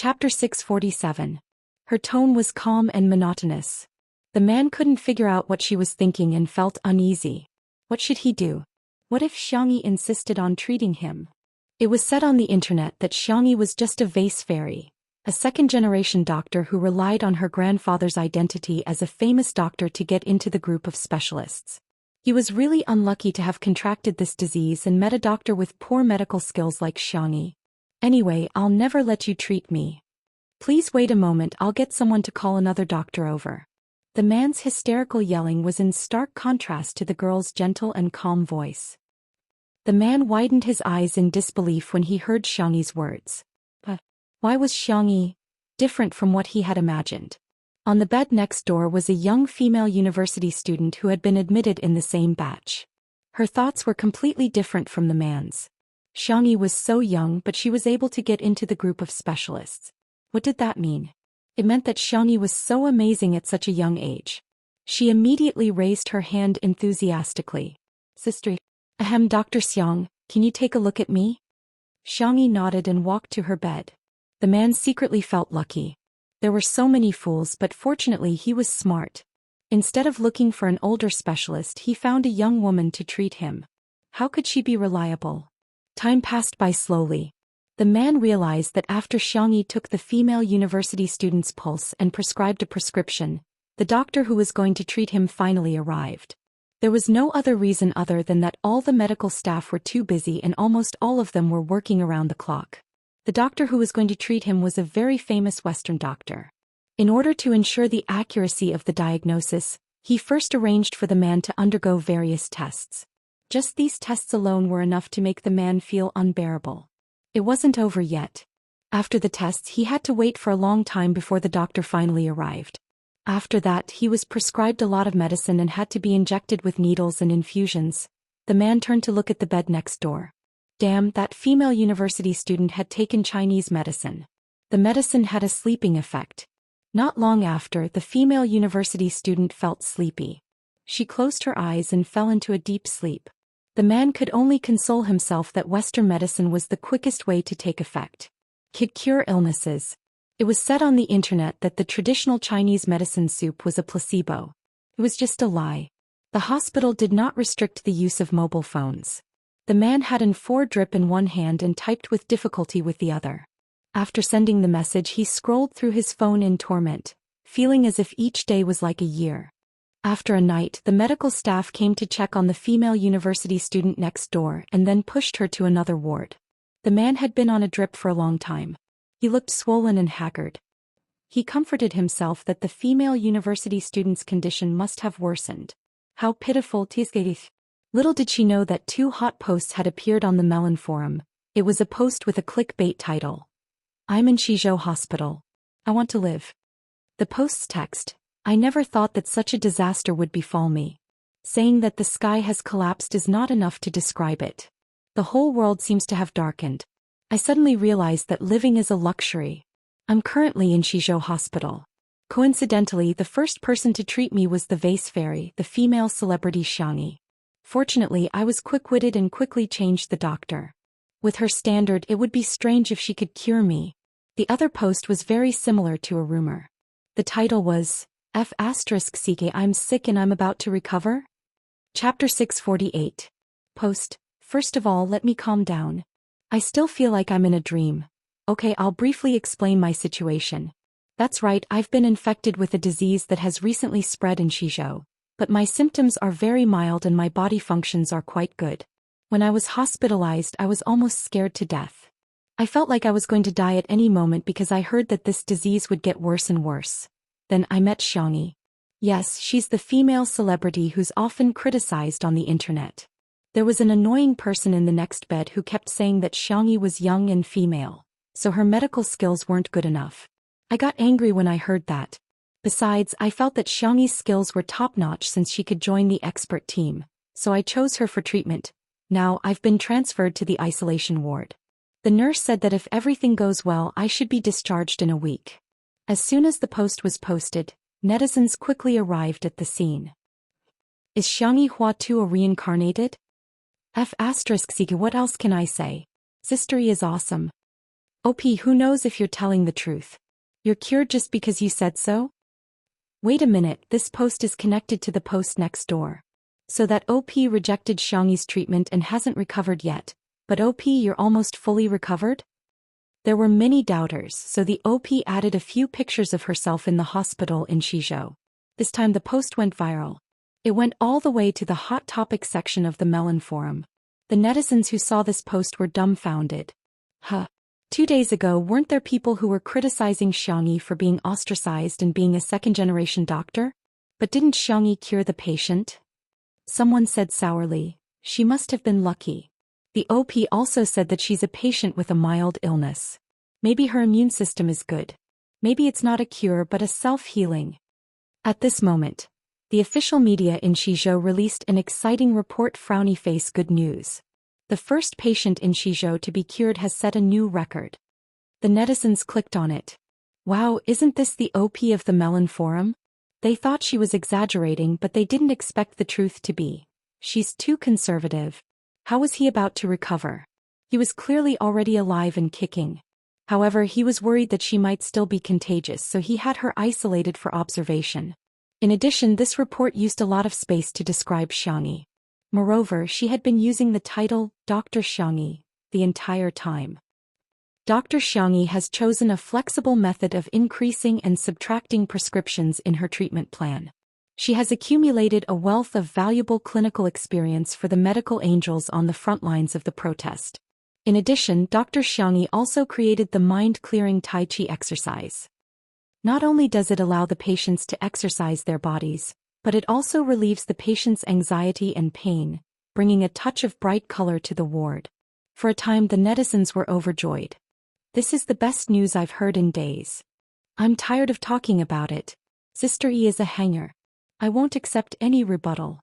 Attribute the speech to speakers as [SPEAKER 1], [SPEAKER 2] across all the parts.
[SPEAKER 1] Chapter 647. Her tone was calm and monotonous. The man couldn't figure out what she was thinking and felt uneasy. What should he do? What if Xianxia insisted on treating him? It was said on the internet that Xianxia was just a vase fairy, a second-generation doctor who relied on her grandfather's identity as a famous doctor to get into the group of specialists. He was really unlucky to have contracted this disease and met a doctor with poor medical skills like Xianxia. Anyway, I'll never let you treat me. Please wait a moment, I'll get someone to call another doctor over. The man's hysterical yelling was in stark contrast to the girl's gentle and calm voice. The man widened his eyes in disbelief when he heard Xianxia's words. But why was Xianxia different from what he had imagined? On the bed next door was a young female university student who had been admitted in the same batch. Her thoughts were completely different from the man's. Xianxia was so young, but she was able to get into the group of specialists. What did that mean? It meant that Xianxia was so amazing at such a young age. She immediately raised her hand enthusiastically. Sister, Dr. Xiang, can you take a look at me? Xianxia nodded and walked to her bed. The man secretly felt lucky. There were so many fools, but fortunately he was smart. Instead of looking for an older specialist, he found a young woman to treat him. How could she be reliable? Time passed by slowly. The man realized that after Xianxia took the female university student's pulse and prescribed a prescription, the doctor who was going to treat him finally arrived. There was no other reason other than that all the medical staff were too busy and almost all of them were working around the clock. The doctor who was going to treat him was a very famous Western doctor. In order to ensure the accuracy of the diagnosis, he first arranged for the man to undergo various tests. Just these tests alone were enough to make the man feel unbearable. It wasn't over yet. After the tests, he had to wait for a long time before the doctor finally arrived. After that, he was prescribed a lot of medicine and had to be injected with needles and infusions. The man turned to look at the bed next door. Damn, that female university student had taken Chinese medicine. The medicine had a sleeping effect. Not long after, the female university student felt sleepy. She closed her eyes and fell into a deep sleep. The man could only console himself that Western medicine was the quickest way to take effect. Could cure illnesses. It was said on the internet that the traditional Chinese medicine soup was a placebo. It was just a lie. The hospital did not restrict the use of mobile phones. The man had an 4 drip in one hand and typed with difficulty with the other. After sending the message, he scrolled through his phone in torment, feeling as if each day was like a year. After a night, the medical staff came to check on the female university student next door and then pushed her to another ward. The man had been on a drip for a long time. He looked swollen and haggard. He comforted himself that the female university student's condition must have worsened. How pitiful. Little did she know that 2 hot posts had appeared on the Melon forum. It was a post with a clickbait title. I'm in Shizhou Hospital. I want to live. The post's text, I never thought that such a disaster would befall me. Saying that the sky has collapsed is not enough to describe it. The whole world seems to have darkened. I suddenly realized that living is a luxury. I'm currently in Shizhou Hospital. Coincidentally, the first person to treat me was the vase fairy, the female celebrity Xianxia. Fortunately, I was quick-witted and quickly changed the doctor. With her standard, it would be strange if she could cure me. The other post was very similar to a rumor. The title was, F***CK I'm sick and I'm about to recover? Chapter 648. Post, first of all let me calm down. I still feel like I'm in a dream. Okay, I'll briefly explain my situation. That's right, I've been infected with a disease that has recently spread in Shizhou. But my symptoms are very mild and my body functions are quite good. When I was hospitalized, I was almost scared to death. I felt like I was going to die at any moment because I heard that this disease would get worse and worse. Then I met Xianxia. Yes, she's the female celebrity who's often criticized on the internet. There was an annoying person in the next bed who kept saying that Xianxia was young and female, so her medical skills weren't good enough. I got angry when I heard that. Besides, I felt that Xianxia's skills were top-notch since she could join the expert team, so I chose her for treatment. Now, I've been transferred to the isolation ward. The nurse said that if everything goes well, I should be discharged in a week. As soon as the post was posted, netizens quickly arrived at the scene. Is Xianxia Huatu a reincarnated? F***CK what else can I say? Sistery is awesome. OP, who knows if you're telling the truth? You're cured just because you said so? Wait a minute, this post is connected to the post next door. So that OP rejected Xianxi's treatment and hasn't recovered yet, but OP, you're almost fully recovered? There were many doubters, so the OP added a few pictures of herself in the hospital in Shizhou. This time the post went viral. It went all the way to the Hot Topic section of the Melon forum. The netizens who saw this post were dumbfounded. 2 days ago, weren't there people who were criticizing Xianxi for being ostracized and being a second-generation doctor? But didn't Xianxi cure the patient? Someone said sourly, she must have been lucky. The OP also said that she's a patient with a mild illness. Maybe her immune system is good. Maybe it's not a cure but a self-healing. At this moment, the official media in Shizhou released an exciting report. Frowny face, good news. The first patient in Shizhou to be cured has set a new record. The netizens clicked on it. Wow, isn't this the OP of the Melon forum? They thought she was exaggerating, but they didn't expect the truth to be. She's too conservative. How was he about to recover? He was clearly already alive and kicking. However, he was worried that she might still be contagious, so he had her isolated for observation. In addition, this report used a lot of space to describe Xianxi. Moreover, she had been using the title, Dr. Xianxi, the entire time. Dr. Xianxi has chosen a flexible method of increasing and subtracting prescriptions in her treatment plan. She has accumulated a wealth of valuable clinical experience for the medical angels on the front lines of the protest. In addition, Dr. Xianxi also created the mind-clearing Tai Chi exercise. Not only does it allow the patients to exercise their bodies, but it also relieves the patient's anxiety and pain, bringing a touch of bright color to the ward. For a time, the netizens were overjoyed. This is the best news I've heard in days. I'm tired of talking about it. Sister E is a hanger. I won't accept any rebuttal.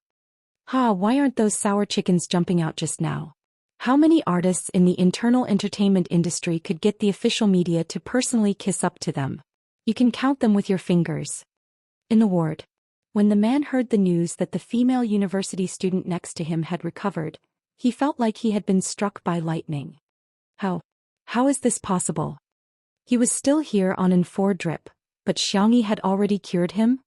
[SPEAKER 1] Why aren't those sour chickens jumping out just now? How many artists in the internal entertainment industry could get the official media to personally kiss up to them? You can count them with your fingers. In the ward. When the man heard the news that the female university student next to him had recovered, he felt like he had been struck by lightning. How is this possible? He was still here on an 4 drip, but Xianxi had already cured him?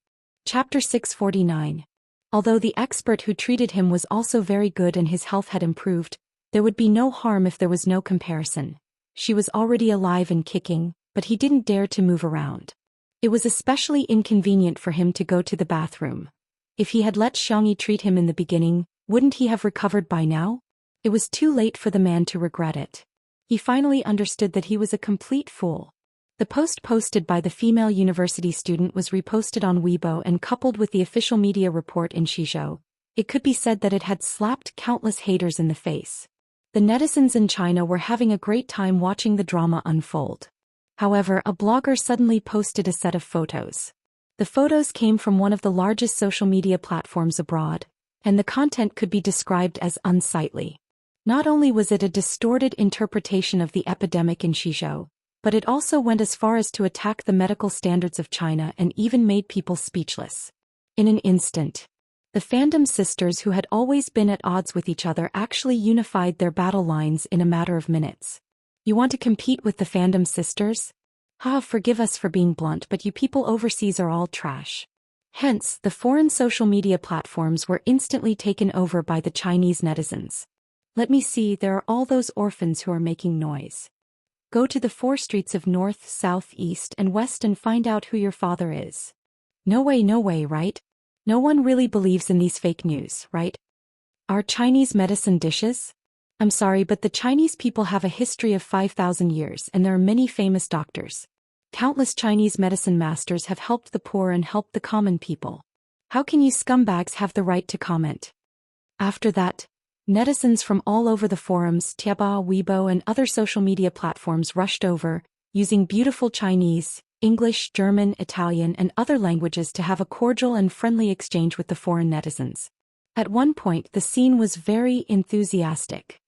[SPEAKER 1] Chapter 649. Although the expert who treated him was also very good and his health had improved, there would be no harm if there was no comparison. She was already alive and kicking, but he didn't dare to move around. It was especially inconvenient for him to go to the bathroom. If he had let Xianxi treat him in the beginning, wouldn't he have recovered by now? It was too late for the man to regret it. He finally understood that he was a complete fool. The post posted by the female university student was reposted on Weibo and coupled with the official media report in Shizhou. It could be said that it had slapped countless haters in the face. The netizens in China were having a great time watching the drama unfold. However, a blogger suddenly posted a set of photos. The photos came from one of the largest social media platforms abroad, and the content could be described as unsightly. Not only was it a distorted interpretation of the epidemic in Shizhou, but it also went as far as to attack the medical standards of China and even made people speechless. In an instant, the fandom sisters who had always been at odds with each other actually unified their battle lines in a matter of minutes. You want to compete with the fandom sisters? Forgive us for being blunt, but you people overseas are all trash. Hence, the foreign social media platforms were instantly taken over by the Chinese netizens. Let me see, there are all those orphans who are making noise. Go to the 4 streets of north, south, east, and west and find out who your father is. No way, right? No one really believes in these fake news, right? Are Chinese medicine dishes? I'm sorry, but the Chinese people have a history of 5,000 years and there are many famous doctors. Countless Chinese medicine masters have helped the poor and helped the common people. How can you scumbags have the right to comment? After that, netizens from all over the forums, Tiaba, Weibo, and other social media platforms rushed over, using beautiful Chinese, English, German, Italian, and other languages to have a cordial and friendly exchange with the foreign netizens. At one point, the scene was very enthusiastic.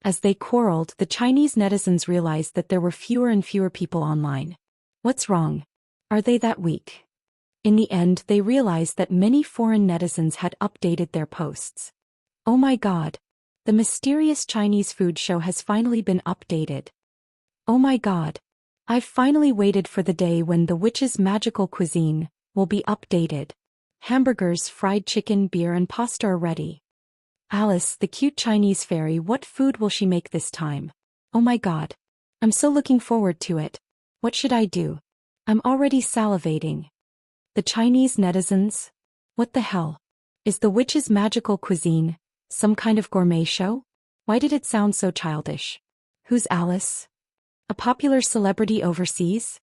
[SPEAKER 1] As they quarreled, the Chinese netizens realized that there were fewer and fewer people online. What's wrong? Are they that weak? In the end, they realized that many foreign netizens had updated their posts. Oh my God! The mysterious Chinese food show has finally been updated. Oh my god. I've finally waited for the day when the witch's magical cuisine will be updated. Hamburgers, fried chicken, beer and pasta are ready. Alice, the cute Chinese fairy, what food will she make this time? Oh my god. I'm so looking forward to it. What should I do? I'm already salivating. The Chinese netizens? What the hell? Is the witch's magical cuisine some kind of gourmet show? Why did it sound so childish? Who's Alice? A popular celebrity overseas?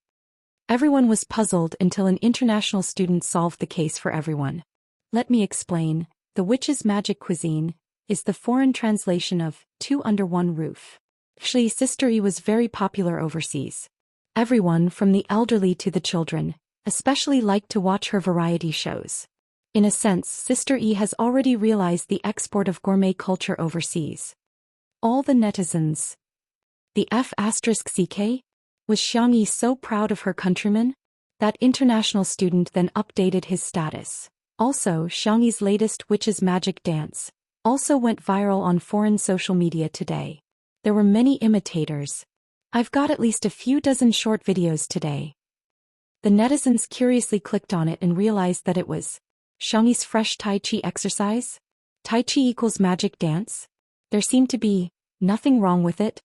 [SPEAKER 1] Everyone was puzzled until an international student solved the case for everyone. Let me explain. The witch's magic cuisine is the foreign translation of Two Under One Roof. Actually, Sister E was very popular overseas. Everyone, from the elderly to the children, especially liked to watch her variety shows. In a sense, Sister E has already realized the export of gourmet culture overseas. All the netizens. The F*CK? Was Xianxia so proud of her countrymen? That international student then updated his status. Also, Xianxia's latest witch's magic dance also went viral on foreign social media today. There were many imitators. I've got at least a few dozen short videos today. The netizens curiously clicked on it and realized that it was Xianxia's fresh Tai Chi exercise? Tai Chi equals magic dance? There seemed to be nothing wrong with it.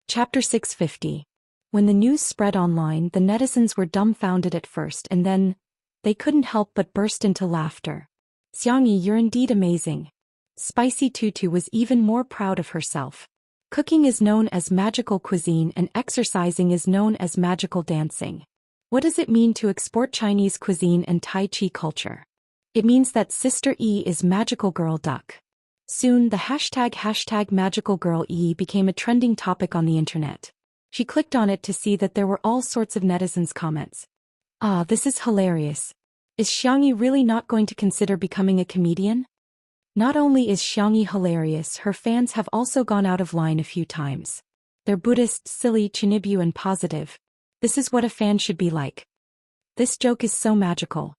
[SPEAKER 1] Chapter 650. When the news spread online, the netizens were dumbfounded at first and then they couldn't help but burst into laughter. Xianxia, you're indeed amazing. Spicy Tutu was even more proud of herself. Cooking is known as magical cuisine and exercising is known as magical dancing. What does it mean to export Chinese cuisine and Tai Chi culture? It means that Sister E is magical girl duck. Soon the hashtag magical girl E became a trending topic on the internet. She clicked on it to see that there were all sorts of netizens' comments. Ah, this is hilarious. Is Xianxia really not going to consider becoming a comedian? Not only is Xianxia hilarious, her fans have also gone out of line a few times. They're Buddhist, silly, chinibu and positive. This is what a fan should be like. This joke is so magical.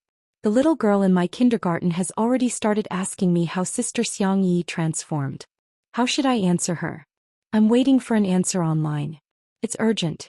[SPEAKER 1] The little girl in my kindergarten has already started asking me how Sister Xianxia transformed. How should I answer her? I'm waiting for an answer online. It's urgent.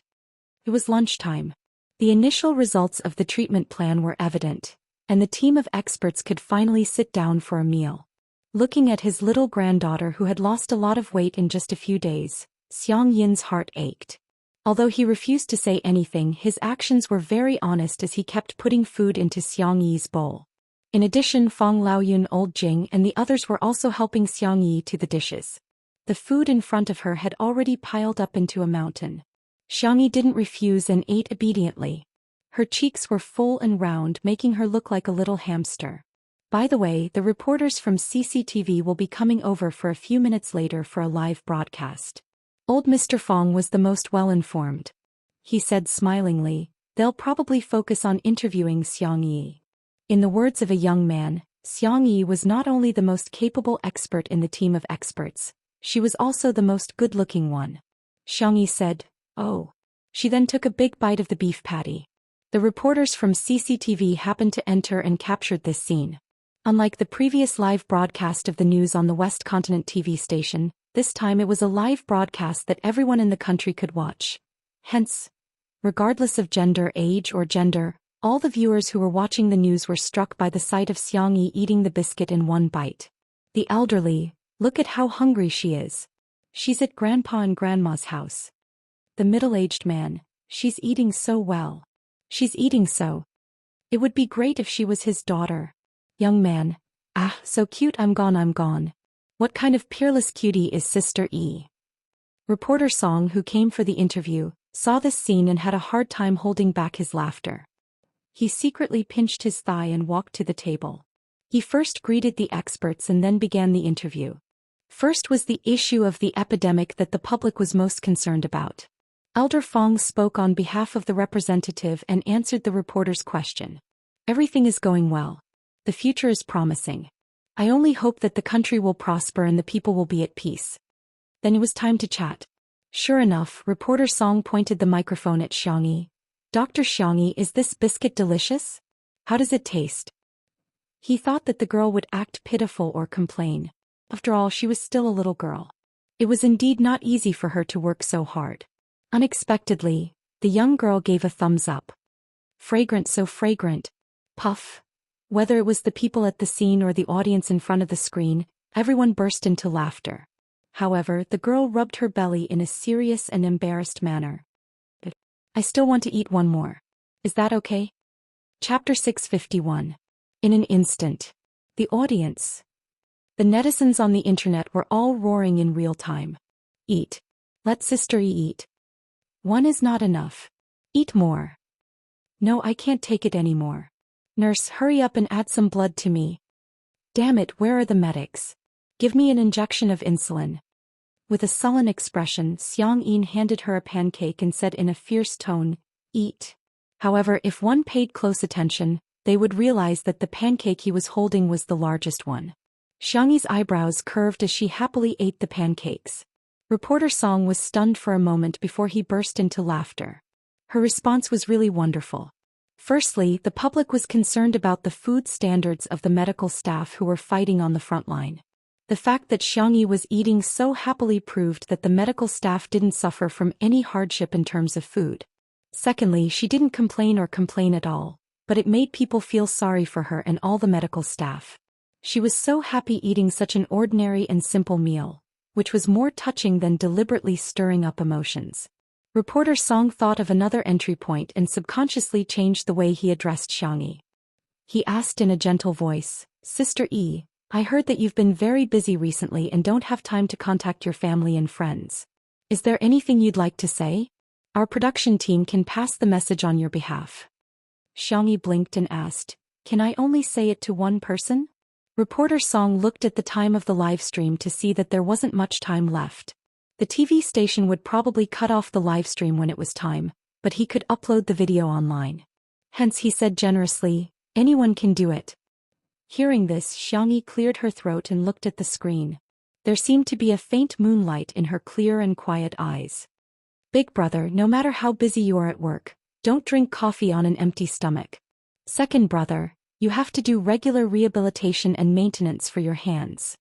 [SPEAKER 1] It was lunchtime. The initial results of the treatment plan were evident, and the team of experts could finally sit down for a meal. Looking at his little granddaughter who had lost a lot of weight in just a few days, Xiang Yin's heart ached. Although he refused to say anything, his actions were very honest as he kept putting food into Xiang Yi's bowl. In addition, Fang Laoyun, Old Jing and the others were also helping Xiang Yi to the dishes. The food in front of her had already piled up into a mountain. Xiang Yi didn't refuse and ate obediently. Her cheeks were full and round, making her look like a little hamster. By the way, the reporters from CCTV will be coming over for a few minutes later for a live broadcast. Old Mr. Fong was the most well-informed. He said smilingly, they'll probably focus on interviewing Xiang Yi. In the words of a young man, Xiang Yi was not only the most capable expert in the team of experts, she was also the most good-looking one. Xiang Yi said, "Oh." She then took a big bite of the beef patty. The reporters from CCTV happened to enter and captured this scene. Unlike the previous live broadcast of the news on the West Continent TV station, this time it was a live broadcast that everyone in the country could watch. Hence, regardless of gender, age or gender, all the viewers who were watching the news were struck by the sight of Xiang Yi eating the biscuit in one bite. The elderly, look at how hungry she is. She's at Grandpa and Grandma's house. The middle-aged man, she's eating so well. She's eating so. It would be great if she was his daughter. Young man, ah, so cute, I'm gone. What kind of peerless cutie is Sister E? Reporter Song, who came for the interview, saw this scene and had a hard time holding back his laughter. He secretly pinched his thigh and walked to the table. He first greeted the experts and then began the interview. First was the issue of the epidemic that the public was most concerned about. Elder Fong spoke on behalf of the representative and answered the reporter's question. Everything is going well. The future is promising. I only hope that the country will prosper and the people will be at peace. Then it was time to chat. Sure enough, reporter Song pointed the microphone at Xiang Yi. Dr. Xiang Yi, is this biscuit delicious? How does it taste? He thought that the girl would act pitiful or complain. After all, she was still a little girl. It was indeed not easy for her to work so hard. Unexpectedly, the young girl gave a thumbs up. Fragrant, so fragrant. Puff. Whether it was the people at the scene or the audience in front of the screen, everyone burst into laughter. However, the girl rubbed her belly in a serious and embarrassed manner. I still want to eat one more. Is that okay? Chapter 651. In an instant. The audience. The netizens on the internet were all roaring in real time. Eat. Let Sister E eat. One is not enough. Eat more. No, I can't take it anymore. Nurse, hurry up and add some blood to me. Damn it, where are the medics? Give me an injection of insulin. With a sullen expression, Xianxia handed her a pancake and said in a fierce tone, eat. However, if one paid close attention, they would realize that the pancake he was holding was the largest one. Xianxia's eyebrows curved as she happily ate the pancakes. Reporter Song was stunned for a moment before he burst into laughter. Her response was really wonderful. Firstly, the public was concerned about the food standards of the medical staff who were fighting on the front line. The fact that Xianxia was eating so happily proved that the medical staff didn't suffer from any hardship in terms of food. Secondly, she didn't complain at all, but it made people feel sorry for her and all the medical staff. She was so happy eating such an ordinary and simple meal, which was more touching than deliberately stirring up emotions. Reporter Song thought of another entry point and subconsciously changed the way he addressed Xianxia. He asked in a gentle voice, Sister E, I heard that you've been very busy recently and don't have time to contact your family and friends. Is there anything you'd like to say? Our production team can pass the message on your behalf. Xianxia blinked and asked, Can I only say it to one person? Reporter Song looked at the time of the live stream to see that there wasn't much time left. The TV station would probably cut off the live stream when it was time, but he could upload the video online. Hence he said generously, anyone can do it. Hearing this, Xianxia cleared her throat and looked at the screen. There seemed to be a faint moonlight in her clear and quiet eyes. Big brother, no matter how busy you are at work, don't drink coffee on an empty stomach. Second brother, you have to do regular rehabilitation and maintenance for your hands.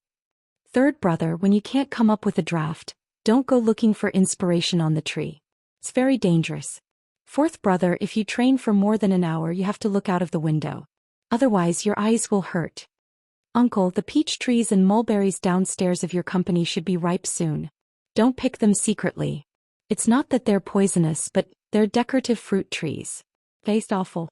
[SPEAKER 1] Third brother, when you can't come up with a draft, don't go looking for inspiration on the tree. It's very dangerous. Fourth brother, if you train for more than an hour, you have to look out of the window. Otherwise, your eyes will hurt. Uncle, the peach trees and mulberries downstairs of your company should be ripe soon. Don't pick them secretly. It's not that they're poisonous, but they're decorative fruit trees. Taste awful.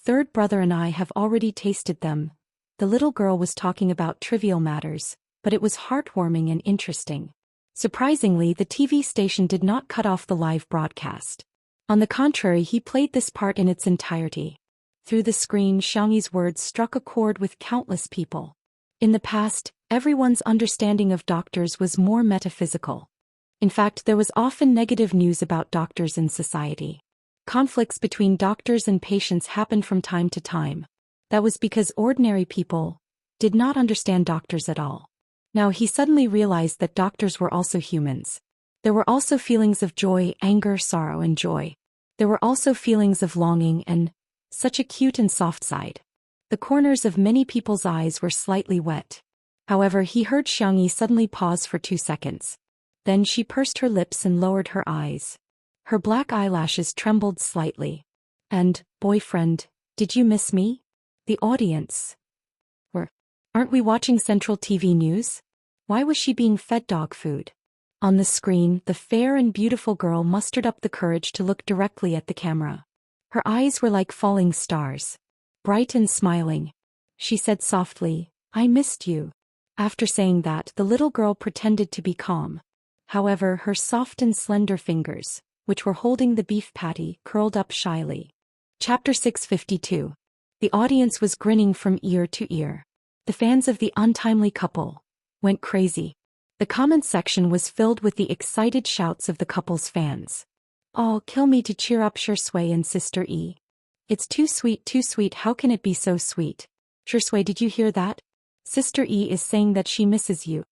[SPEAKER 1] Third brother and I have already tasted them. The little girl was talking about trivial matters, but it was heartwarming and interesting. Surprisingly, the TV station did not cut off the live broadcast. On the contrary, he played this part in its entirety. Through the screen, Xianxia's words struck a chord with countless people. In the past, everyone's understanding of doctors was more metaphysical. In fact, there was often negative news about doctors in society. Conflicts between doctors and patients happened from time to time. That was because ordinary people did not understand doctors at all. Now he suddenly realized that doctors were also humans. There were also feelings of joy, anger, sorrow, and joy. There were also feelings of longing and such a cute and soft side. The corners of many people's eyes were slightly wet. However, he heard Xianxia suddenly pause for 2 seconds. Then she pursed her lips and lowered her eyes. Her black eyelashes trembled slightly. And, boyfriend, did you miss me? The audience. Aren't we watching Central TV News? Why was she being fed dog food? On the screen, the fair and beautiful girl mustered up the courage to look directly at the camera. Her eyes were like falling stars. Bright and smiling. She said softly, I missed you. After saying that, the little girl pretended to be calm. However, her soft and slender fingers, which were holding the beef patty, curled up shyly. Chapter 652. The audience was grinning from ear to ear. The fans of the untimely couple went crazy. The comment section was filled with the excited shouts of the couple's fans. Oh, kill me to cheer up Xianshui and Sister E. It's too sweet, how can it be so sweet? Xianshui, did you hear that? Sister E is saying that she misses you.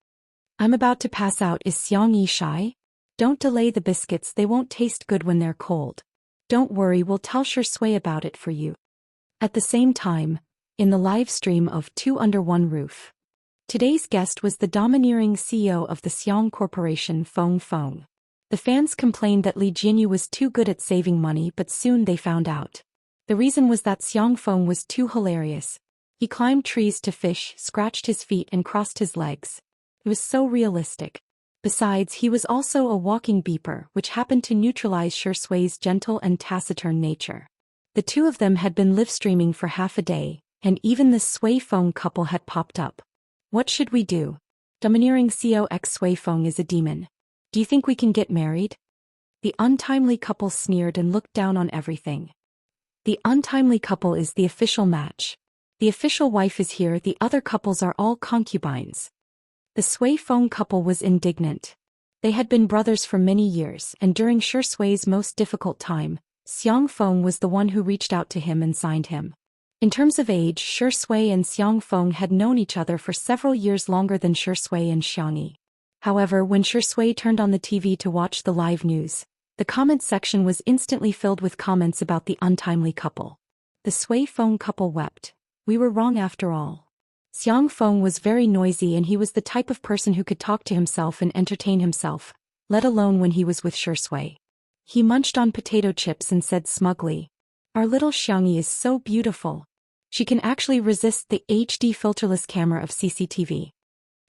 [SPEAKER 1] I'm about to pass out, is Xianxia shy? Don't delay the biscuits, they won't taste good when they're cold. Don't worry, we'll tell Xianshui about it for you. At the same time, in the live stream of Two Under One Roof, today's guest was the domineering CEO of the Xiang Corporation, Feng Feng. The fans complained that Li Jinyu was too good at saving money, but soon they found out. The reason was that Xiang Feng was too hilarious. He climbed trees to fish, scratched his feet and crossed his legs. It was so realistic. Besides, he was also a walking beeper, which happened to neutralize Shui's gentle and taciturn nature. The two of them had been live-streaming for half a day, and even the Sui Feng couple had popped up. What should we do? Domineering COX Sui Feng is a demon. Do you think we can get married? The untimely couple sneered and looked down on everything. The untimely couple is the official match. The official wife is here, the other couples are all concubines. The Sui Feng couple was indignant. They had been brothers for many years, and during Sui's most difficult time, Xiang Feng was the one who reached out to him and signed him. In terms of age, Sui and Xiang Feng had known each other for several years longer than Sui and Xiangyi. However, when Sui turned on the TV to watch the live news, the comments section was instantly filled with comments about the untimely couple. The Sui Feng couple wept. We were wrong after all. Xiang Feng was very noisy and he was the type of person who could talk to himself and entertain himself, let alone when he was with Sui. He munched on potato chips and said smugly, "Our little Xiangyi is so beautiful. She can actually resist the HD filterless camera of CCTV."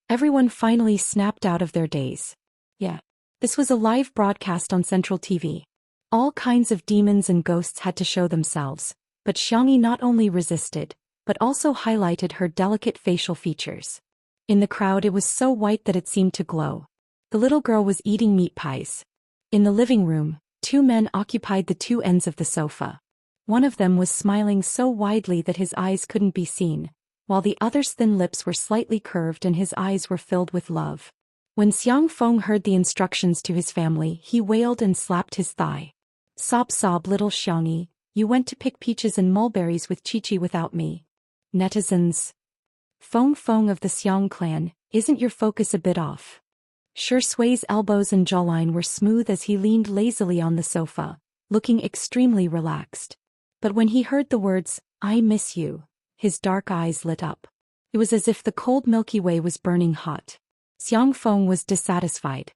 [SPEAKER 1] Everyone finally snapped out of their daze. Yeah. This was a live broadcast on Central TV. All kinds of demons and ghosts had to show themselves, but Xiangyi not only resisted, but also highlighted her delicate facial features. In the crowd it was so white that it seemed to glow. The little girl was eating meat pies. In the living room, two men occupied the two ends of the sofa. One of them was smiling so widely that his eyes couldn't be seen, while the other's thin lips were slightly curved and his eyes were filled with love. When Xiang Feng heard the instructions to his family, he wailed and slapped his thigh. "Sob sob little Xiangyi, you went to pick peaches and mulberries with Chi-Chi without me." Netizens. Feng Feng of the Xiang clan, isn't your focus a bit off? Sui's elbows and jawline were smooth as he leaned lazily on the sofa, looking extremely relaxed. But when he heard the words, "I miss you," his dark eyes lit up. It was as if the cold Milky Way was burning hot. Xiang Feng was dissatisfied.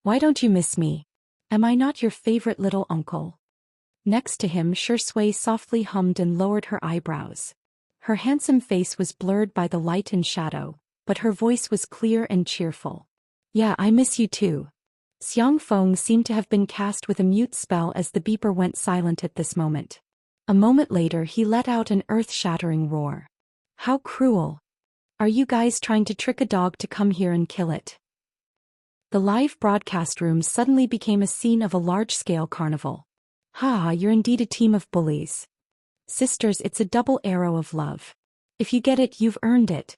[SPEAKER 1] "Why don't you miss me? Am I not your favorite little uncle?" Next to him, Sui softly hummed and lowered her eyebrows. Her handsome face was blurred by the light and shadow, but her voice was clear and cheerful. "Yeah, I miss you too." Xiang Feng seemed to have been cast with a mute spell as the beeper went silent at this moment. A moment later he let out an earth-shattering roar. "How cruel! Are you guys trying to trick a dog to come here and kill it?" The live broadcast room suddenly became a scene of a large-scale carnival. "Ha, you're indeed a team of bullies. Sisters, it's a double arrow of love. If you get it, you've earned it.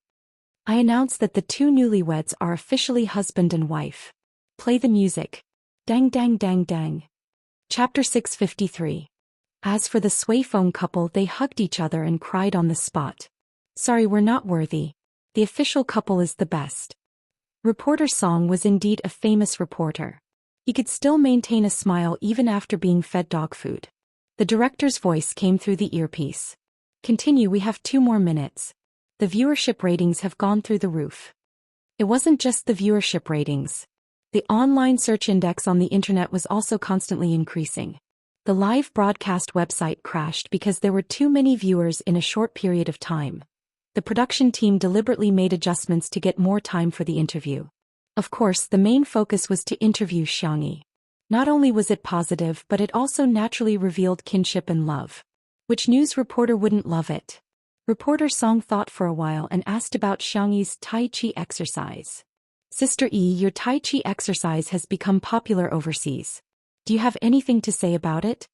[SPEAKER 1] I announce that the two newlyweds are officially husband and wife. Play the music. Dang dang dang dang." Chapter 653. As for the Sui Feng couple, they hugged each other and cried on the spot. "Sorry, we're not worthy. The official couple is the best." Reporter Song was indeed a famous reporter. He could still maintain a smile even after being fed dog food. The director's voice came through the earpiece. "Continue, we have 2 more minutes. The viewership ratings have gone through the roof." It wasn't just the viewership ratings. The online search index on the internet was also constantly increasing. The live broadcast website crashed because there were too many viewers in a short period of time. The production team deliberately made adjustments to get more time for the interview. Of course, the main focus was to interview Xiangyi. Not only was it positive, but it also naturally revealed kinship and love. Which news reporter wouldn't love it? Reporter Song thought for a while and asked about Xiangyi's Tai Chi exercise. "Sister E, your Tai Chi exercise has become popular overseas. Do you have anything to say about it?"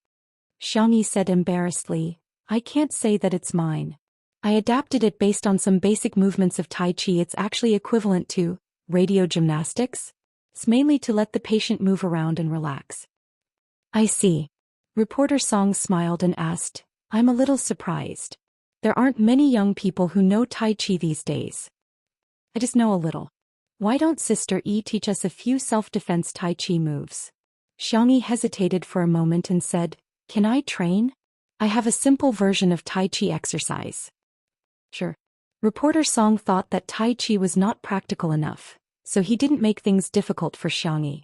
[SPEAKER 1] Xiangyi said embarrassedly, "I can't say that it's mine. I adapted it based on some basic movements of Tai Chi. It's actually equivalent to radio gymnastics. It's mainly to let the patient move around and relax." "I see." Reporter Song smiled and asked, "I'm a little surprised. There aren't many young people who know Tai Chi these days." "I just know a little. Why don't Sister E teach us a few self-defense Tai Chi moves?" Xiangyi hesitated for a moment and said, "Can I train? I have a simple version of Tai Chi exercise." "Sure." Reporter Song thought that Tai Chi was not practical enough, so he didn't make things difficult for Xiangyi.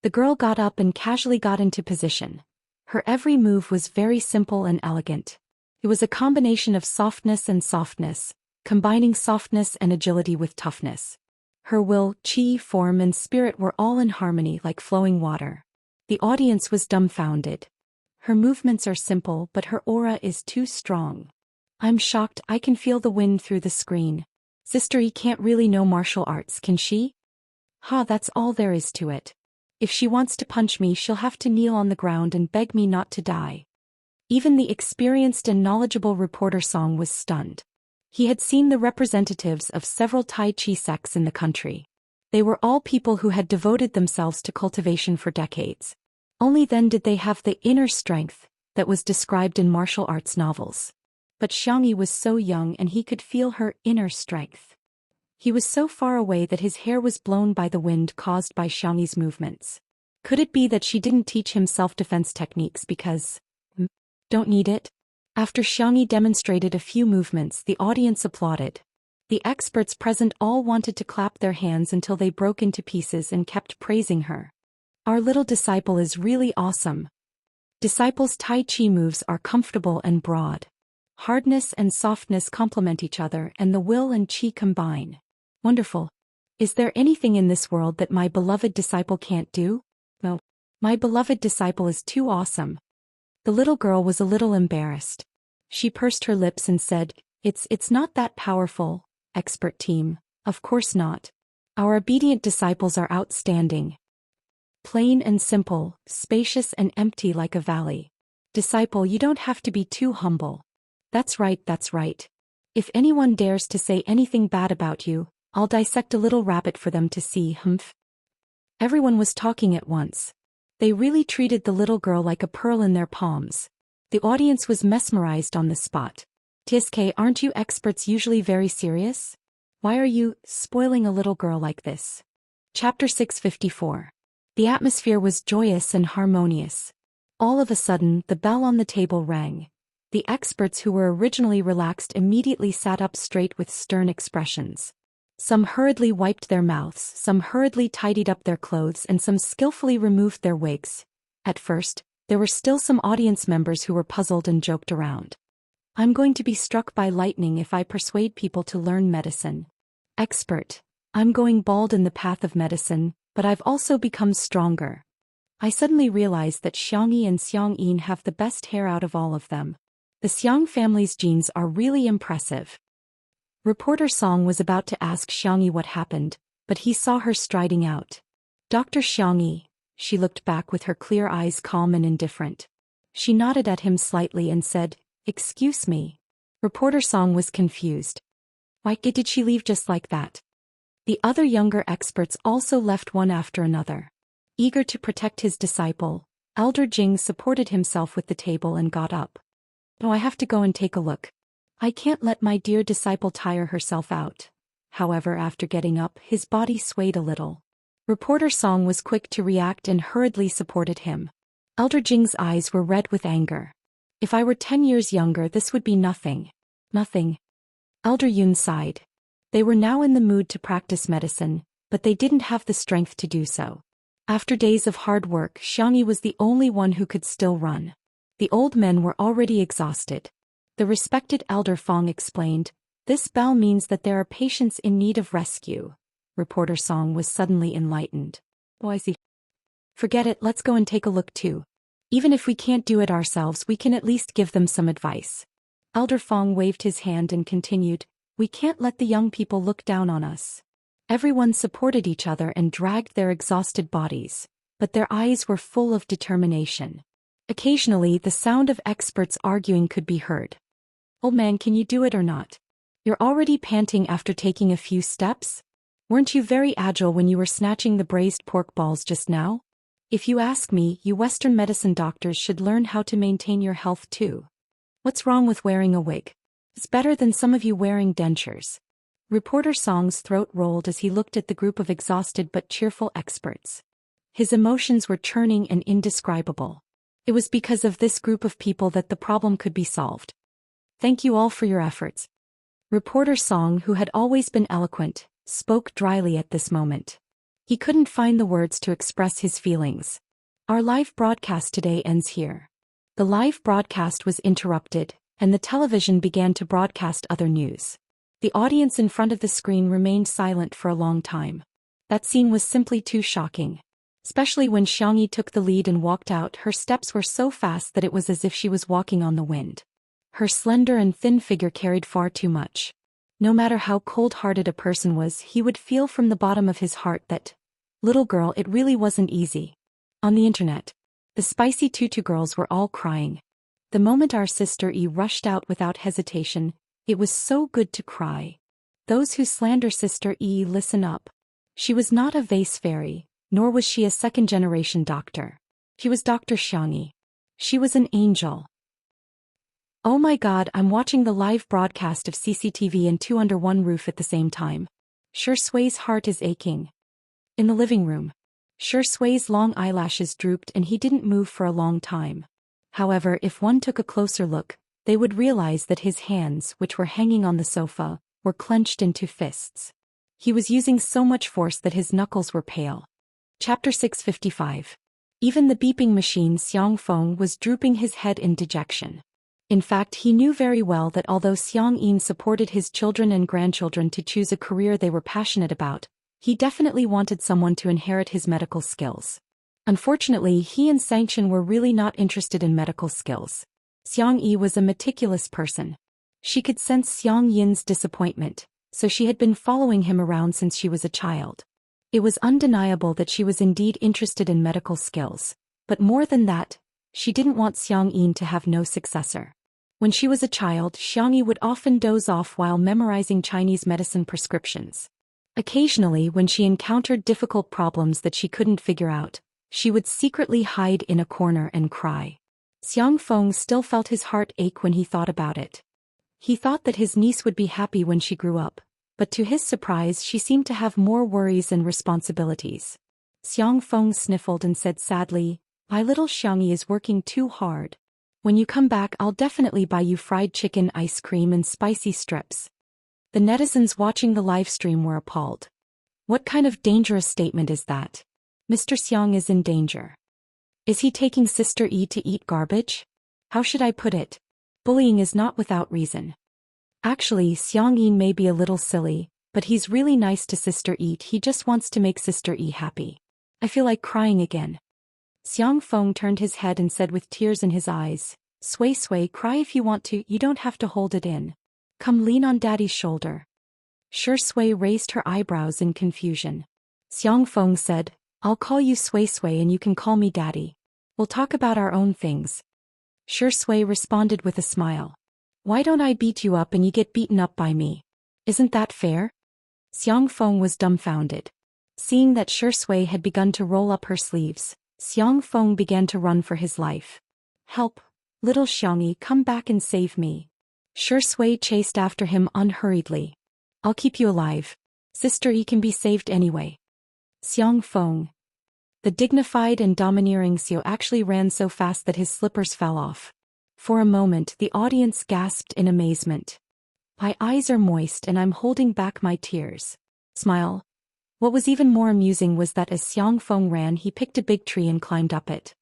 [SPEAKER 1] The girl got up and casually got into position. Her every move was very simple and elegant. It was a combination of softness and softness, combining softness and agility with toughness. Her will, chi, form and spirit were all in harmony like flowing water. The audience was dumbfounded. Her movements are simple, but her aura is too strong. I'm shocked. I can feel the wind through the screen. Sister E can't really know martial arts, can she? That's all there is to it. If she wants to punch me, she'll have to kneel on the ground and beg me not to die. Even the experienced and knowledgeable reporter Song was stunned. He had seen the representatives of several Tai Chi sects in the country. They were all people who had devoted themselves to cultivation for decades. Only then did they have the inner strength that was described in martial arts novels. But Xianxia was so young and he could feel her inner strength. He was so far away that his hair was blown by the wind caused by Xianxia's movements. Could it be that she didn't teach him self-defense techniques because... don't need it? After Xianxia demonstrated a few movements, the audience applauded. The experts present all wanted to clap their hands until they broke into pieces and kept praising her. Our little disciple is really awesome. Disciples' Tai Chi moves are comfortable and broad. Hardness and softness complement each other and the will and chi combine. Wonderful. Is there anything in this world that my beloved disciple can't do? No. My beloved disciple is too awesome. The little girl was a little embarrassed. She pursed her lips and said, It's not that powerful, expert team. Of course not. Our obedient disciples are outstanding. Plain and simple, spacious and empty like a valley. Disciple, you don't have to be too humble. That's right, that's right. If anyone dares to say anything bad about you, I'll dissect a little rabbit for them to see, humph. Everyone was talking at once. They really treated the little girl like a pearl in their palms. The audience was mesmerized on the spot. TSK, aren't you experts usually very serious? Why are you spoiling a little girl like this? Chapter 654. The atmosphere was joyous and harmonious. All of a sudden, the bell on the table rang. The experts who were originally relaxed immediately sat up straight with stern expressions. Some hurriedly wiped their mouths, some hurriedly tidied up their clothes, and some skillfully removed their wigs. At first, there were still some audience members who were puzzled and joked around. I'm going to be struck by lightning if I persuade people to learn medicine. Expert. I'm going bald in the path of medicine, but I've also become stronger. I suddenly realized that Xianxia and Xiangyin have the best hair out of all of them. The Xiang family's genes are really impressive. Reporter Song was about to ask Xianxia what happened, but he saw her striding out. Dr. Xianxia, she looked back with her clear eyes calm and indifferent. She nodded at him slightly and said, Excuse me. Reporter Song was confused. Why did she leave just like that? The other younger experts also left one after another. Eager to protect his disciple, Elder Jing supported himself with the table and got up. Oh, I have to go and take a look. I can't let my dear disciple tire herself out. However, after getting up, his body swayed a little. Reporter Song was quick to react and hurriedly supported him. Elder Jing's eyes were red with anger. If I were 10 years younger, this would be nothing. Nothing. Elder Yun sighed. They were now in the mood to practice medicine, but they didn't have the strength to do so. After days of hard work, Xianxia was the only one who could still run. The old men were already exhausted. The respected Elder Fong explained, This bell means that there are patients in need of rescue. Reporter Song was suddenly enlightened. Oh, I see. Forget it, let's go and take a look too. Even if we can't do it ourselves, we can at least give them some advice. Elder Fong waved his hand and continued, We can't let the young people look down on us. Everyone supported each other and dragged their exhausted bodies, but their eyes were full of determination. Occasionally, the sound of experts arguing could be heard. Old man, can you do it or not? You're already panting after taking a few steps? Weren't you very agile when you were snatching the braised pork balls just now? If you ask me, you Western medicine doctors should learn how to maintain your health too. What's wrong with wearing a wig? It's better than some of you wearing dentures. Reporter Song's throat rolled as he looked at the group of exhausted but cheerful experts. His emotions were churning and indescribable. It was because of this group of people that the problem could be solved. Thank you all for your efforts. Reporter Song, who had always been eloquent, spoke dryly at this moment. He couldn't find the words to express his feelings. Our live broadcast today ends here. The live broadcast was interrupted, and the television began to broadcast other news. The audience in front of the screen remained silent for a long time. That scene was simply too shocking. Especially when Xianxia took the lead and walked out, her steps were so fast that it was as if she was walking on the wind. Her slender and thin figure carried far too much. No matter how cold-hearted a person was, he would feel from the bottom of his heart that, little girl, it really wasn't easy. On the internet, the spicy tutu girls were all crying. The moment our sister E rushed out without hesitation, it was so good to cry. Those who slander Sister E, listen up. She was not a vase fairy, nor was she a second-generation doctor. She was Dr. Xianxia. She was an angel. Oh my God, I'm watching the live broadcast of CCTV and two under one roof at the same time. Shui's heart is aching. In the living room, Shui's long eyelashes drooped and he didn't move for a long time. However, if one took a closer look, they would realize that his hands, which were hanging on the sofa, were clenched into fists. He was using so much force that his knuckles were pale. Chapter 655. Even the beeping machine Xiangfeng was drooping his head in dejection. In fact, he knew very well that although Xianxia supported his children and grandchildren to choose a career they were passionate about, he definitely wanted someone to inherit his medical skills. Unfortunately, he and Xianxia were really not interested in medical skills. Xianxia was a meticulous person. She could sense Xiangyin's disappointment, so she had been following him around since she was a child. It was undeniable that she was indeed interested in medical skills, but more than that, she didn't want Xianxia to have no successor. When she was a child, Xianxia would often doze off while memorizing Chinese medicine prescriptions. Occasionally, when she encountered difficult problems that she couldn't figure out, she would secretly hide in a corner and cry. Xiangfeng still felt his heart ache when he thought about it. He thought that his niece would be happy when she grew up, but to his surprise she seemed to have more worries and responsibilities. Xiangfeng sniffled and said sadly, "My little Xianxia is working too hard. When you come back I'll definitely buy you fried chicken, ice cream and spicy strips." The netizens watching the live stream were appalled. What kind of dangerous statement is that? Mr. Xiang is in danger. Is he taking Sister E to eat garbage? How should I put it? Bullying is not without reason. Actually, Xianxia may be a little silly, but he's really nice to Sister E. He just wants to make Sister E happy. I feel like crying again. Xiangfeng turned his head and said with tears in his eyes, Sui, cry if you want to, you don't have to hold it in. Come lean on Daddy's shoulder." Sui raised her eyebrows in confusion. Xiangfeng said, "I'll call you Sui and you can call me Daddy. We'll talk about our own things." Sui responded with a smile. "Why don't I beat you up and you get beaten up by me? Isn't that fair?" Xiangfeng was dumbfounded. Seeing that Sui had begun to roll up her sleeves, Xiangfeng began to run for his life. "Help! Little Xianxia, come back and save me." Sui chased after him unhurriedly. "I'll keep you alive. Sister E can be saved anyway." Xiangfeng. The dignified and domineering Xiao actually ran so fast that his slippers fell off. For a moment the audience gasped in amazement. "My eyes are moist and I'm holding back my tears." Smile. What was even more amusing was that as Xiangfeng ran he picked a big tree and climbed up it.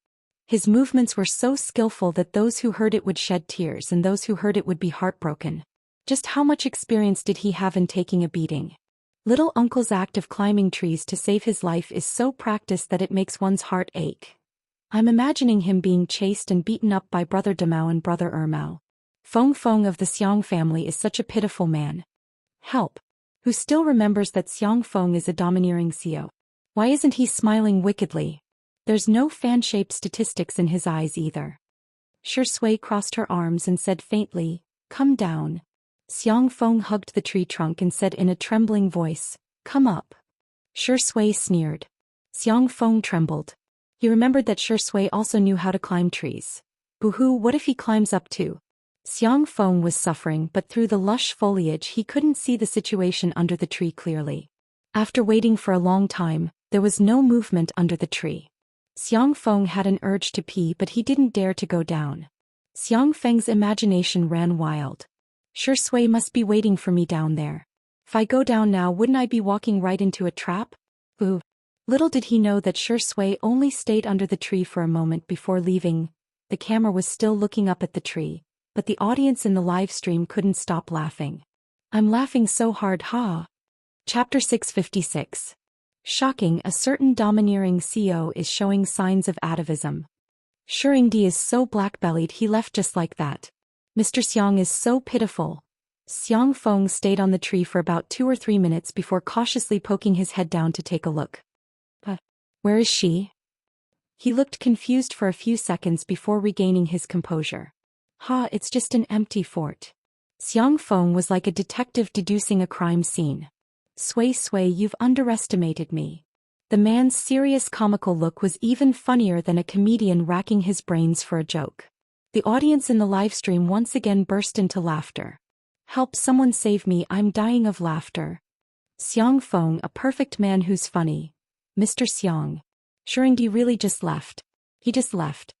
[SPEAKER 1] His movements were so skillful that those who heard it would shed tears and those who heard it would be heartbroken. Just how much experience did he have in taking a beating? Little Uncle's act of climbing trees to save his life is so practiced that it makes one's heart ache. I'm imagining him being chased and beaten up by Brother Damao and Brother Ermao. Feng of the Xiang family is such a pitiful man. Help! Who still remembers that Xiangfeng is a domineering Xiao? Why isn't he smiling wickedly? There's no fan-shaped statistics in his eyes either. Sui crossed her arms and said faintly, "Come down." Xiangfeng hugged the tree trunk and said in a trembling voice, "Come up." Sui sneered. Xiangfeng trembled. He remembered that Sui also knew how to climb trees. Boo-hoo, what if he climbs up too? Xiangfeng was suffering, but through the lush foliage he couldn't see the situation under the tree clearly. After waiting for a long time, there was no movement under the tree. Xiangfeng had an urge to pee but he didn't dare to go down. Xiangfeng's imagination ran wild. Sui must be waiting for me down there. If I go down now, wouldn't I be walking right into a trap? Ooh. Little did he know that Shui only stayed under the tree for a moment before leaving. The camera was still looking up at the tree, but the audience in the live stream couldn't stop laughing. I'm laughing so hard, ha! Chapter 656. Shocking, a certain domineering CEO is showing signs of atavism. Xianxia is so black-bellied he left just like that. Mr. Xiang is so pitiful. Xiang Feng stayed on the tree for about 2 or 3 minutes before cautiously poking his head down to take a look. Where is she? He looked confused for a few seconds before regaining his composure. It's just an empty fort. Xiang Feng was like a detective deducing a crime scene. Sui, you've underestimated me. The man's serious comical look was even funnier than a comedian racking his brains for a joke. The audience in the livestream once again burst into laughter. Help, someone save me, I'm dying of laughter. Xiang Feng, a perfect man who's funny. Mr. Xiang. Xianxia really just left. He just left.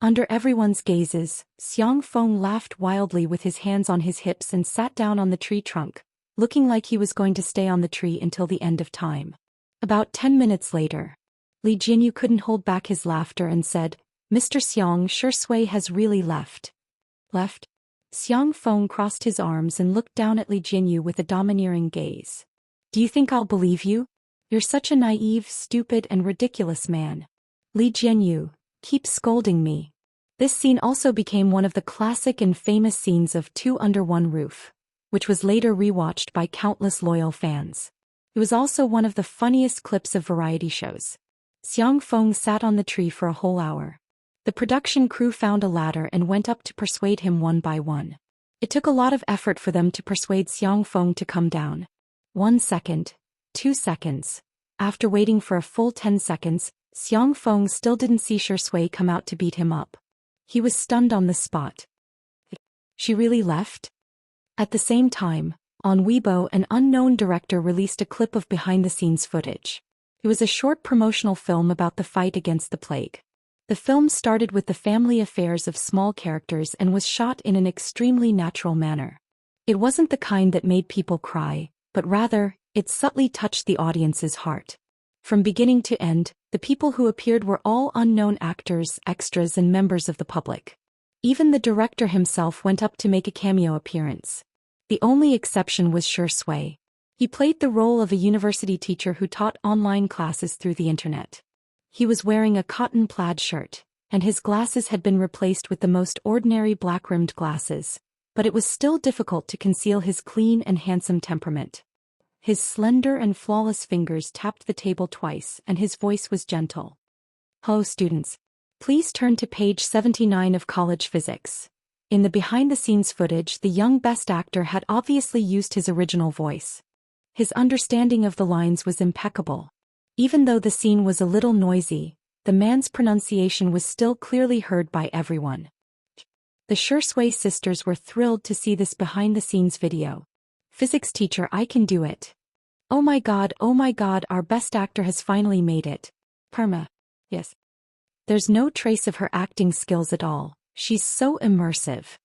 [SPEAKER 1] Under everyone's gazes, Xiang Feng laughed wildly with his hands on his hips and sat down on the tree trunk, looking like he was going to stay on the tree until the end of time. About 10 minutes later, Li Jinyu couldn't hold back his laughter and said, Mr. Xiang, Shui has really left. Left? Xiang Feng crossed his arms and looked down at Li Jinyu with a domineering gaze. Do you think I'll believe you? You're such a naive, stupid and ridiculous man. Li Jinyu, keep scolding me. This scene also became one of the classic and famous scenes of Two Under One Roof, which was later rewatched by countless loyal fans. It was also one of the funniest clips of variety shows. Xiang Feng sat on the tree for a whole hour. The production crew found a ladder and went up to persuade him one by one. It took a lot of effort for them to persuade Xiang Feng to come down. 1 second. 2 seconds. After waiting for a full 10 seconds, Xiang Feng still didn't see Shui come out to beat him up. He was stunned on the spot. She really left? At the same time, on Weibo, an unknown director released a clip of behind-the-scenes footage. It was a short promotional film about the fight against the plague. The film started with the family affairs of small characters and was shot in an extremely natural manner. It wasn't the kind that made people cry, but rather, it subtly touched the audience's heart. From beginning to end, the people who appeared were all unknown actors, extras and members of the public. Even the director himself went up to make a cameo appearance. The only exception was Shui. He played the role of a university teacher who taught online classes through the internet. He was wearing a cotton plaid shirt, and his glasses had been replaced with the most ordinary black-rimmed glasses, but it was still difficult to conceal his clean and handsome temperament. His slender and flawless fingers tapped the table twice and his voice was gentle. Hello students. Please turn to page 79 of College Physics. In the behind-the-scenes footage, the young best actor had obviously used his original voice. His understanding of the lines was impeccable. Even though the scene was a little noisy, the man's pronunciation was still clearly heard by everyone. The Shui sisters were thrilled to see this behind-the-scenes video. Physics teacher, I can do it. Oh my god, our best actor has finally made it. Yes. There's no trace of her acting skills at all, she's so immersive.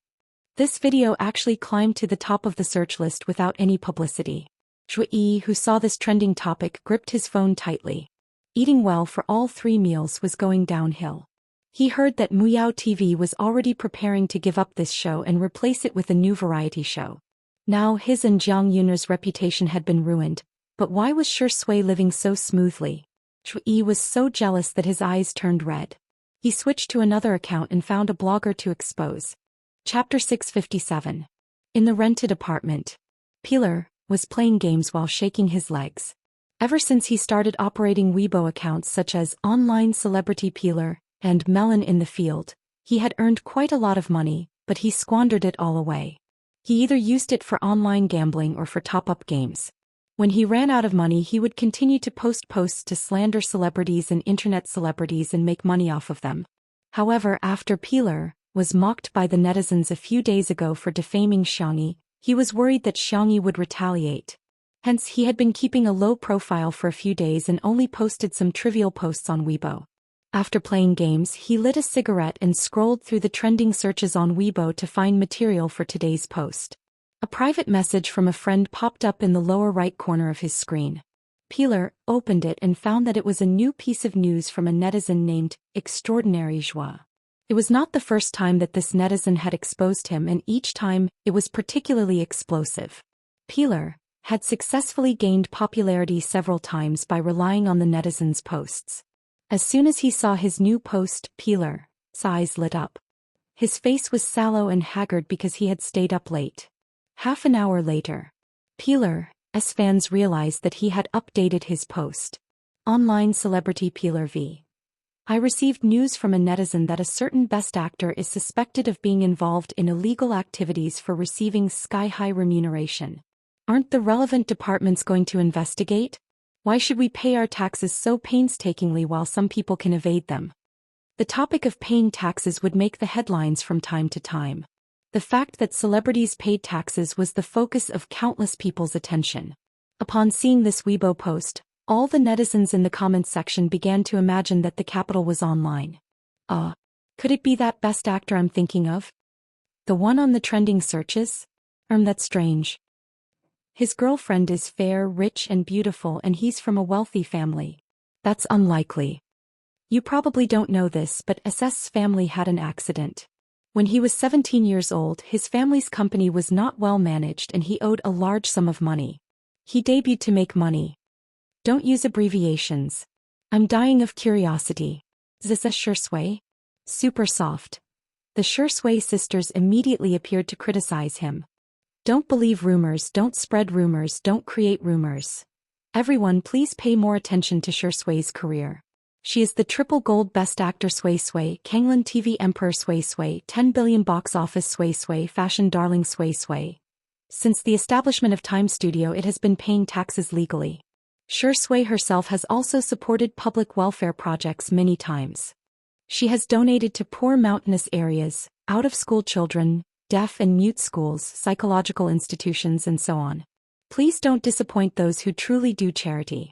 [SPEAKER 1] This video actually climbed to the top of the search list without any publicity. Zhui, who saw this trending topic, gripped his phone tightly. Eating well for all 3 meals was going downhill. He heard that Muyao TV was already preparing to give up this show and replace it with a new variety show. Now his and Jiang Yun's reputation had been ruined, but why was Shui living so smoothly? Zhui was so jealous that his eyes turned red. He switched to another account and found a blogger to expose. Chapter 657. In the rented apartment, Peeler was playing games while shaking his legs. Ever since he started operating Weibo accounts such as Online Celebrity Peeler and Melon in the Field, he had earned quite a lot of money, but he squandered it all away. He either used it for online gambling or for top-up games. When he ran out of money, he would continue to post posts to slander celebrities and internet celebrities and make money off of them. However, after Peeler was mocked by the netizens a few days ago for defaming Xianxia, he was worried that Xianxia would retaliate. Hence, he had been keeping a low profile for a few days and only posted some trivial posts on Weibo. After playing games, he lit a cigarette and scrolled through the trending searches on Weibo to find material for today's post. A private message from a friend popped up in the lower right corner of his screen. Peeler opened it and found that it was a new piece of news from a netizen named Extraordinary Zhou. It was not the first time that this netizen had exposed him, and each time it was particularly explosive. Peeler had successfully gained popularity several times by relying on the netizen's posts. As soon as he saw his new post, Peeler's eyes lit up. His face was sallow and haggard because he had stayed up late. Half an hour later, Peeler's fans realized that he had updated his post. Online celebrity Peeler v. I received news from a netizen that a certain best actor is suspected of being involved in illegal activities for receiving sky-high remuneration. Aren't the relevant departments going to investigate? Why should we pay our taxes so painstakingly while some people can evade them? The topic of paying taxes would make the headlines from time to time. The fact that celebrities paid taxes was the focus of countless people's attention. Upon seeing this Weibo post, all the netizens in the comments section began to imagine that the capital was online. Could it be that best actor I'm thinking of? The one on the trending searches? That's strange. His girlfriend is fair, rich and beautiful, and he's from a wealthy family. That's unlikely. You probably don't know this, but SS's family had an accident. When he was 17 years old, his family's company was not well managed and he owed a large sum of money. He debuted to make money. Don't use abbreviations. I'm dying of curiosity. Is this a Xianxia? Super soft. The Xianxia sisters immediately appeared to criticize him. Don't believe rumors, don't spread rumors, don't create rumors. Everyone please pay more attention to Xianxia's career. She is the triple gold best actor Sui, Kanglan TV Emperor Sui, 10 billion box office Sui, fashion darling Sui. Since the establishment of Time Studio, it has been paying taxes legally. Xianxia herself has also supported public welfare projects many times. She has donated to poor mountainous areas, out-of-school children, deaf and mute schools, psychological institutions and so on. Please don't disappoint those who truly do charity.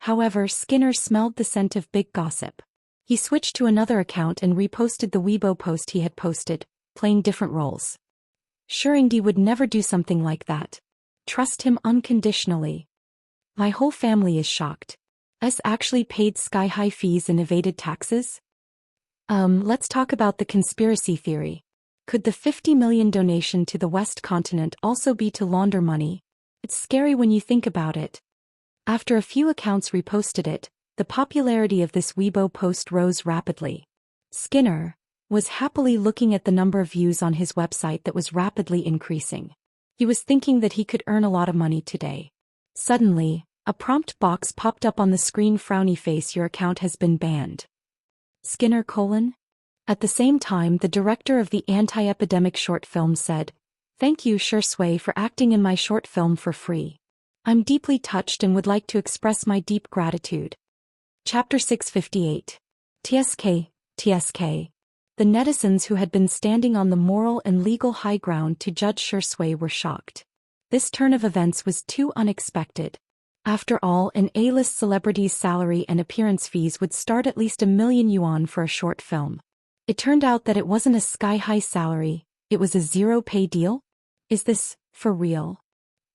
[SPEAKER 1] However, Skinner smelled the scent of big gossip. He switched to another account and reposted the Weibo post he had posted, playing different roles. Xianxia would never do something like that. Trust him unconditionally. My whole family is shocked. S actually paid sky-high fees and evaded taxes? Let's talk about the conspiracy theory. Could the 50 million donation to the West continent also be to launder money? It's scary when you think about it. After a few accounts reposted it, the popularity of this Weibo post rose rapidly. Skinner was happily looking at the number of views on his website that was rapidly increasing. He was thinking that he could earn a lot of money today. Suddenly, a prompt box popped up on the screen. Frowny face, your account has been banned. Skinner : At the same time, the director of the anti-epidemic short film said, "Thank you, Xianxia, for acting in my short film for free. I'm deeply touched and would like to express my deep gratitude." Chapter 658. TSK. The netizens who had been standing on the moral and legal high ground to judge Xianxia were shocked. This turn of events was too unexpected. After all, an A-list celebrity's salary and appearance fees would start at least 1 million yuan for a short film. It turned out that it wasn't a sky-high salary, it was a zero-pay deal? Is this for real?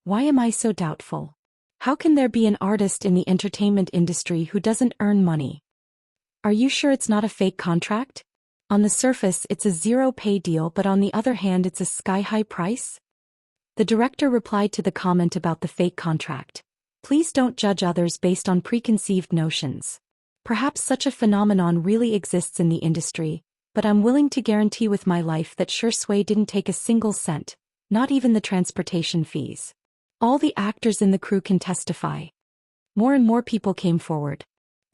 [SPEAKER 1] Why am I so doubtful? How can there be an artist in the entertainment industry who doesn't earn money? Are you sure it's not a fake contract? On the surface, it's a zero-pay deal, but on the other hand, it's a sky-high price? The director replied to the comment about the fake contract. Please don't judge others based on preconceived notions. Perhaps such a phenomenon really exists in the industry, but I'm willing to guarantee with my life that Xianxia didn't take a single cent, not even the transportation fees. All the actors in the crew can testify. More and more people came forward.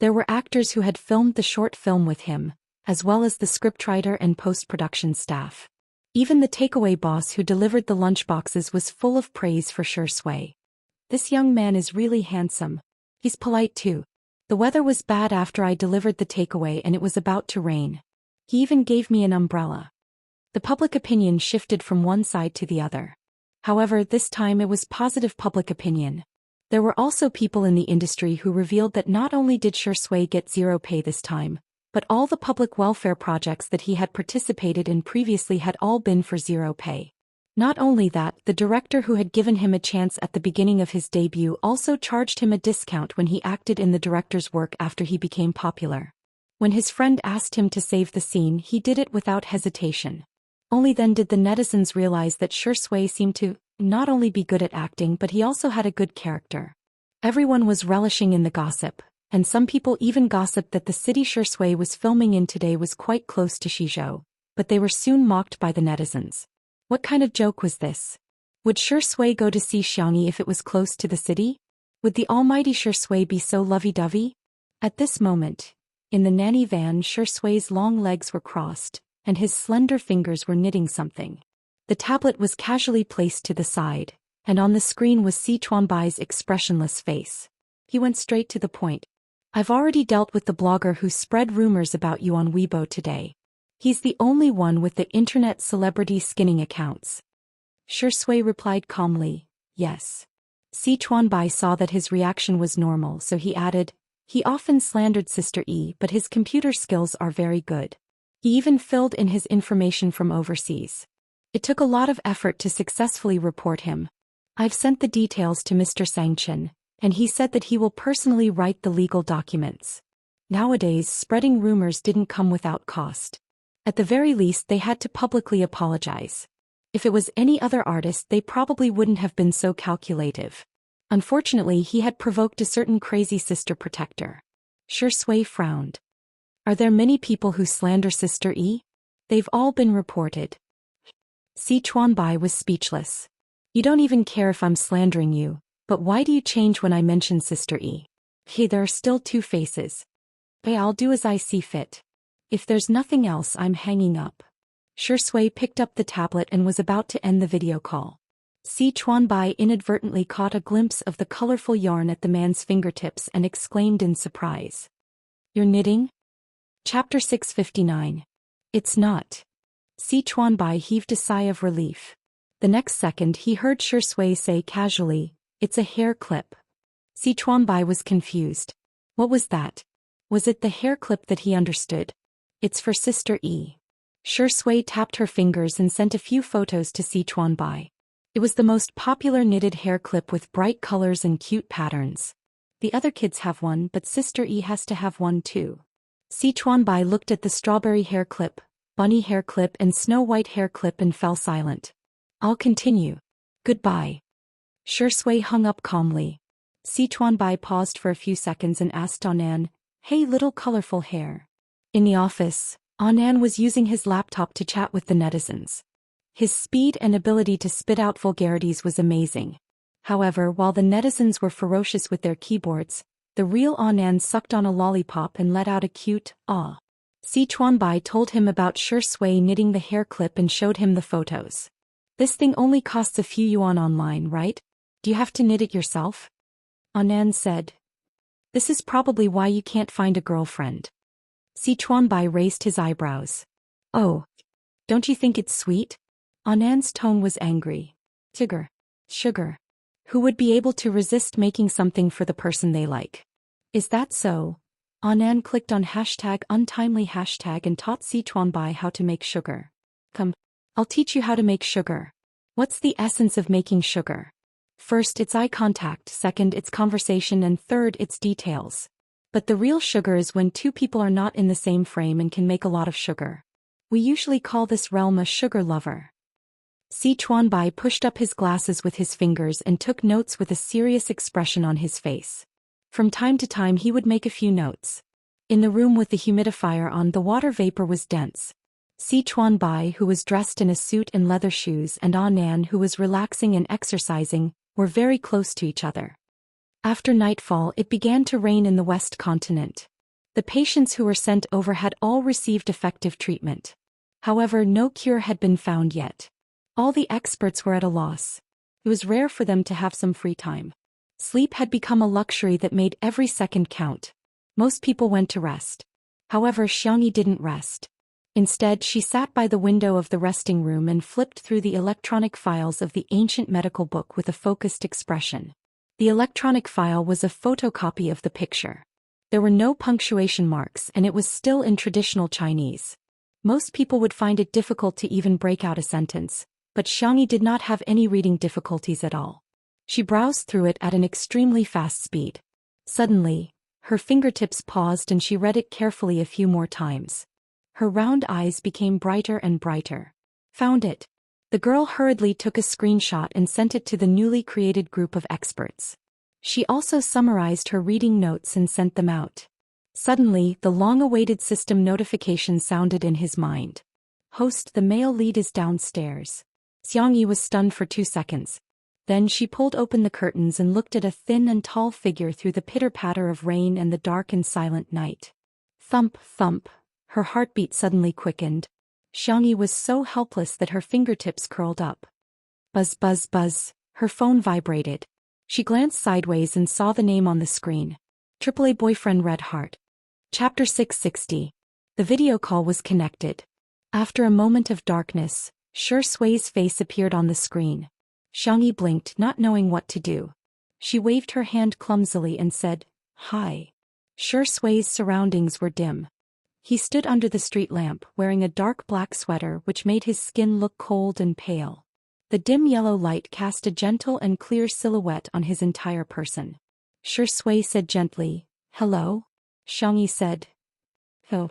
[SPEAKER 1] There were actors who had filmed the short film with him, as well as the scriptwriter and post-production staff. Even the takeaway boss who delivered the lunchboxes was full of praise for Xianxia. This young man is really handsome. He's polite too. The weather was bad after I delivered the takeaway and it was about to rain. He even gave me an umbrella. The public opinion shifted from one side to the other. However, this time it was positive public opinion. There were also people in the industry who revealed that not only did Xianxia get zero pay this time, but all the public welfare projects that he had participated in previously had all been for zero pay. Not only that, the director who had given him a chance at the beginning of his debut also charged him a discount when he acted in the director's work after he became popular. When his friend asked him to save the scene, he did it without hesitation. Only then did the netizens realize that Xianxia seemed to not only be good at acting but he also had a good character. Everyone was relishing in the gossip, and some people even gossiped that the city Xianxia was filming in today was quite close to Xizhou, but they were soon mocked by the netizens. What kind of joke was this? Would Xianxia go to see Xianxia if it was close to the city? Would the almighty Xianxia be so lovey-dovey? At this moment, in the nanny van, Xianxia's long legs were crossed, and his slender fingers were knitting something. The tablet was casually placed to the side, and on the screen was Sichuanbai's expressionless face. He went straight to the point. I've already dealt with the blogger who spread rumors about you on Weibo today. He's the only one with the internet celebrity skinning accounts. Xianxia replied calmly, yes. Sichuanbai saw that his reaction was normal, so he added, he often slandered Sister E, but his computer skills are very good. He even filled in his information from overseas. It took a lot of effort to successfully report him. I've sent the details to Mr. Xianxia, and he said that he will personally write the legal documents. Nowadays, spreading rumors didn't come without cost. At the very least, they had to publicly apologize. If it was any other artist, they probably wouldn't have been so calculative. Unfortunately, he had provoked a certain crazy sister protector. Xianxia frowned. Are there many people who slander Sister E? They've all been reported. Sichuanbai was speechless. You don't even care if I'm slandering you, but why do you change when I mention Sister E? Hey, there are still two faces. Hey, I'll do as I see fit. If there's nothing else, I'm hanging up. Xianxia picked up the tablet and was about to end the video call. Sichuanbai inadvertently caught a glimpse of the colorful yarn at the man's fingertips and exclaimed in surprise. You're knitting? Chapter 659. It's not. Sichuanbai heaved a sigh of relief. The next second he heard Xianxia say casually, it's a hair clip. Sichuanbai was confused. What was that? Was it the hair clip that he understood? It's for Sister E. Xianxia tapped her fingers and sent a few photos to Sichuanbai. It was the most popular knitted hair clip with bright colors and cute patterns. The other kids have one, but Sister E has to have one too. Sichuanbai looked at the strawberry hair clip, bunny hair clip and snow white hair clip and fell silent. I'll continue. Goodbye. Xianxia hung up calmly. Sichuanbai paused for a few seconds and asked Anan, hey little colorful hair. In the office, Anan was using his laptop to chat with the netizens. His speed and ability to spit out vulgarities was amazing. However, while the netizens were ferocious with their keyboards, the real Anan sucked on a lollipop and let out a cute, ah. Sichuanbai told him about Xianxia knitting the hair clip and showed him the photos. This thing only costs a few yuan online, right? Do you have to knit it yourself? Anan said. This is probably why you can't find a girlfriend. Sichuanbai raised his eyebrows. Oh. Don't you think it's sweet? Anan's tone was angry. Sugar. Who would be able to resist making something for the person they like? Is that so? Anan clicked on #untimely hashtag and taught Sichuanbai how to make sugar. Come, I'll teach you how to make sugar. What's the essence of making sugar? First, it's eye contact, second, it's conversation, and third, it's details. But the real sugar is when two people are not in the same frame and can make a lot of sugar. We usually call this realm a sugar lover. Sichuanbai pushed up his glasses with his fingers and took notes with a serious expression on his face. From time to time he would make a few notes. In the room with the humidifier on, the water vapor was dense. Sichuanbai, who was dressed in a suit and leather shoes, and Anan, who was relaxing and exercising, were very close to each other. After nightfall it began to rain in the West Continent. The patients who were sent over had all received effective treatment. However, no cure had been found yet. All the experts were at a loss. It was rare for them to have some free time. Sleep had become a luxury that made every second count. Most people went to rest. However, Xianxia didn't rest. Instead, she sat by the window of the resting room and flipped through the electronic files of the ancient medical book with a focused expression. The electronic file was a photocopy of the picture. There were no punctuation marks and it was still in traditional Chinese. Most people would find it difficult to even break out a sentence, but Xianxia did not have any reading difficulties at all. She browsed through it at an extremely fast speed. Suddenly, her fingertips paused and she read it carefully a few more times. Her round eyes became brighter and brighter. Found it. The girl hurriedly took a screenshot and sent it to the newly created group of experts. She also summarized her reading notes and sent them out. Suddenly, the long-awaited system notification sounded in his mind. Host, the male lead is downstairs. Xianxia was stunned for 2 seconds. Then she pulled open the curtains and looked at a thin and tall figure through the pitter-patter of rain and the dark and silent night. Thump, thump. Her heartbeat suddenly quickened. Xianxia was so helpless that her fingertips curled up. Buzz, buzz, buzz. Her phone vibrated. She glanced sideways and saw the name on the screen. AAA boyfriend Red Heart. Chapter 660. The video call was connected. After a moment of darkness, Zhou Xian's face appeared on the screen. Xianxia blinked, not knowing what to do. She waved her hand clumsily and said, "Hi." Zhou Xian's surroundings were dim. He stood under the street lamp, wearing a dark black sweater which made his skin look cold and pale. The dim yellow light cast a gentle and clear silhouette on his entire person. Zhou Xian said gently, "Hello?" Xianxia said, "Oh."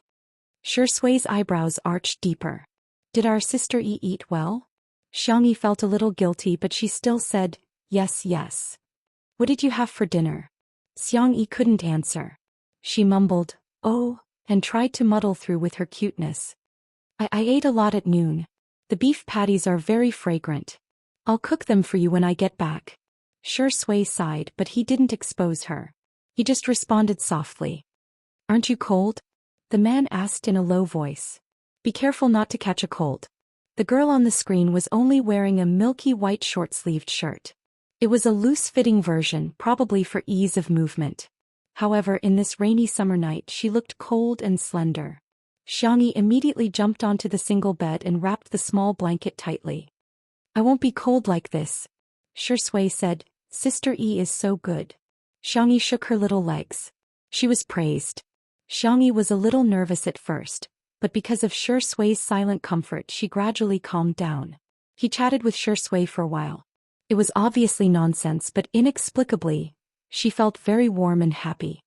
[SPEAKER 1] Zhou Xian's eyebrows arched deeper. "Did our sister eat well?" Xianxia felt a little guilty, but she still said, "Yes, yes." "What did you have for dinner?" Xianxia couldn't answer. She mumbled, "Oh," and tried to muddle through with her cuteness. I ate a lot at noon. The beef patties are very fragrant. I'll cook them for you when I get back." Zhou Xian sighed, but he didn't expose her. He just responded softly. "Aren't you cold?" the man asked in a low voice. "Be careful not to catch a cold." The girl on the screen was only wearing a milky white short-sleeved shirt. It was a loose-fitting version, probably for ease of movement. However, in this rainy summer night she looked cold and slender. Xianxia immediately jumped onto the single bed and wrapped the small blanket tightly. "I won't be cold like this," Zhou Xian said. "Sister E is so good." Xianxia shook her little legs. She was praised. Xianxia was a little nervous at first, but because of Zhou Xian's silent comfort she gradually calmed down. He chatted with Zhou Xian for a while. It was obviously nonsense, but inexplicably, she felt very warm and happy.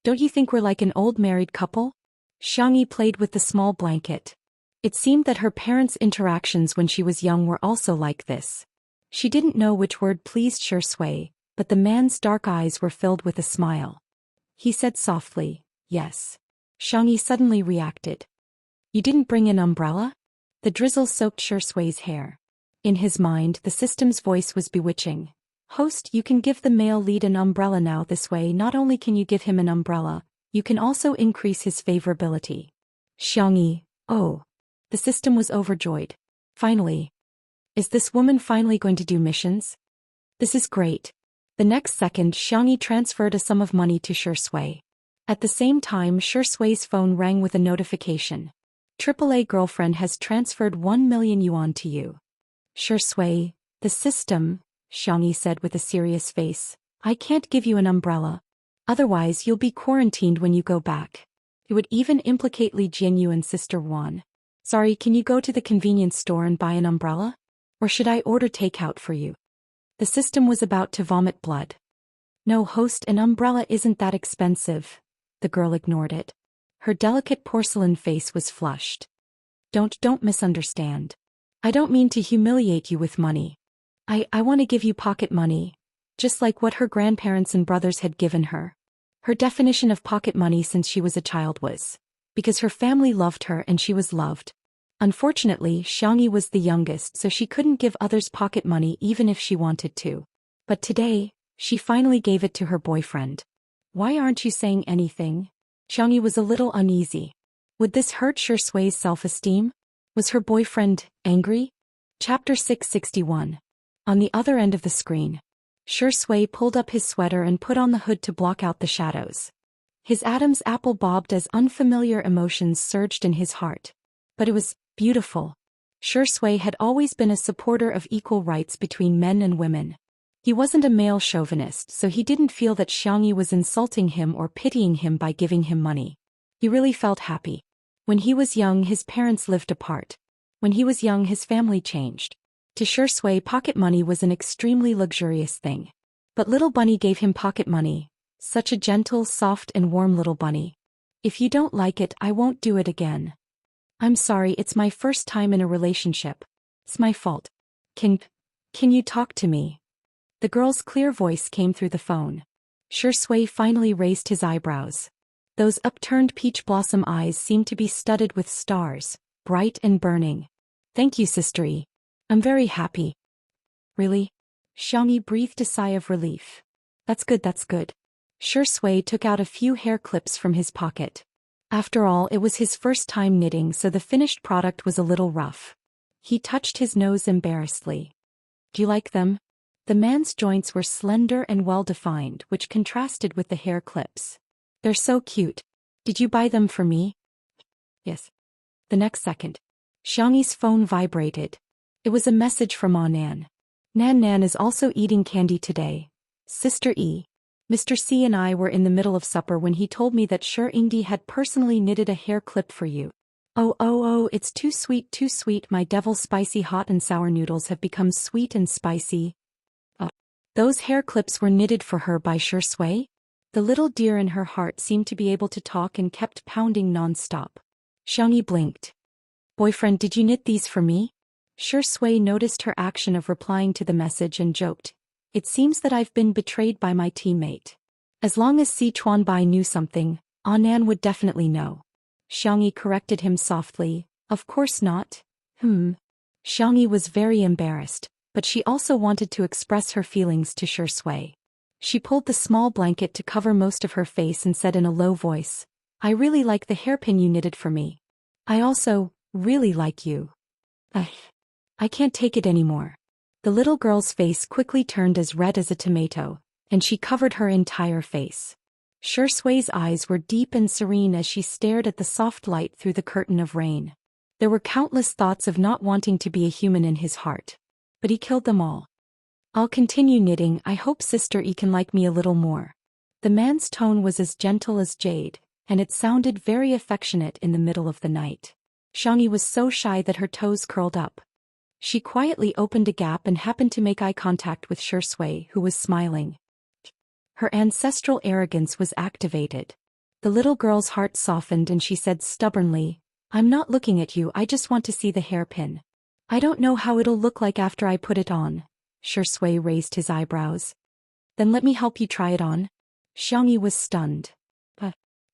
[SPEAKER 1] "Don't you think we're like an old married couple?" Xianxia played with the small blanket. It seemed that her parents' interactions when she was young were also like this. She didn't know which word pleased Zhou Xian, but the man's dark eyes were filled with a smile. He said softly, "Yes." Xianxia suddenly reacted. "You didn't bring an umbrella?" The drizzle soaked Zhou Xian's hair. In his mind, the system's voice was bewitching. "Host, you can give the male lead an umbrella now. This way not only can you give him an umbrella, you can also increase his favorability." Xianxia, "Oh." The system was overjoyed. Finally. Is this woman finally going to do missions? This is great. The next second Xianxia transferred a sum of money to Zhou Xian. At the same time Zhou Xian's phone rang with a notification. "AAA girlfriend has transferred 1 million yuan to you." Zhou Xian, "The system," Xianxia said with a serious face. "I can't give you an umbrella. Otherwise you'll be quarantined when you go back. It would even implicate Li Jinyu and Sister Wan. Sorry, can you go to the convenience store and buy an umbrella? Or should I order takeout for you?" The system was about to vomit blood. "No, host, an umbrella isn't that expensive." The girl ignored it. Her delicate porcelain face was flushed. Don't misunderstand. I don't mean to humiliate you with money. I want to give you pocket money, just like what her grandparents and brothers had given her. Her definition of pocket money since she was a child was because her family loved her and she was loved. Unfortunately, Xianxia was the youngest, so she couldn't give others pocket money even if she wanted to. But today, she finally gave it to her boyfriend. "Why aren't you saying anything?" Xianxia was a little uneasy. Would this hurt Zhou Xian's self-esteem? Was her boyfriend angry? Chapter 661. On the other end of the screen, Zhou Xian pulled up his sweater and put on the hood to block out the shadows. His Adam's apple bobbed as unfamiliar emotions surged in his heart. But it was beautiful. Zhou Xian had always been a supporter of equal rights between men and women. He wasn't a male chauvinist, so he didn't feel that Xianxia was insulting him or pitying him by giving him money. He really felt happy. When he was young, his parents lived apart. When he was young, his family changed. To Shui, pocket money was an extremely luxurious thing. But little bunny gave him pocket money. Such a gentle, soft and warm little bunny. If you don't like it, I won't do it again. I'm sorry, it's my first time in a relationship. It's my fault. Can you talk to me? The girl's clear voice came through the phone. Shui finally raised his eyebrows. Those upturned peach blossom eyes seemed to be studded with stars, bright and burning. Thank you, Sister E. I'm very happy. Really? Xianxia breathed a sigh of relief. That's good, that's good. Shui took out a few hair clips from his pocket. After all, it was his first time knitting, so the finished product was a little rough. He touched his nose embarrassedly. Do you like them? The man's joints were slender and well-defined, which contrasted with the hair clips. They're so cute. Did you buy them for me? Yes. The next second, Xianxi's phone vibrated. It was a message from Nan. Nan is also eating candy today. Sister E. Mr. C and I were in the middle of supper when he told me that Ingdi had personally knitted a hair clip for you. Oh, it's too sweet, too sweet. My devil's spicy hot and sour noodles have become sweet and spicy. Those hair clips were knitted for her by Shui? The little deer in her heart seemed to be able to talk and kept pounding non-stop. Xianxia blinked. Boyfriend, did you knit these for me? Shui noticed her action of replying to the message and joked. It seems that I've been betrayed by my teammate. As long as Si Chuanbai knew something, Nan would definitely know. Xianxia corrected him softly. Of course not. Xianxia was very embarrassed, but she also wanted to express her feelings to Shui. She pulled the small blanket to cover most of her face and said in a low voice, I really like the hairpin you knitted for me. I also really like you. I can't take it anymore. The little girl's face quickly turned as red as a tomato, and she covered her entire face. Shui's eyes were deep and serene as she stared at the soft light through the curtain of rain. There were countless thoughts of not wanting to be a human in his heart. But he killed them all. I'll continue knitting. I hope Sister E can like me a little more. The man's tone was as gentle as jade, and it sounded very affectionate in the middle of the night. Xianxia was so shy that her toes curled up. She quietly opened a gap and happened to make eye contact with Shui, who was smiling. Her ancestral arrogance was activated. The little girl's heart softened and she said stubbornly, I'm not looking at you, I just want to see the hairpin. I don't know how it'll look like after I put it on. Shui raised his eyebrows. Then let me help you try it on. Xianxia was stunned.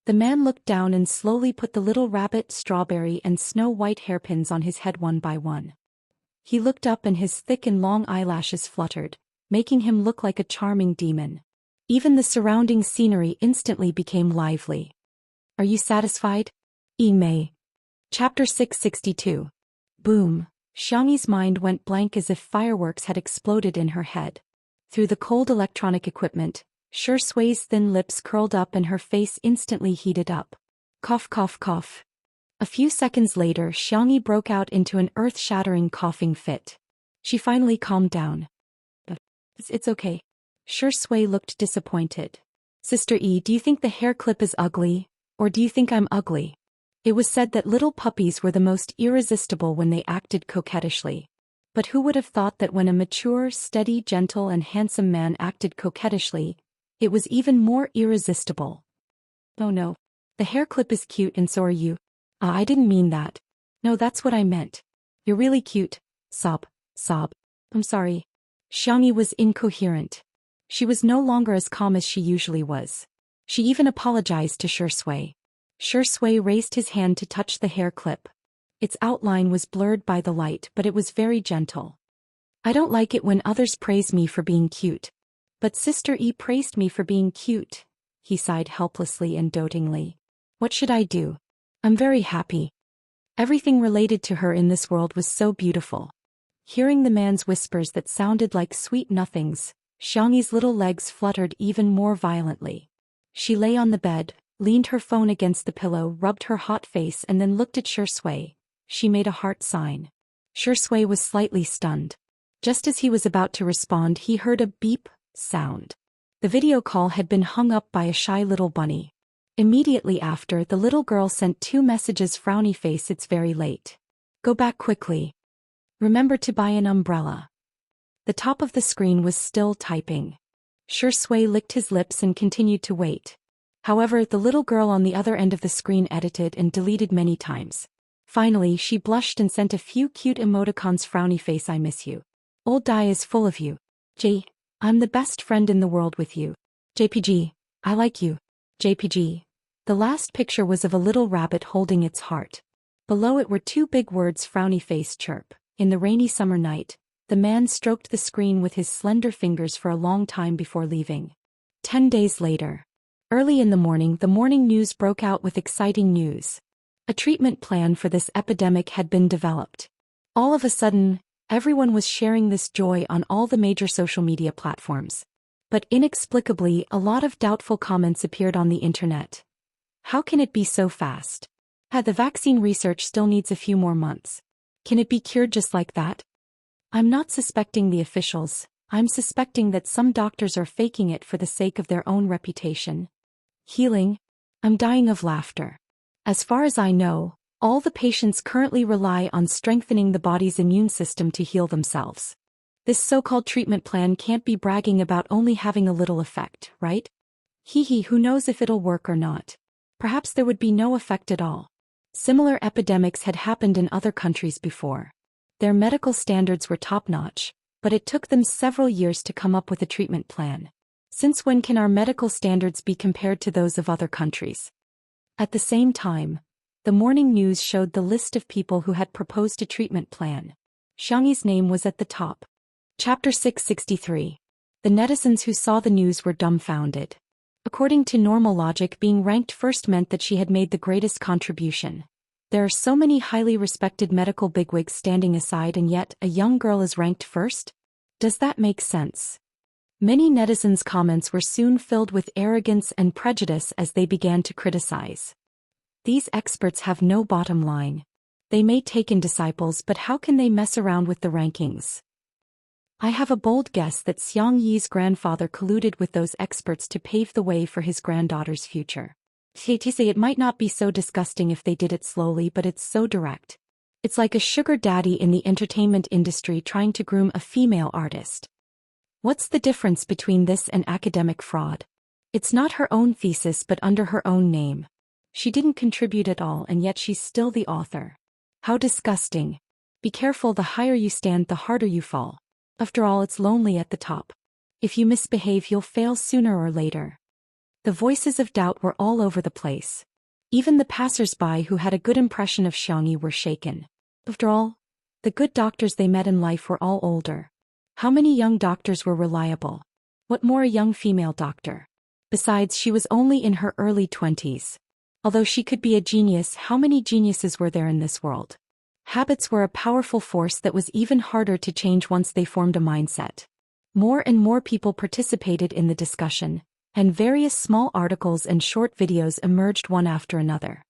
[SPEAKER 1] The man looked down and slowly put the little rabbit, strawberry and snow white hairpins on his head one by one. He looked up and his thick and long eyelashes fluttered, making him look like a charming demon. Even the surrounding scenery instantly became lively. Are you satisfied? May. Chapter 662. Boom. Xianxi's mind went blank as if fireworks had exploded in her head. Through the cold electronic equipment, Shui's thin lips curled up and her face instantly heated up. Cough, cough, cough. A few seconds later, Xianxia broke out into an earth-shattering coughing fit. She finally calmed down. It's okay. Shui looked disappointed. Sister E, do you think the hair clip is ugly, or do you think I'm ugly? It was said that little puppies were the most irresistible when they acted coquettishly. But who would have thought that when a mature, steady, gentle and handsome man acted coquettishly, it was even more irresistible? Oh no. The hair clip is cute and so are you. I didn't mean that. No, that's what I meant. You're really cute. Sob. I'm sorry. Xianxia was incoherent. She was no longer as calm as she usually was. She even apologized to Shui. Shui raised his hand to touch the hair clip. Its outline was blurred by the light, but it was very gentle. I don't like it when others praise me for being cute. But Sister E praised me for being cute. He sighed helplessly and dotingly. What should I do? I'm very happy. Everything related to her in this world was so beautiful. Hearing the man's whispers that sounded like sweet nothings, Xianxi's little legs fluttered even more violently. She lay on the bed, leaned her phone against the pillow, rubbed her hot face and then looked at Shui. She made a heart sign. Shui was slightly stunned. Just as he was about to respond, he heard a beep sound. The video call had been hung up by a shy little bunny. Immediately after, the little girl sent 2 messages. Frowny face, it's very late. Go back quickly. Remember to buy an umbrella. The top of the screen was still typing. Shui licked his lips and continued to wait. However, the little girl on the other end of the screen edited and deleted many times. Finally, she blushed and sent a few cute emoticons. Frowny face, I miss you. Old Dai is full of you. I'm the best friend in the world with you. JPG, I like you. JPG. The last picture was of a little rabbit holding its heart. Below it were two big words, frowny face chirp. In the rainy summer night, the man stroked the screen with his slender fingers for a long time before leaving. 10 days later. Early in the morning news broke out with exciting news. A treatment plan for this epidemic had been developed. All of a sudden, everyone was sharing this joy on all the major social media platforms. But inexplicably, a lot of doubtful comments appeared on the internet. How can it be so fast? The vaccine research still needs a few more months. Can it be cured just like that? I'm not suspecting the officials, I'm suspecting that some doctors are faking it for the sake of their own reputation. Healing? I'm dying of laughter. As far as I know, all the patients currently rely on strengthening the body's immune system to heal themselves. This so-called treatment plan can't be bragging about only having a little effect, right? Who knows if it'll work or not. Perhaps there would be no effect at all. Similar epidemics had happened in other countries before. Their medical standards were top-notch, but it took them several years to come up with a treatment plan. Since when can our medical standards be compared to those of other countries? At the same time, the morning news showed the list of people who had proposed a treatment plan. Xianxi's name was at the top. Chapter 663. The netizens who saw the news were dumbfounded. According to normal logic, being ranked first meant that she had made the greatest contribution. There are so many highly respected medical bigwigs standing aside, and yet a young girl is ranked first? Does that make sense? Many netizens' comments were soon filled with arrogance and prejudice as they began to criticize. These experts have no bottom line. They may take in disciples, but how can they mess around with the rankings? I have a bold guess that Xiangyi's grandfather colluded with those experts to pave the way for his granddaughter's future. It might not be so disgusting if they did it slowly, but it's so direct. It's like a sugar daddy in the entertainment industry trying to groom a female artist. What's the difference between this and academic fraud? It's not her own thesis but under her own name. She didn't contribute at all, and yet she's still the author. How disgusting. Be careful, the higher you stand, the harder you fall. After all, it's lonely at the top. If you misbehave, you'll fail sooner or later. The voices of doubt were all over the place. Even the passers-by who had a good impression of Xiangyi were shaken. After all, the good doctors they met in life were all older. How many young doctors were reliable? What more, a young female doctor? Besides, she was only in her early 20s. Although she could be a genius, how many geniuses were there in this world? Habits were a powerful force that was even harder to change once they formed a mindset. More and more people participated in the discussion, and various small articles and short videos emerged one after another.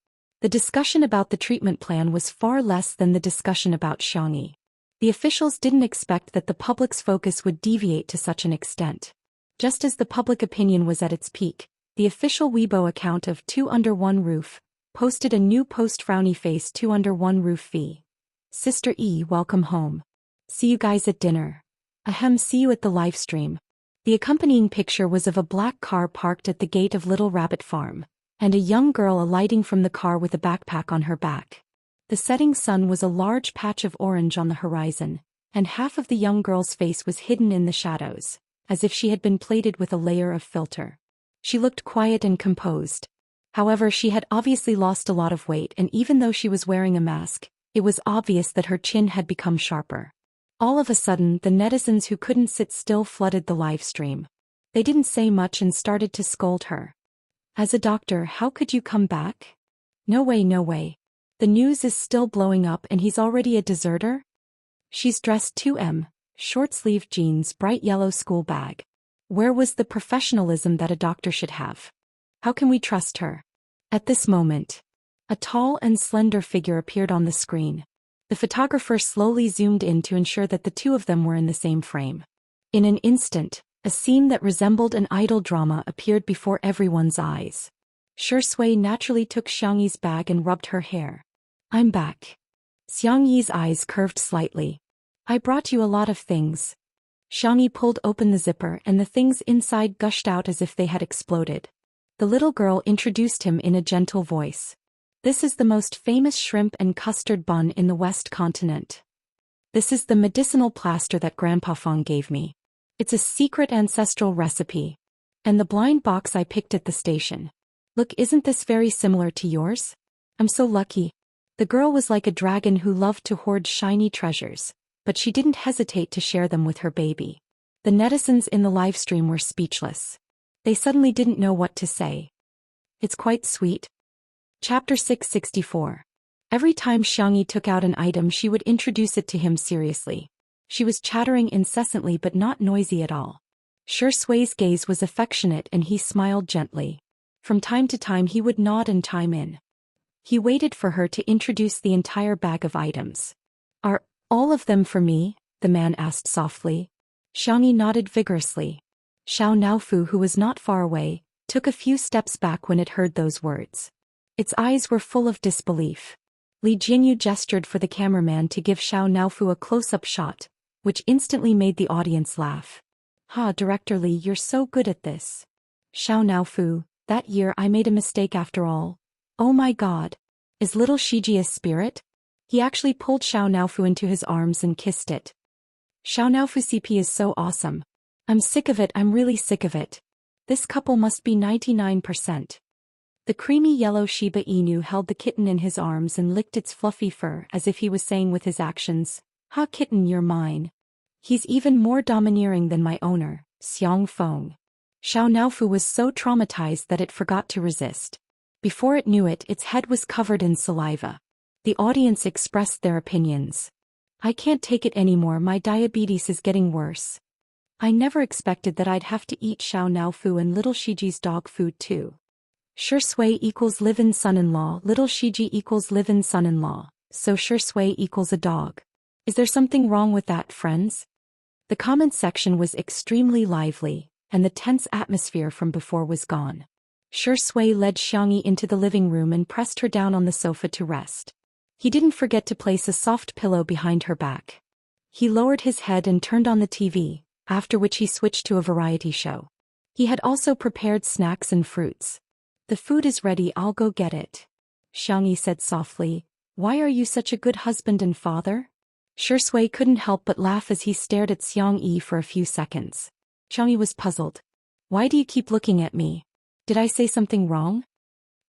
[SPEAKER 1] The discussion about the treatment plan was far less than the discussion about Xiangyi. The officials didn't expect that the public's focus would deviate to such an extent. Just as the public opinion was at its peak, the official Weibo account of Two Under One Roof posted a new post, frowny face, Two Under One Roof V. Sister E, welcome home. See you guys at dinner. Ahem, see you at the live stream. The accompanying picture was of a black car parked at the gate of Little Rabbit Farm, and a young girl alighting from the car with a backpack on her back. The setting sun was a large patch of orange on the horizon, and half of the young girl's face was hidden in the shadows, as if she had been plated with a layer of filter. She looked quiet and composed. However, she had obviously lost a lot of weight, and even though she was wearing a mask, it was obvious that her chin had become sharper. All of a sudden, the netizens who couldn't sit still flooded the live stream. They didn't say much and started to scold her. As a doctor, how could you come back? No way, no way. The news is still blowing up and he's already a deserter? She's dressed 2M, short-sleeved jeans, bright yellow school bag. Where was the professionalism that a doctor should have? How can we trust her? At this moment, a tall and slender figure appeared on the screen. The photographer slowly zoomed in to ensure that the two of them were in the same frame. In an instant, a scene that resembled an idol drama appeared before everyone's eyes. Shui naturally took Xiangyi's bag and rubbed her hair. I'm back. Xiangyi's eyes curved slightly. I brought you a lot of things. Xianxia pulled open the zipper and the things inside gushed out as if they had exploded. The little girl introduced him in a gentle voice. This is the most famous shrimp and custard bun in the West Continent. This is the medicinal plaster that Grandpa Fong gave me. It's a secret ancestral recipe. And the blind box I picked at the station. Look, isn't this very similar to yours? I'm so lucky. The girl was like a dragon who loved to hoard shiny treasures, but she didn't hesitate to share them with her baby. The netizens in the livestream were speechless. They suddenly didn't know what to say. It's quite sweet. Chapter 664. Every time Xianxia took out an item she would introduce it to him seriously. She was chattering incessantly but not noisy at all. Xue's gaze was affectionate and he smiled gently. From time to time he would nod and chime in. He waited for her to introduce the entire bag of items. Are all of them for me? The man asked softly. Xianxia nodded vigorously. Xiao Naofu, who was not far away, took a few steps back when it heard those words. Its eyes were full of disbelief. Li Jinyu gestured for the cameraman to give Xiao Naofu a close-up shot, which instantly made the audience laugh. Ha, Director Li, you're so good at this. Xiao Naofu, that year I made a mistake after all. Oh my god. Is little Shiji a spirit? He actually pulled Xiao Naofu into his arms and kissed it. Xiao Naofu CP is so awesome. I'm sick of it, I'm really sick of it. This couple must be 99%. The creamy yellow Shiba Inu held the kitten in his arms and licked its fluffy fur as if he was saying with his actions, "Ha kitten, you're mine." He's even more domineering than my owner, Xiang Feng. Xiao Naofu was so traumatized that it forgot to resist. Before it knew it, its head was covered in saliva. The audience expressed their opinions. I can't take it anymore, my diabetes is getting worse. I never expected that I'd have to eat Xiao Naofu and little Shiji's dog food too. Shui equals live-in son-in-law, little Shiji equals live-in son-in-law, so Shui equals a dog. Is there something wrong with that, friends? The comment section was extremely lively, and the tense atmosphere from before was gone. Shui led Xianxia into the living room and pressed her down on the sofa to rest. He didn't forget to place a soft pillow behind her back. He lowered his head and turned on the TV, after which he switched to a variety show. He had also prepared snacks and fruits. The food is ready, I'll go get it. Xianxia said softly. Why are you such a good husband and father? Shui couldn't help but laugh as he stared at Xianxia for a few seconds. Xianxia was puzzled. Why do you keep looking at me? Did I say something wrong?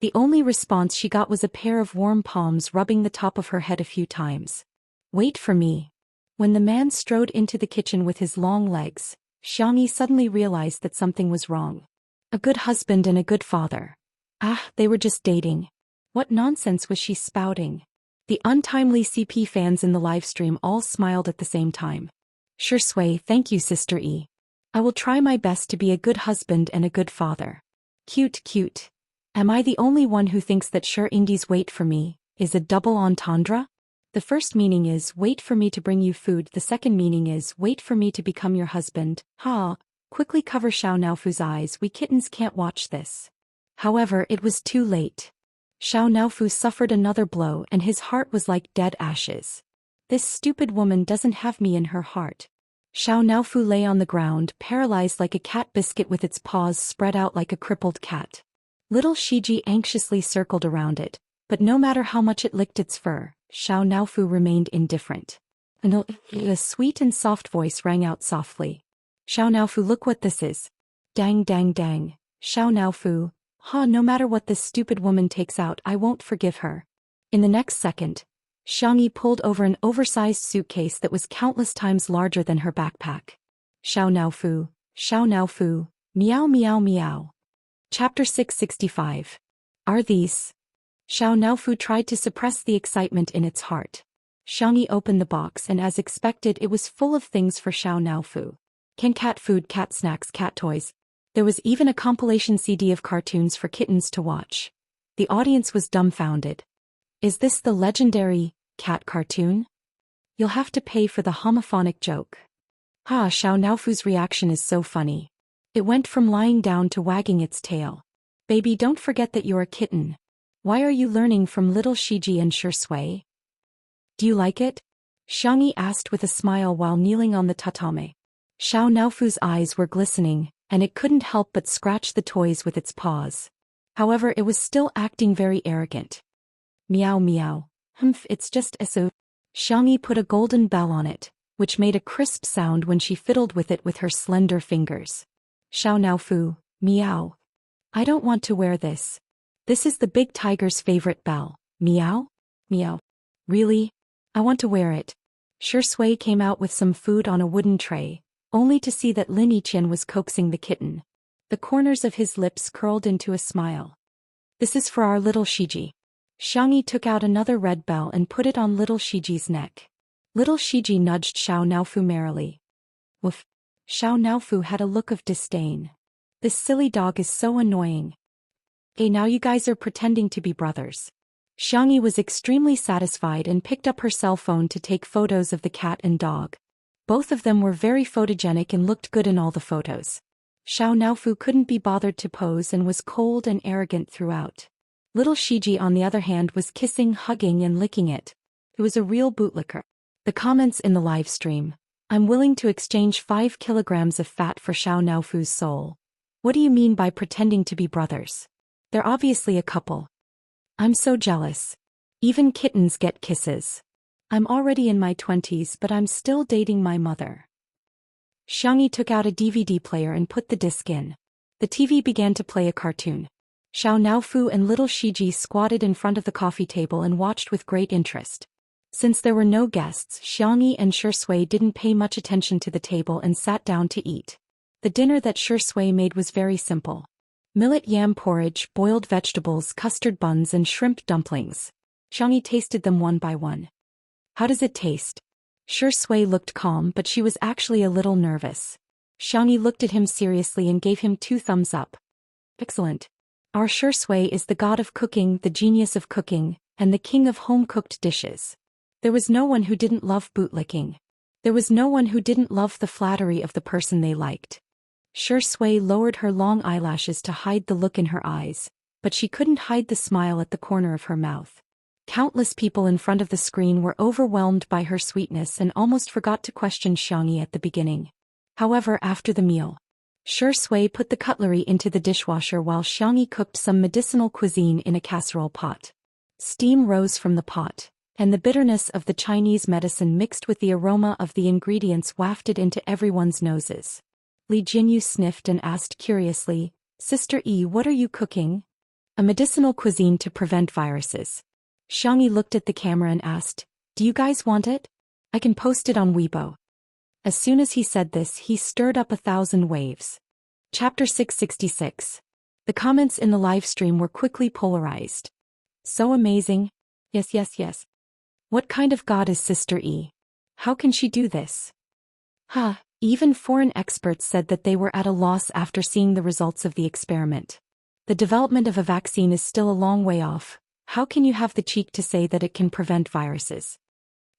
[SPEAKER 1] The only response she got was a pair of warm palms rubbing the top of her head a few times. Wait for me. When the man strode into the kitchen with his long legs, Xianxia suddenly realized that something was wrong. A good husband and a good father. Ah, they were just dating. What nonsense was she spouting? The untimely CP fans in the livestream all smiled at the same time. Shui, thank you, Sister E. I will try my best to be a good husband and a good father. Cute. Am I the only one who thinks that Indi's wait for me is a double entendre? The first meaning is wait for me to bring you food, the second meaning is wait for me to become your husband. Ha! Quickly cover Xiao Naofu's eyes, we kittens can't watch this. However, it was too late. Xiao Naofu suffered another blow and his heart was like dead ashes. This stupid woman doesn't have me in her heart. Xiao Naofu lay on the ground, paralyzed like a cat biscuit with its paws spread out like a crippled cat. Little Shiji anxiously circled around it, but no matter how much it licked its fur, Xiao Naofu remained indifferent. A sweet and soft voice rang out softly. Xiao Naofu, look what this is. Dang. Xiao Naofu. Ha, no matter what this stupid woman takes out, I won't forgive her. In the next second, Xianxia pulled over an oversized suitcase that was countless times larger than her backpack. Xiao Naofu, meow. Chapter 665. Are these? Xiao Naofu tried to suppress the excitement in its heart. Xianxia opened the box and as expected it was full of things for Xiao Naofu. Cat food, cat snacks, cat toys. There was even a compilation CD of cartoons for kittens to watch. The audience was dumbfounded. Is this the legendary cat cartoon? You'll have to pay for the homophonic joke. Ha, Xiao Naofu's reaction is so funny. It went from lying down to wagging its tail. Baby, don't forget that you're a kitten. Why are you learning from little Shiji and Shui? Do you like it? Xiangyi asked with a smile while kneeling on the tatame. Xiao Naofu's eyes were glistening, and it couldn't help but scratch the toys with its paws. However, it was still acting very arrogant. Meow meow. It's just a so. Xiangyi put a golden bell on it, which made a crisp sound when she fiddled with it with her slender fingers. Xiao Naofu, meow. I don't want to wear this. This is the big tiger's favorite bell. Meow? Meow. Really? I want to wear it. Shui came out with some food on a wooden tray, only to see that Lin Yiqian was coaxing the kitten. The corners of his lips curled into a smile. This is for our little Shiji. Xiangyi took out another red bell and put it on little Shiji's neck. Little Shiji nudged Xiao Naofu merrily. Woof. Xiao Naofu had a look of disdain. This silly dog is so annoying. Hey, now you guys are pretending to be brothers. Xiangyi was extremely satisfied and picked up her cell phone to take photos of the cat and dog. Both of them were very photogenic and looked good in all the photos. Xiao Naofu couldn't be bothered to pose and was cold and arrogant throughout. Little Shiji on the other hand was kissing, hugging and licking it. It was a real bootlicker. The comments in the live stream. I'm willing to exchange 5 kilograms of fat for Xiao Naofu's soul. What do you mean by pretending to be brothers? They're obviously a couple. I'm so jealous. Even kittens get kisses. I'm already in my 20s but I'm still dating my mother. Xiangyi took out a DVD player and put the disc in. The TV began to play a cartoon. Xiao Naofu and little Shiji squatted in front of the coffee table and watched with great interest. Since there were no guests, Xiangyi and Shui didn't pay much attention to the table and sat down to eat. The dinner that Shui made was very simple. Millet yam porridge, boiled vegetables, custard buns and shrimp dumplings. Xiangyi tasted them one by one. How does it taste? Shui looked calm but she was actually a little nervous. Xiangyi looked at him seriously and gave him 2 thumbs up. Excellent. Our Shui is the god of cooking, the genius of cooking, and the king of home-cooked dishes. There was no one who didn't love bootlicking. There was no one who didn't love the flattery of the person they liked. Shui lowered her long eyelashes to hide the look in her eyes, but she couldn't hide the smile at the corner of her mouth. Countless people in front of the screen were overwhelmed by her sweetness and almost forgot to question Xiangyi at the beginning. However, after the meal, Shui put the cutlery into the dishwasher while Xiangyi cooked some medicinal cuisine in a casserole pot. Steam rose from the pot, and the bitterness of the Chinese medicine mixed with the aroma of the ingredients wafted into everyone's noses. Li Jinyu sniffed and asked curiously, Sister E, what are you cooking? A medicinal cuisine to prevent viruses. Xiangyi looked at the camera and asked, do you guys want it? I can post it on Weibo. As soon as he said this, he stirred up 1,000 waves. Chapter 666. The comments in the live stream were quickly polarized. So amazing. Yes, yes, yes. What kind of god is Sister E? How can she do this? Even foreign experts said that they were at a loss after seeing the results of the experiment. The development of a vaccine is still a long way off. How can you have the cheek to say that it can prevent viruses?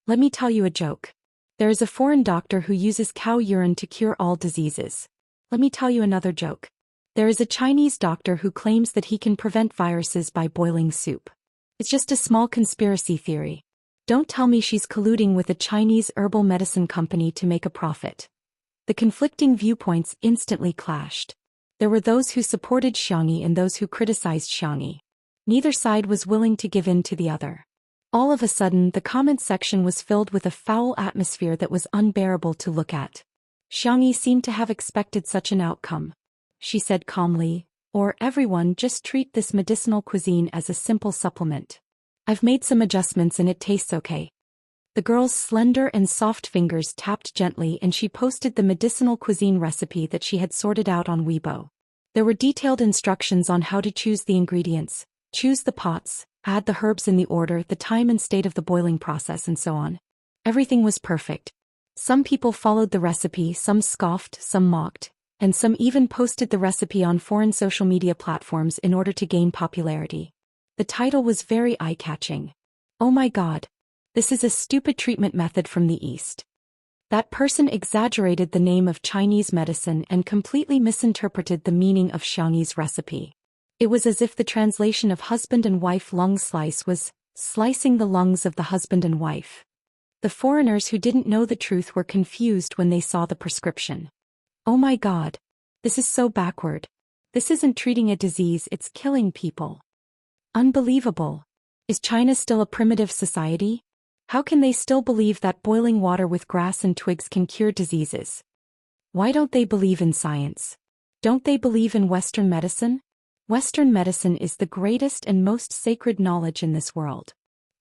[SPEAKER 1] Let me tell you a joke. There is a foreign doctor who uses cow urine to cure all diseases. Let me tell you another joke. There is a Chinese doctor who claims that he can prevent viruses by boiling soup. It's just a small conspiracy theory. Don't tell me she's colluding with a Chinese herbal medicine company to make a profit. The conflicting viewpoints instantly clashed. There were those who supported Xiangyi and those who criticized Xiangyi. Neither side was willing to give in to the other. All of a sudden, the comment section was filled with a foul atmosphere that was unbearable to look at. Xiangyi seemed to have expected such an outcome. She said calmly, or everyone just treat this medicinal cuisine as a simple supplement. I've made some adjustments and it tastes okay. The girl's slender and soft fingers tapped gently and she posted the medicinal cuisine recipe that she had sorted out on Weibo. There were detailed instructions on how to choose the ingredients, choose the pots, add the herbs in the order, the time and state of the boiling process and so on. Everything was perfect. Some people followed the recipe, some scoffed, some mocked, and some even posted the recipe on foreign social media platforms in order to gain popularity. The title was very eye-catching. Oh my god. This is a stupid treatment method from the East. That person exaggerated the name of Chinese medicine and completely misinterpreted the meaning of Xiangyi's recipe. It was as if the translation of husband and wife lung slice was slicing the lungs of the husband and wife. The foreigners who didn't know the truth were confused when they saw the prescription. Oh my God. This is so backward. This isn't treating a disease, it's killing people. Unbelievable. Is China still a primitive society? How can they still believe that boiling water with grass and twigs can cure diseases? Why don't they believe in science? Don't they believe in Western medicine? Western medicine is the greatest and most sacred knowledge in this world.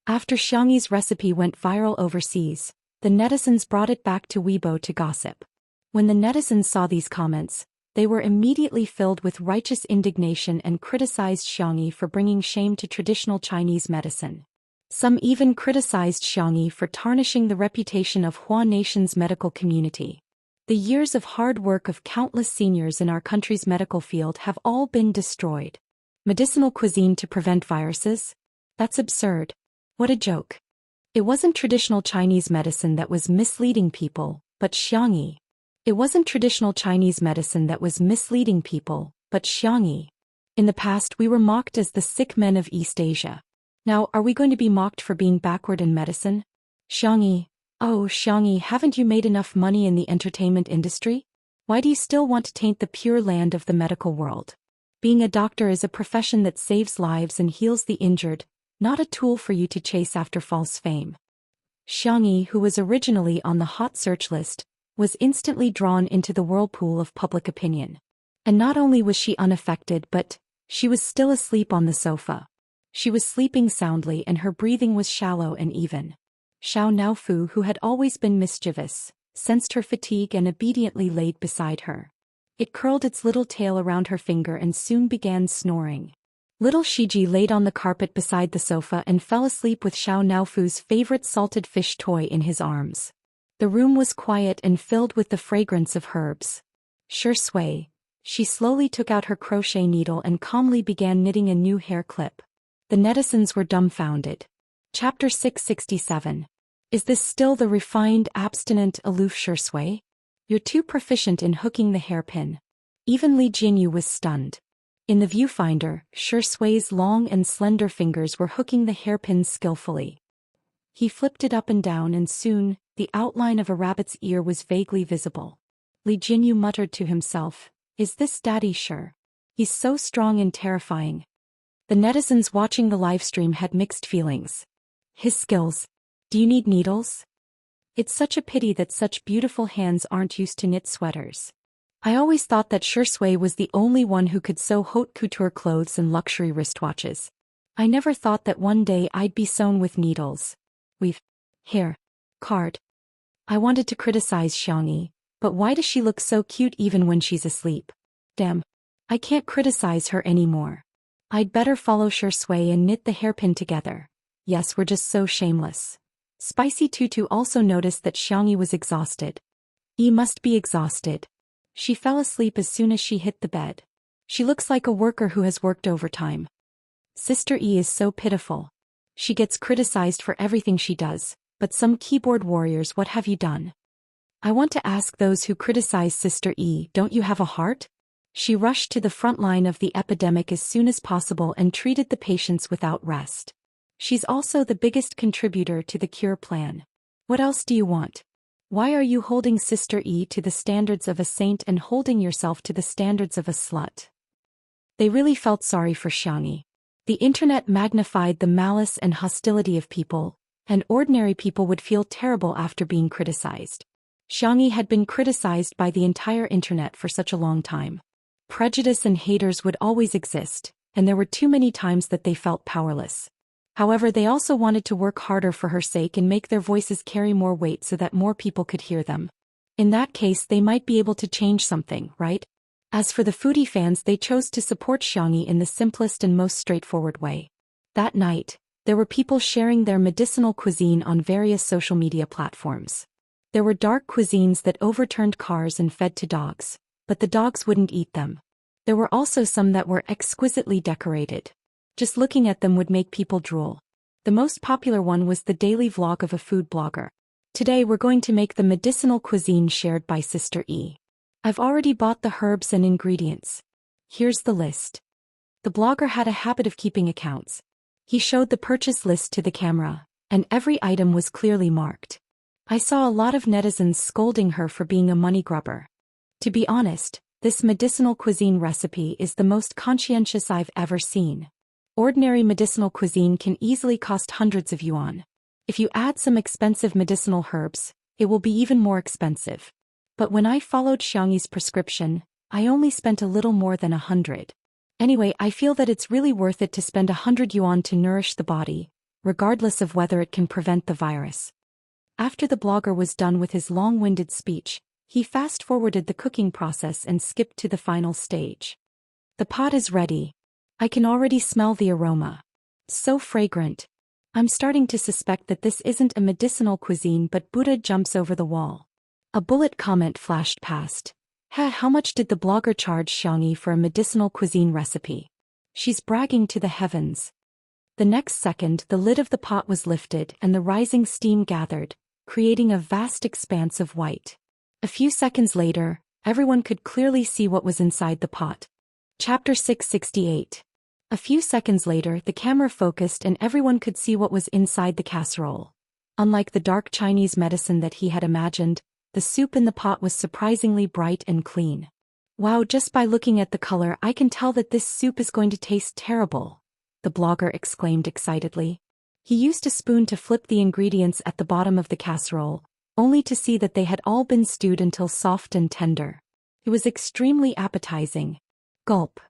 [SPEAKER 1] After Xianxi's recipe went viral overseas, the netizens brought it back to Weibo to gossip. When the netizens saw these comments, they were immediately filled with righteous indignation and criticized Xianxi for bringing shame to traditional Chinese medicine. Some even criticized Xianxi for tarnishing the reputation of Hua Nation's medical community. The years of hard work of countless seniors in our country's medical field have all been destroyed. Medicinal cuisine to prevent viruses? That's absurd. What a joke. It wasn't traditional Chinese medicine that was misleading people, but Xianxi. It wasn't traditional Chinese medicine that was misleading people, but Xianxi. In the past we were mocked as the sick men of East Asia. Now are we going to be mocked for being backward in medicine? Xianxi. Oh, Xianxi, haven't you made enough money in the entertainment industry? Why do you still want to taint the pure land of the medical world? Being a doctor is a profession that saves lives and heals the injured, not a tool for you to chase after false fame. Xianxi, who was originally on the hot search list, was instantly drawn into the whirlpool of public opinion. And not only was she unaffected, but she was still asleep on the sofa. She was sleeping soundly and her breathing was shallow and even. Xiao Naofu, who had always been mischievous, sensed her fatigue and obediently laid beside her. It curled its little tail around her finger and soon began snoring. Little Shiji laid on the carpet beside the sofa and fell asleep with Xiao Naofu's favorite salted fish toy in his arms. The room was quiet and filled with the fragrance of herbs. Shui. She slowly took out her crochet needle and calmly began knitting a new hair clip. The netizens were dumbfounded. Chapter 667. Is this still the refined, abstinent, aloof Shui? You're too proficient in hooking the hairpin. Even Li Jinyu was stunned. In the viewfinder, Shui's long and slender fingers were hooking the hairpins skillfully. He flipped it up and down and soon, the outline of a rabbit's ear was vaguely visible. Li Jinyu muttered to himself, "Is this Daddy Shu? He's so strong and terrifying." The netizens watching the livestream had mixed feelings. His skills. Do you need needles? It's such a pity that such beautiful hands aren't used to knit sweaters. I always thought that Shui was the only one who could sew haute couture clothes and luxury wristwatches. I never thought that one day I'd be sewn with needles. Hair. Card. I wanted to criticize Xianxi, but why does she look so cute even when she's asleep? Damn. I can't criticize her anymore. I'd better follow Shui and knit the hairpin together. Yes, we're just so shameless. Spicy Tutu also noticed that Xianxi was exhausted. He must be exhausted. She fell asleep as soon as she hit the bed. She looks like a worker who has worked overtime. Sister E is so pitiful. She gets criticized for everything she does, but some keyboard warriors, what have you done? I want to ask those who criticize Sister E, don't you have a heart? She rushed to the front line of the epidemic as soon as possible and treated the patients without rest. She's also the biggest contributor to the cure plan. What else do you want? Why are you holding Sister E to the standards of a saint and holding yourself to the standards of a slut? They really felt sorry for Xianxi. The internet magnified the malice and hostility of people, and ordinary people would feel terrible after being criticized. Xianxi had been criticized by the entire internet for such a long time. Prejudice and haters would always exist, and there were too many times that they felt powerless. However, they also wanted to work harder for her sake and make their voices carry more weight so that more people could hear them. In that case, they might be able to change something, right? As for the foodie fans, they chose to support Xianxi in the simplest and most straightforward way. That night, there were people sharing their medicinal cuisine on various social media platforms. There were dark cuisines that overturned cars and fed to dogs, but the dogs wouldn't eat them. There were also some that were exquisitely decorated. Just looking at them would make people drool. The most popular one was the daily vlog of a food blogger. Today we're going to make the medicinal cuisine shared by Sister E. I've already bought the herbs and ingredients. Here's the list. The blogger had a habit of keeping accounts. He showed the purchase list to the camera, and every item was clearly marked. I saw a lot of netizens scolding her for being a money grubber. To be honest, this medicinal cuisine recipe is the most conscientious I've ever seen. Ordinary medicinal cuisine can easily cost hundreds of yuan. If you add some expensive medicinal herbs, it will be even more expensive. But when I followed Xiangyi's prescription, I only spent a little more than 100. Anyway, I feel that it's really worth it to spend 100 yuan to nourish the body, regardless of whether it can prevent the virus. After the blogger was done with his long-winded speech, he fast-forwarded the cooking process and skipped to the final stage. The pot is ready. I can already smell the aroma. So fragrant. I'm starting to suspect that this isn't a medicinal cuisine, but Buddha jumps over the wall. A bullet comment flashed past. How much did the blogger charge Xiangyi for a medicinal cuisine recipe? She's bragging to the heavens. The next second, the lid of the pot was lifted and the rising steam gathered, creating a vast expanse of white. A few seconds later, everyone could clearly see what was inside the pot. Chapter 668. A few seconds later, the camera focused and everyone could see what was inside the casserole. Unlike the dark Chinese medicine that he had imagined, the soup in the pot was surprisingly bright and clean. Wow, just by looking at the color I can tell that this soup is going to taste terrible, the blogger exclaimed excitedly. He used a spoon to flip the ingredients at the bottom of the casserole, only to see that they had all been stewed until soft and tender. It was extremely appetizing. Gulp.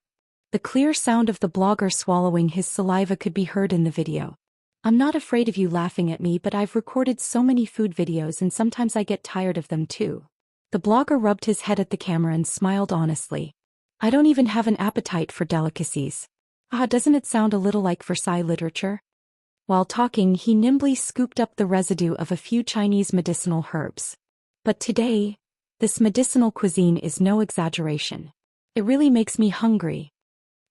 [SPEAKER 1] The clear sound of the blogger swallowing his saliva could be heard in the video. I'm not afraid of you laughing at me, but I've recorded so many food videos and sometimes I get tired of them too. The blogger rubbed his head at the camera and smiled honestly. I don't even have an appetite for delicacies. Doesn't it sound a little like Versailles literature? While talking, he nimbly scooped up the residue of a few Chinese medicinal herbs. But today, this medicinal cuisine is no exaggeration. It really makes me hungry.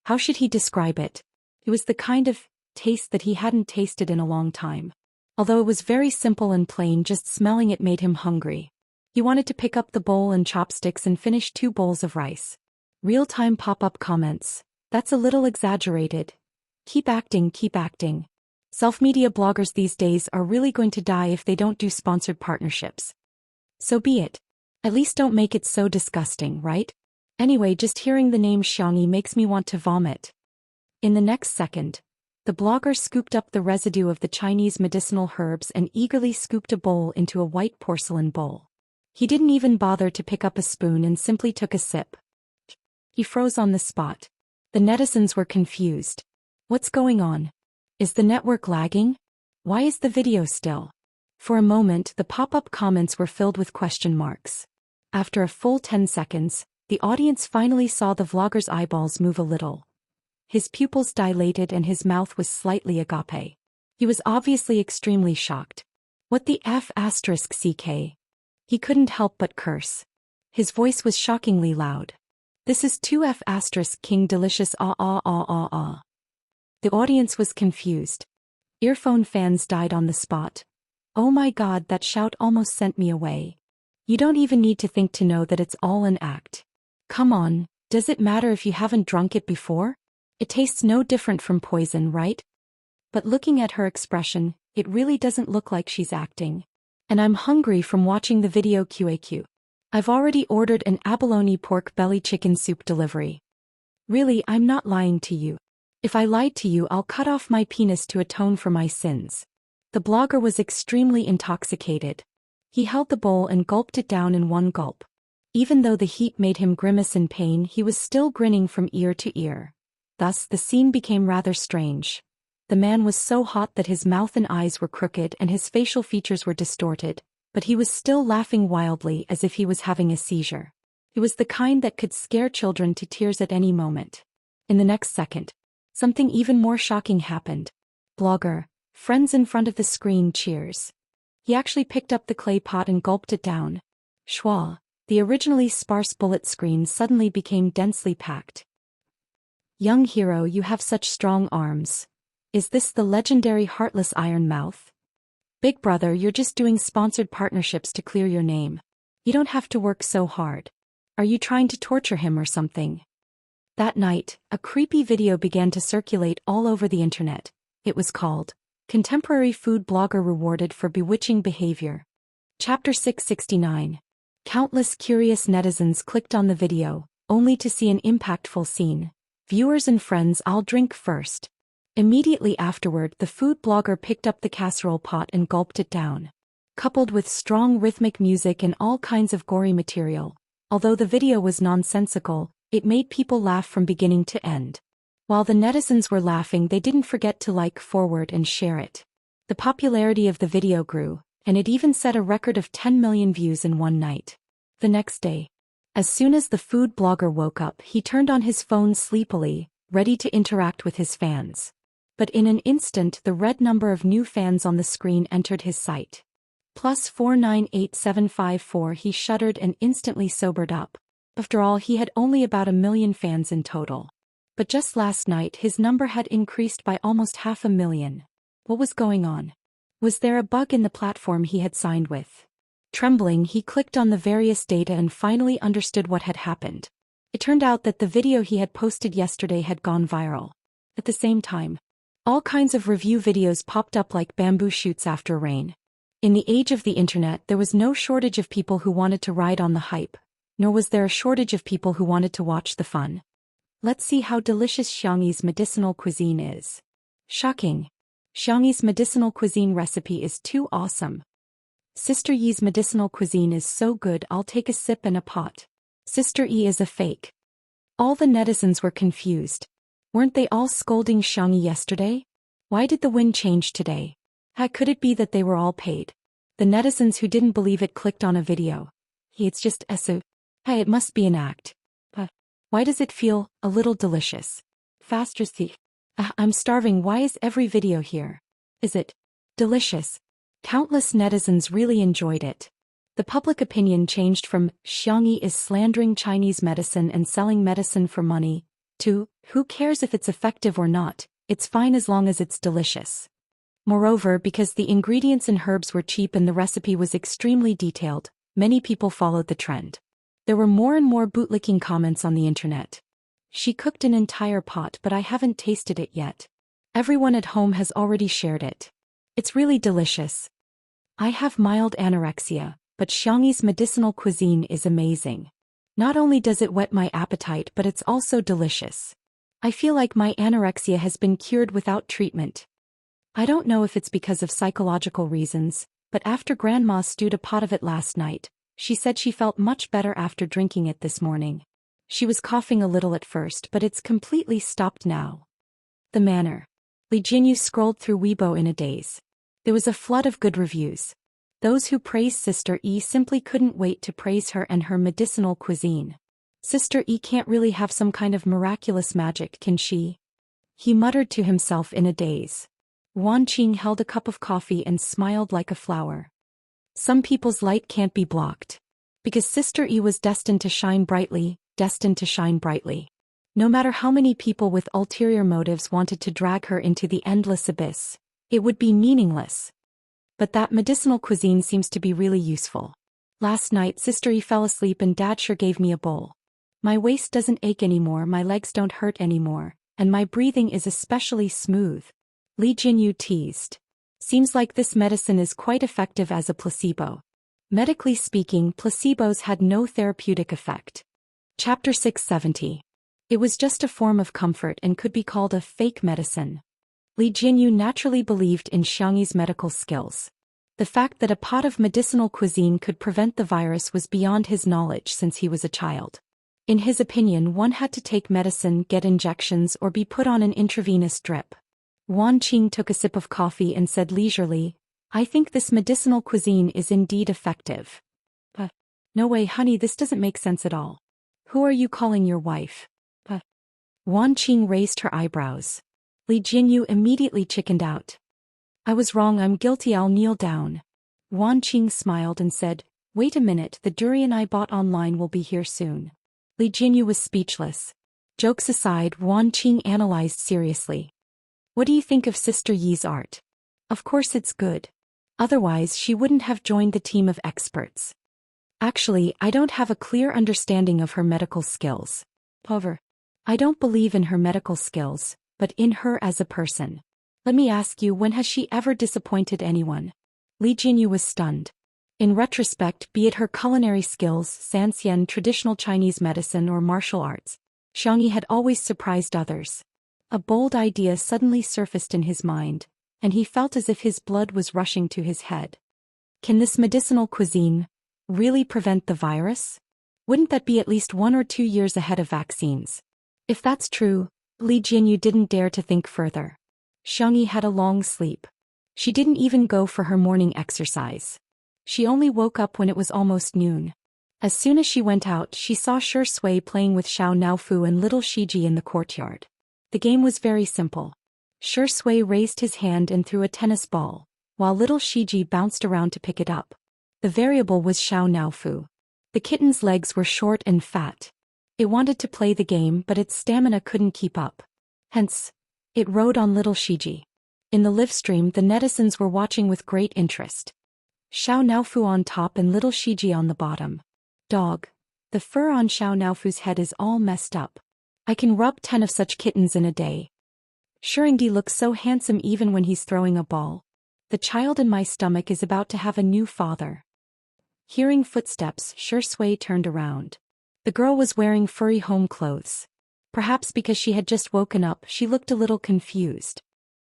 [SPEAKER 1] How should he describe it? It was the kind of taste that he hadn't tasted in a long time. Although it was very simple and plain, just smelling it made him hungry. He wanted to pick up the bowl and chopsticks and finish 2 bowls of rice. Real-time pop-up comments. That's a little exaggerated. Keep acting, keep acting. Self-media bloggers these days are really going to die if they don't do sponsored partnerships. So be it. At least don't make it so disgusting, right? Anyway, just hearing the name Xiangyi makes me want to vomit. In the next second, the blogger scooped up the residue of the Chinese medicinal herbs and eagerly scooped a bowl into a white porcelain bowl. He didn't even bother to pick up a spoon and simply took a sip. He froze on the spot. The netizens were confused. What's going on? Is the network lagging? Why is the video still? For a moment, the pop-up comments were filled with question marks. After a full 10 seconds, the audience finally saw the vlogger's eyeballs move a little. His pupils dilated and his mouth was slightly agape. He was obviously extremely shocked. What the F***ck? He couldn't help but curse. His voice was shockingly loud. This is 2F** King Delicious ah ah ah ah ah. The audience was confused. Earphone fans died on the spot. Oh my god, that shout almost sent me away. You don't even need to think to know that it's all an act. Come on, does it matter if you haven't drunk it before? It tastes no different from poison, right? But looking at her expression, it really doesn't look like she's acting. And I'm hungry from watching the video QAQ. I've already ordered an abalone pork belly chicken soup delivery. Really, I'm not lying to you. If I lied to you, I'll cut off my penis to atone for my sins. The blogger was extremely intoxicated. He held the bowl and gulped it down in one gulp. Even though the heat made him grimace in pain, he was still grinning from ear to ear. Thus, the scene became rather strange. The man was so hot that his mouth and eyes were crooked and his facial features were distorted, but he was still laughing wildly as if he was having a seizure. It was the kind that could scare children to tears at any moment. In the next second, something even more shocking happened. Blogger, friends in front of the screen cheers. He actually picked up the clay pot and gulped it down. Schwa, the originally sparse bullet screen suddenly became densely packed. Young hero, you have such strong arms. Is this the legendary heartless Iron Mouth? Big brother, you're just doing sponsored partnerships to clear your name. You don't have to work so hard. Are you trying to torture him or something? That night, a creepy video began to circulate all over the internet. It was called, Contemporary Food Blogger Rewarded for Bewitching Behavior. Chapter 669. Countless curious netizens clicked on the video, only to see an impactful scene. Viewers and friends, I'll drink first. Immediately afterward, the food blogger picked up the casserole pot and gulped it down. Coupled with strong rhythmic music and all kinds of gory material, although the video was nonsensical, it made people laugh from beginning to end. While the netizens were laughing, they didn't forget to like, forward and share it. The popularity of the video grew, and it even set a record of 10 million views in one night. The next day, as soon as the food blogger woke up, he turned on his phone sleepily, ready to interact with his fans. But in an instant, the red number of new fans on the screen entered his sight. +498754. He shuddered and instantly sobered up. After all, he had only about 1 million fans in total. But just last night his number had increased by almost 500,000. What was going on? Was there a bug in the platform he had signed with? Trembling, he clicked on the various data and finally understood what had happened. It turned out that the video he had posted yesterday had gone viral. At the same time, all kinds of review videos popped up like bamboo shoots after rain. In the age of the internet, there was no shortage of people who wanted to ride on the hype, nor was there a shortage of people who wanted to watch the fun. Let's see how delicious Xianxia's medicinal cuisine is. Shocking. Xianxia's medicinal cuisine recipe is too awesome. Sister Yi's medicinal cuisine is so good, I'll take a sip and a pot. Sister Yi is a fake. All the netizens were confused. Weren't they all scolding Xianxia yesterday? Why did the wind change today? How could it be that they were all paid? The netizens who didn't believe it clicked on a video. It's just eso. Hey, it must be an act. Why does it feel a little delicious? Faster see. I'm starving. Why is every video here? Is it delicious? Countless netizens really enjoyed it. The public opinion changed from Xianxia is slandering Chinese medicine and selling medicine for money to who cares if it's effective or not, it's fine as long as it's delicious. Moreover, because the ingredients and herbs were cheap and the recipe was extremely detailed, many people followed the trend. There were more and more bootlicking comments on the internet. She cooked an entire pot, but I haven't tasted it yet. Everyone at home has already shared it. It's really delicious. I have mild anorexia, but Xianxia's medicinal cuisine is amazing. Not only does it whet my appetite, but it's also delicious. I feel like my anorexia has been cured without treatment. I don't know if it's because of psychological reasons, but after Grandma stewed a pot of it last night, she said she felt much better after drinking it this morning. She was coughing a little at first, but it's completely stopped now. The manner. Li Jinyu scrolled through Weibo in a daze. There was a flood of good reviews. Those who praised Sister Yi simply couldn't wait to praise her and her medicinal cuisine. Sister Yi can't really have some kind of miraculous magic, can she? He muttered to himself in a daze. Wan Qing held a cup of coffee and smiled like a flower. Some people's light can't be blocked. Because Sister Yi was destined to shine brightly, destined to shine brightly. No matter how many people with ulterior motives wanted to drag her into the endless abyss, it would be meaningless. But that medicinal cuisine seems to be really useful. Last night Sister Yi fell asleep and Dad sure gave me a bowl. My waist doesn't ache anymore, my legs don't hurt anymore, and my breathing is especially smooth. Li Jinyu teased. Seems like this medicine is quite effective as a placebo. Medically speaking, placebos had no therapeutic effect. Chapter 670. It was just a form of comfort and could be called a fake medicine. Li Jinyu naturally believed in Xianxia's medical skills. The fact that a pot of medicinal cuisine could prevent the virus was beyond his knowledge since he was a child. In his opinion, one had to take medicine, get injections, or be put on an intravenous drip. Wan Qing took a sip of coffee and said leisurely, I think this medicinal cuisine is indeed effective. No way, honey, this doesn't make sense at all. Who are you calling your wife? Wan Qing raised her eyebrows. Li Jinyu immediately chickened out. I was wrong, I'm guilty, I'll kneel down. Wan Qing smiled and said, wait a minute, the durian I bought online will be here soon. Li Jinyu was speechless. Jokes aside, Wan Qing analyzed seriously. What do you think of Sister Yi's art? Of course it's good. Otherwise she wouldn't have joined the team of experts. Actually, I don't have a clear understanding of her medical skills. However, I don't believe in her medical skills, but in her as a person. Let me ask you, when has she ever disappointed anyone? Li Jinyu was stunned. In retrospect, be it her culinary skills, Xianxia, traditional Chinese medicine or martial arts, Xianxia had always surprised others. A bold idea suddenly surfaced in his mind, and he felt as if his blood was rushing to his head. Can this medicinal cuisine really prevent the virus? Wouldn't that be at least 1 or 2 years ahead of vaccines? If that's true, Li Jinyu didn't dare to think further. Xianxia had a long sleep. She didn't even go for her morning exercise. She only woke up when it was almost noon. As soon as she went out, she saw Shi Sui playing with Xiao Naofu and little Shiji in the courtyard. The game was very simple. Shi Sui raised his hand and threw a tennis ball, while little Shiji bounced around to pick it up. The variable was Xiao Naofu. The kitten's legs were short and fat. It wanted to play the game, but its stamina couldn't keep up. Hence, it rode on little Shiji. In the live stream, the netizens were watching with great interest. Xiao Naofu on top and little Shiji on the bottom. Dog. The fur on Xiao Naofu's head is all messed up. I can rub 10 of such kittens in a day. Shurindi looks so handsome even when he's throwing a ball. The child in my stomach is about to have a new father. Hearing footsteps, Shi Sui turned around. The girl was wearing furry home clothes. Perhaps because she had just woken up, she looked a little confused.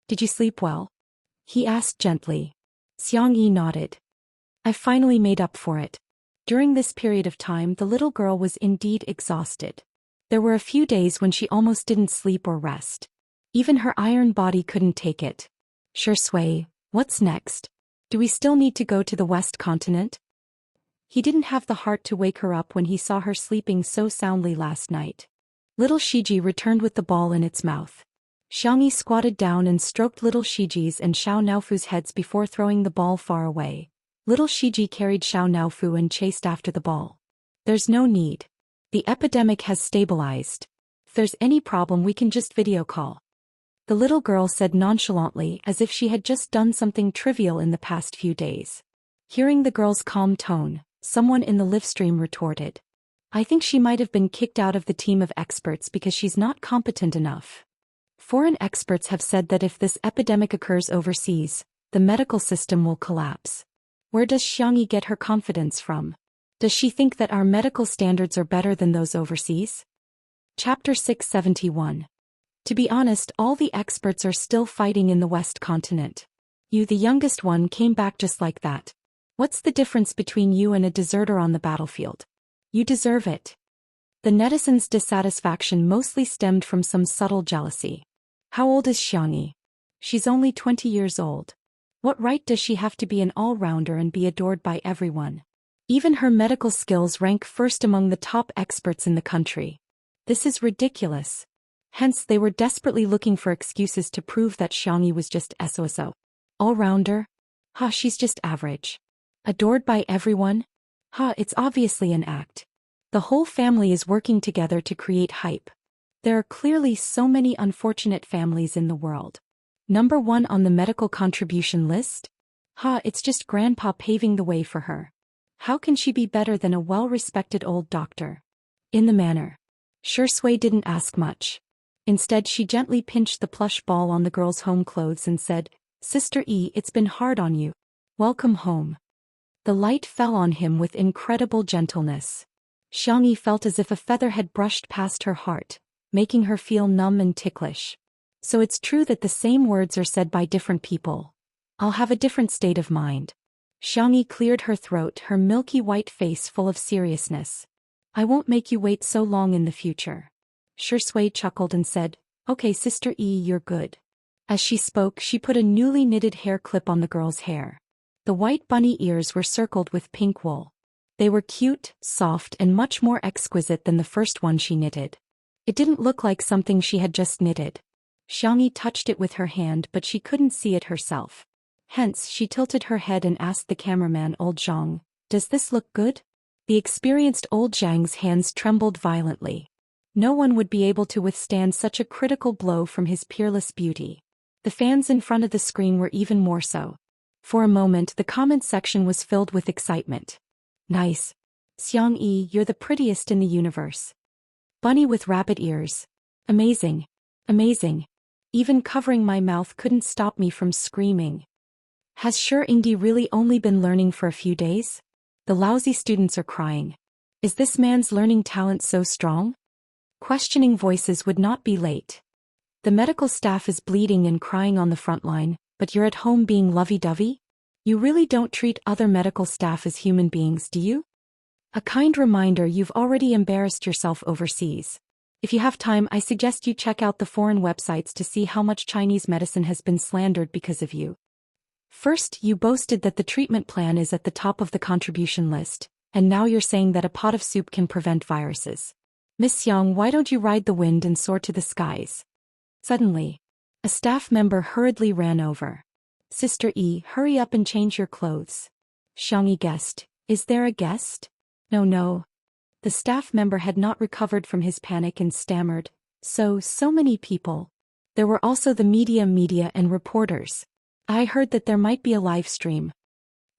[SPEAKER 1] Did you sleep well? He asked gently. Xianxia nodded. I finally made up for it. During this period of time, the little girl was indeed exhausted. There were a few days when she almost didn't sleep or rest. Even her iron body couldn't take it. Shi Sui, what's next? Do we still need to go to the West Continent? He didn't have the heart to wake her up when he saw her sleeping so soundly last night. Little Shiji returned with the ball in its mouth. Xianxia squatted down and stroked little Shiji's and Xiao Naofu's heads before throwing the ball far away. Little Shiji carried Xiao Naofu and chased after the ball. There's no need. The epidemic has stabilized. If there's any problem, we can just video call. The little girl said nonchalantly, as if she had just done something trivial in the past few days. Hearing the girl's calm tone, someone in the live stream retorted. I think she might have been kicked out of the team of experts because she's not competent enough. Foreign experts have said that if this epidemic occurs overseas, the medical system will collapse. Where does Xianxia get her confidence from? Does she think that our medical standards are better than those overseas? Chapter 671. To be honest, all the experts are still fighting in the West Continent. You, the youngest one, came back just like that. What's the difference between you and a deserter on the battlefield? You deserve it. The netizens' dissatisfaction mostly stemmed from some subtle jealousy. How old is Xianxia? She's only 20 years old. What right does she have to be an all-rounder and be adored by everyone? Even her medical skills rank first among the top experts in the country. This is ridiculous. Hence, they were desperately looking for excuses to prove that Xianxia was just SOSO. All-rounder? She's just average. Adored by everyone? It's obviously an act. The whole family is working together to create hype. There are clearly so many unfortunate families in the world. Number 1 on the medical contribution list? It's just Grandpa paving the way for her. How can she be better than a well-respected old doctor? In the manner. Shi Sui didn't ask much. Instead, she gently pinched the plush ball on the girl's home clothes and said, Sister E, it's been hard on you. Welcome home. The light fell on him with incredible gentleness. Xianxia felt as if a feather had brushed past her heart, making her feel numb and ticklish. So it's true that the same words are said by different people. I'll have a different state of mind. Xianxia cleared her throat, her milky white face full of seriousness. I won't make you wait so long in the future. Shi Sui chuckled and said, Okay, Sister E, you're good. As she spoke, she put a newly knitted hair clip on the girl's hair. The white bunny ears were circled with pink wool. They were cute, soft, and much more exquisite than the first one she knitted. It didn't look like something she had just knitted. Xianxia touched it with her hand, but she couldn't see it herself. Hence, she tilted her head and asked the cameraman, Old Zhang, does this look good? The experienced Old Zhang's hands trembled violently. No one would be able to withstand such a critical blow from his peerless beauty. The fans in front of the screen were even more so. For a moment, the comment section was filled with excitement. Nice. Xianxia, you're the prettiest in the universe. Bunny with rabbit ears. Amazing. Amazing. Even covering my mouth couldn't stop me from screaming. Has Ingdi really only been learning for a few days? The lousy students are crying. Is this man's learning talent so strong? Questioning voices would not be late. The medical staff is bleeding and crying on the front line, but you're at home being lovey-dovey? You really don't treat other medical staff as human beings, do you? A kind reminder you've already embarrassed yourself overseas. If you have time, I suggest you check out the foreign websites to see how much Chinese medicine has been slandered because of you. First, you boasted that the treatment plan is at the top of the contribution list, and now you're saying that a pot of soup can prevent viruses. Miss Xiang, why don't you ride the wind and soar to the skies? Suddenly, a staff member hurriedly ran over. Sister Yi, hurry up and change your clothes. Xiangyi guessed, is there a guest? No. The staff member had not recovered from his panic and stammered, so many people. There were also the media and reporters. I heard that there might be a live stream.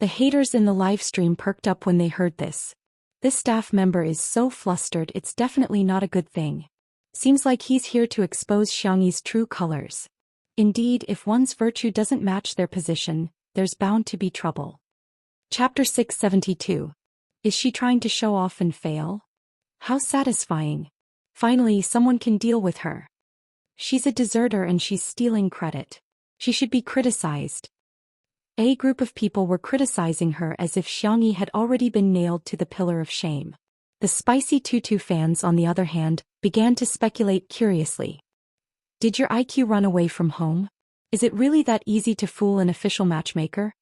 [SPEAKER 1] The haters in the live stream perked up when they heard this. This staff member is so flustered, it's definitely not a good thing. Seems like he's here to expose Xiangyi's true colors. Indeed, if one's virtue doesn't match their position, there's bound to be trouble. Chapter 672. Is she trying to show off and fail? How satisfying. Finally, someone can deal with her. She's a deserter and she's stealing credit. She should be criticized. A group of people were criticizing her as if Xiangyi had already been nailed to the pillar of shame. The spicy tutu fans, on the other hand, began to speculate curiously. Did your IQ run away from home? Is it really that easy to fool an official matchmaker?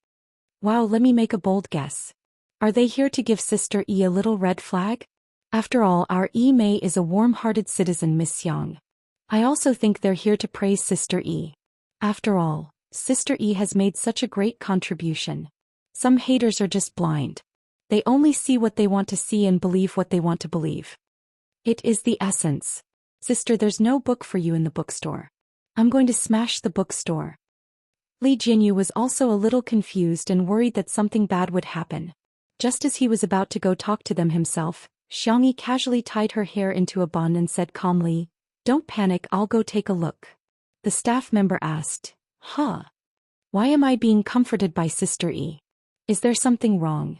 [SPEAKER 1] Wow, let me make a bold guess. Are they here to give Sister Yi a little red flag? After all, our Yi Mei is a warm-hearted citizen, Miss Xiang. I also think they're here to praise Sister Yi. After all, Sister Yi has made such a great contribution. Some haters are just blind. They only see what they want to see and believe what they want to believe. It is the essence. Sister, there's no book for you in the bookstore. I'm going to smash the bookstore. Li Jinyu was also a little confused and worried that something bad would happen. Just as he was about to go talk to them himself, Xiangyi casually tied her hair into a bun and said calmly, "Don't panic, I'll go take a look." The staff member asked, Why am I being comforted by Sister Yi? Is there something wrong?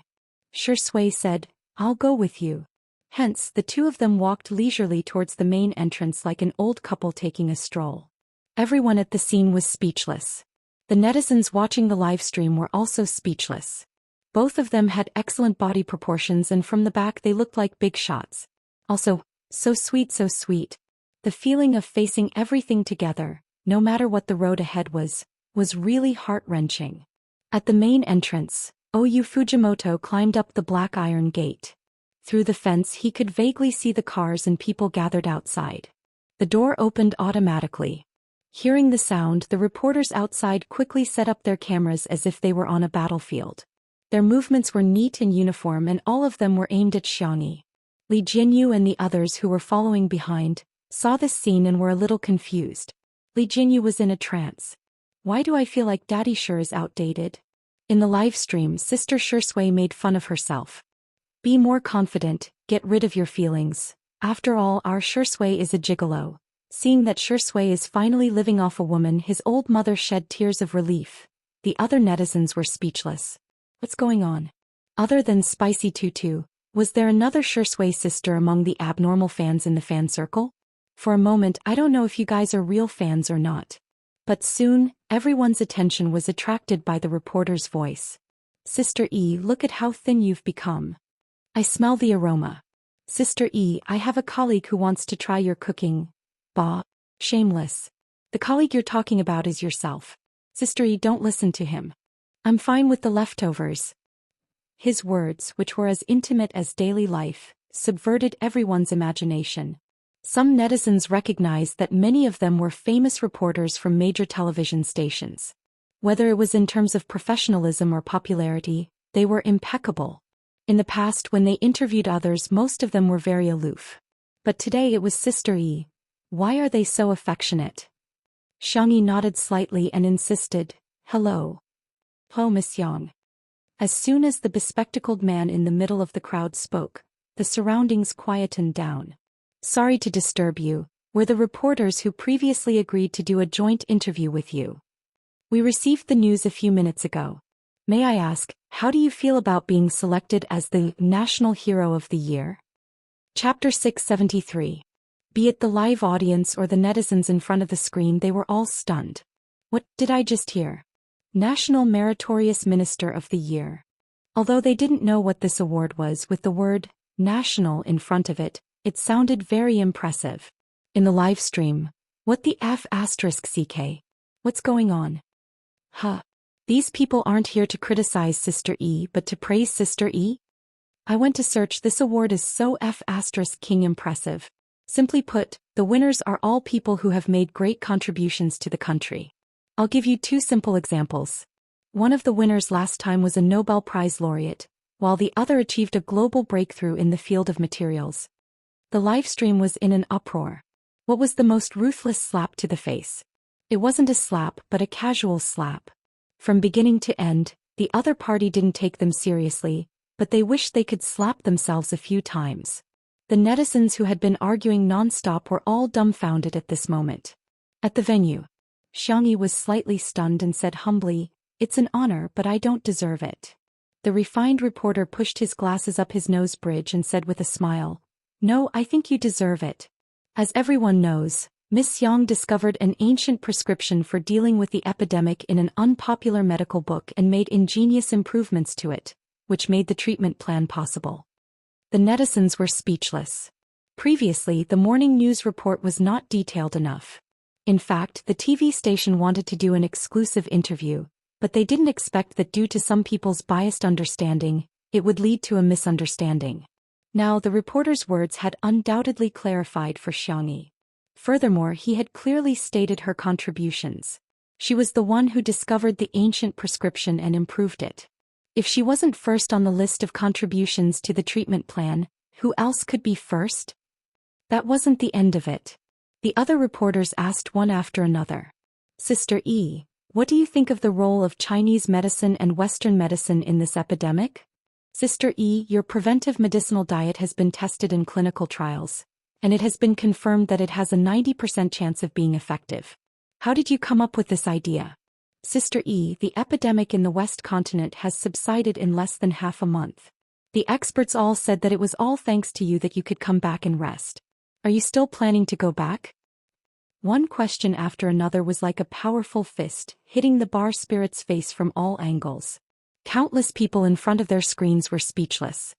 [SPEAKER 1] Shui said, "I'll go with you." Hence, the two of them walked leisurely towards the main entrance like an old couple taking a stroll. Everyone at the scene was speechless. The netizens watching the live stream were also speechless. Both of them had excellent body proportions and from the back they looked like big shots. Also, so sweet. The feeling of facing everything together, no matter what the road ahead was really heart-wrenching. At the main entrance, Oyu Fujimoto climbed up the black iron gate. Through the fence he could vaguely see the cars and people gathered outside. The door opened automatically. Hearing the sound, the reporters outside quickly set up their cameras as if they were on a battlefield. Their movements were neat and uniform and all of them were aimed at Xiangyi. Li Jinyu and the others who were following behind saw this scene and were a little confused. Li Jinyu was in a trance. Why do I feel like Daddy Sure is outdated? In the live stream, Sister Shui made fun of herself. Be more confident, get rid of your feelings. After all, our Shui is a gigolo. Seeing that Shui is finally living off a woman, his old mother shed tears of relief. The other netizens were speechless. What's going on? Other than Spicy Tutu, was there another Shui sister among the abnormal fans in the fan circle? For a moment, I don't know if you guys are real fans or not. But soon, everyone's attention was attracted by the reporter's voice. Sister Yi, look at how thin you've become. I smell the aroma. Sister Yi, I have a colleague who wants to try your cooking. Bah. Shameless. The colleague you're talking about is yourself. Sister Yi, don't listen to him. I'm fine with the leftovers. His words, which were as intimate as daily life, subverted everyone's imagination. Some netizens recognized that many of them were famous reporters from major television stations. Whether it was in terms of professionalism or popularity, they were impeccable. In the past, when they interviewed others, most of them were very aloof. But today it was Sister Yi. Why are they so affectionate? Xiangyi nodded slightly and insisted, "Hello. Hello, Miss Yang." As soon as the bespectacled man in the middle of the crowd spoke, the surroundings quietened down. "Sorry to disturb you, we're the reporters who previously agreed to do a joint interview with you. We received the news a few minutes ago. May I ask, how do you feel about being selected as the National Hero of the Year? Chapter 673. Be it the live audience or the netizens in front of the screen, they were all stunned. What did I just hear? National Meritorious Minister of the Year. Although they didn't know what this award was, with the word national in front of it, it sounded very impressive. In the live stream, what the F***CK? What's going on? Huh. These people aren't here to criticize Sister E but to praise Sister E? I went to search. This award is so F***king impressive. Simply put, the winners are all people who have made great contributions to the country. I'll give you two simple examples. One of the winners last time was a Nobel Prize laureate, while the other achieved a global breakthrough in the field of materials. The livestream was in an uproar. What was the most ruthless slap to the face? It wasn't a slap but a casual slap. From beginning to end, the other party didn't take them seriously, but they wished they could slap themselves a few times. The netizens who had been arguing non-stop were all dumbfounded at this moment. At the venue, Xianxia was slightly stunned and said humbly, "It's an honor but I don't deserve it." The refined reporter pushed his glasses up his nose bridge and said with a smile, "No, I think you deserve it." As everyone knows, Miss Yang discovered an ancient prescription for dealing with the epidemic in an unpopular medical book and made ingenious improvements to it, which made the treatment plan possible. The netizens were speechless. Previously, the morning news report was not detailed enough. In fact, the TV station wanted to do an exclusive interview, but they didn't expect that due to some people's biased understanding, it would lead to a misunderstanding. Now the reporter's words had undoubtedly clarified for Xianxia. Furthermore, he had clearly stated her contributions. She was the one who discovered the ancient prescription and improved it. If she wasn't first on the list of contributions to the treatment plan, who else could be first? That wasn't the end of it. The other reporters asked one after another. Sister E, what do you think of the role of Chinese medicine and Western medicine in this epidemic? Sister E, your preventive medicinal diet has been tested in clinical trials, and it has been confirmed that it has a 90% chance of being effective. How did you come up with this idea? Sister E, the epidemic in the West continent has subsided in less than half a month. The experts all said that it was all thanks to you that you could come back and rest. Are you still planning to go back? One question after another was like a powerful fist, hitting the bar spirit's face from all angles. Countless people in front of their screens were speechless.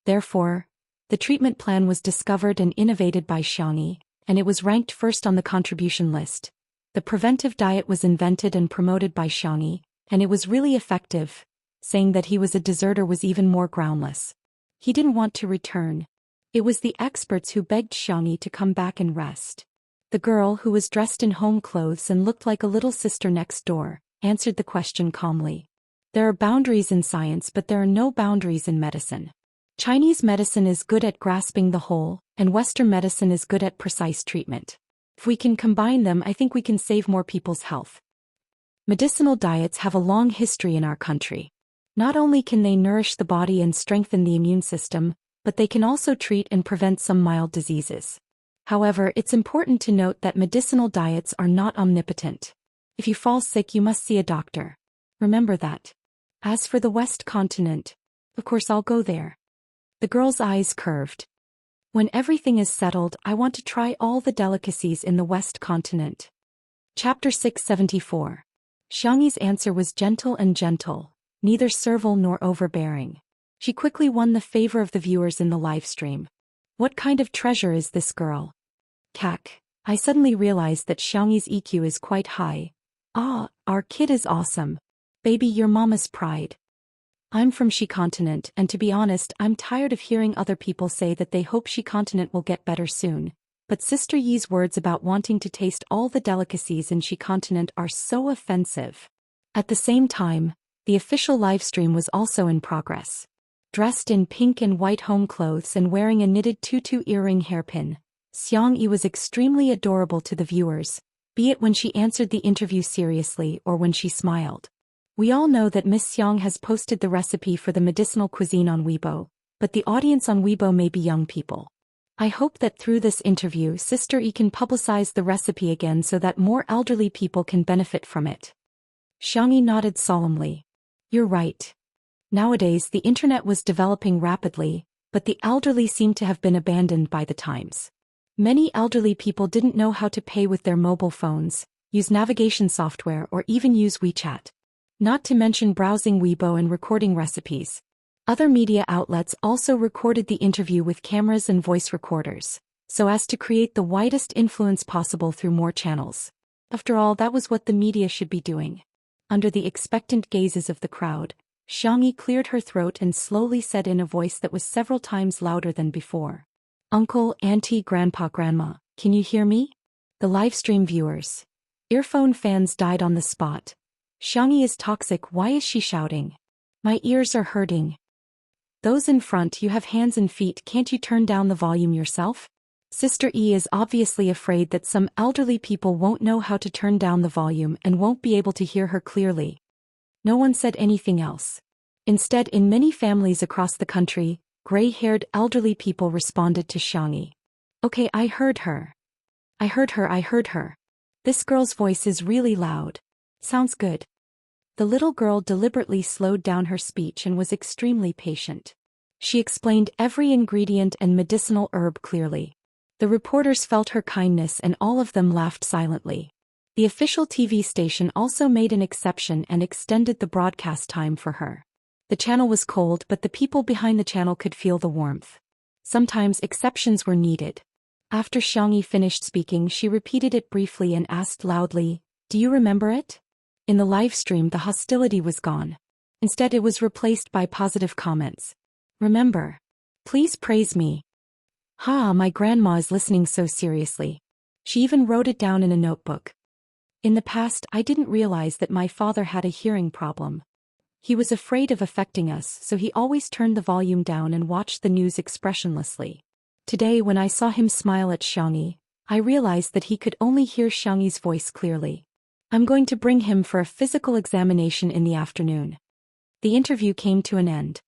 [SPEAKER 1] Therefore, the treatment plan was discovered and innovated by Xianxia, and it was ranked first on the contribution list. The preventive diet was invented and promoted by Xianxia, and it was really effective. Saying that he was a deserter was even more groundless. He didn't want to return. It was the experts who begged Xianxia to come back and rest. The girl, who was dressed in home clothes and looked like a little sister next door, answered the question calmly. There are boundaries in science, but there are no boundaries in medicine. Chinese medicine is good at grasping the whole, and Western medicine is good at precise treatment. If we can combine them, I think we can save more people's health. Medicinal diets have a long history in our country. Not only can they nourish the body and strengthen the immune system, but they can also treat and prevent some mild diseases. However, it's important to note that medicinal diets are not omnipotent. If you fall sick, you must see a doctor. Remember that. As for the West continent, of course I'll go there. The girl's eyes curved. When everything is settled, I want to try all the delicacies in the West continent. Chapter 674. Xianxia's answer was gentle and gentle, neither servile nor overbearing. She quickly won the favor of the viewers in the live stream. What kind of treasure is this girl? Cack. I suddenly realized that Xianxia's EQ is quite high. Ah, our kid is awesome. Baby, you're mama's pride. I'm from Xi continent, and to be honest, I'm tired of hearing other people say that they hope Xi continent will get better soon. But Sister Yi's words about wanting to taste all the delicacies in Xi continent are so offensive. At the same time, the official livestream was also in progress. Dressed in pink and white home clothes and wearing a knitted tutu earring hairpin, Xianxia was extremely adorable to the viewers, be it when she answered the interview seriously or when she smiled. We all know that Miss Xiang has posted the recipe for the medicinal cuisine on Weibo, but the audience on Weibo may be young people. I hope that through this interview Sister E can publicize the recipe again so that more elderly people can benefit from it. Xianxia nodded solemnly. You're right. Nowadays the internet was developing rapidly, but the elderly seemed to have been abandoned by the times. Many elderly people didn't know how to pay with their mobile phones, use navigation software, or even use WeChat. Not to mention browsing Weibo and recording recipes. Other media outlets also recorded the interview with cameras and voice recorders, so as to create the widest influence possible through more channels. After all, that was what the media should be doing. Under the expectant gazes of the crowd, Xianxia cleared her throat and slowly said in a voice that was several times louder than before. Uncle, auntie, grandpa, grandma, can you hear me? The livestream viewers. Earphone fans died on the spot. Xianxia is toxic, why is she shouting? My ears are hurting. Those in front, you have hands and feet, can't you turn down the volume yourself? Sister E is obviously afraid that some elderly people won't know how to turn down the volume and won't be able to hear her clearly. No one said anything else. Instead, in many families across the country, gray-haired elderly people responded to Xianxia. Okay, I heard her. I heard her. This girl's voice is really loud. Sounds good. The little girl deliberately slowed down her speech and was extremely patient. She explained every ingredient and medicinal herb clearly. The reporters felt her kindness and all of them laughed silently. The official TV station also made an exception and extended the broadcast time for her. The channel was cold, but the people behind the channel could feel the warmth. Sometimes exceptions were needed. After Xianxia finished speaking, she repeated it briefly and asked loudly, "Do you remember it?" In the live stream, the hostility was gone. Instead, it was replaced by positive comments. Remember. Please praise me. Ha, my grandma is listening so seriously. She even wrote it down in a notebook. In the past, I didn't realize that my father had a hearing problem. He was afraid of affecting us, so he always turned the volume down and watched the news expressionlessly. Today, when I saw him smile at Xianxia, I realized that he could only hear Xianxia's voice clearly. I'm going to bring him for a physical examination in the afternoon. The interview came to an end.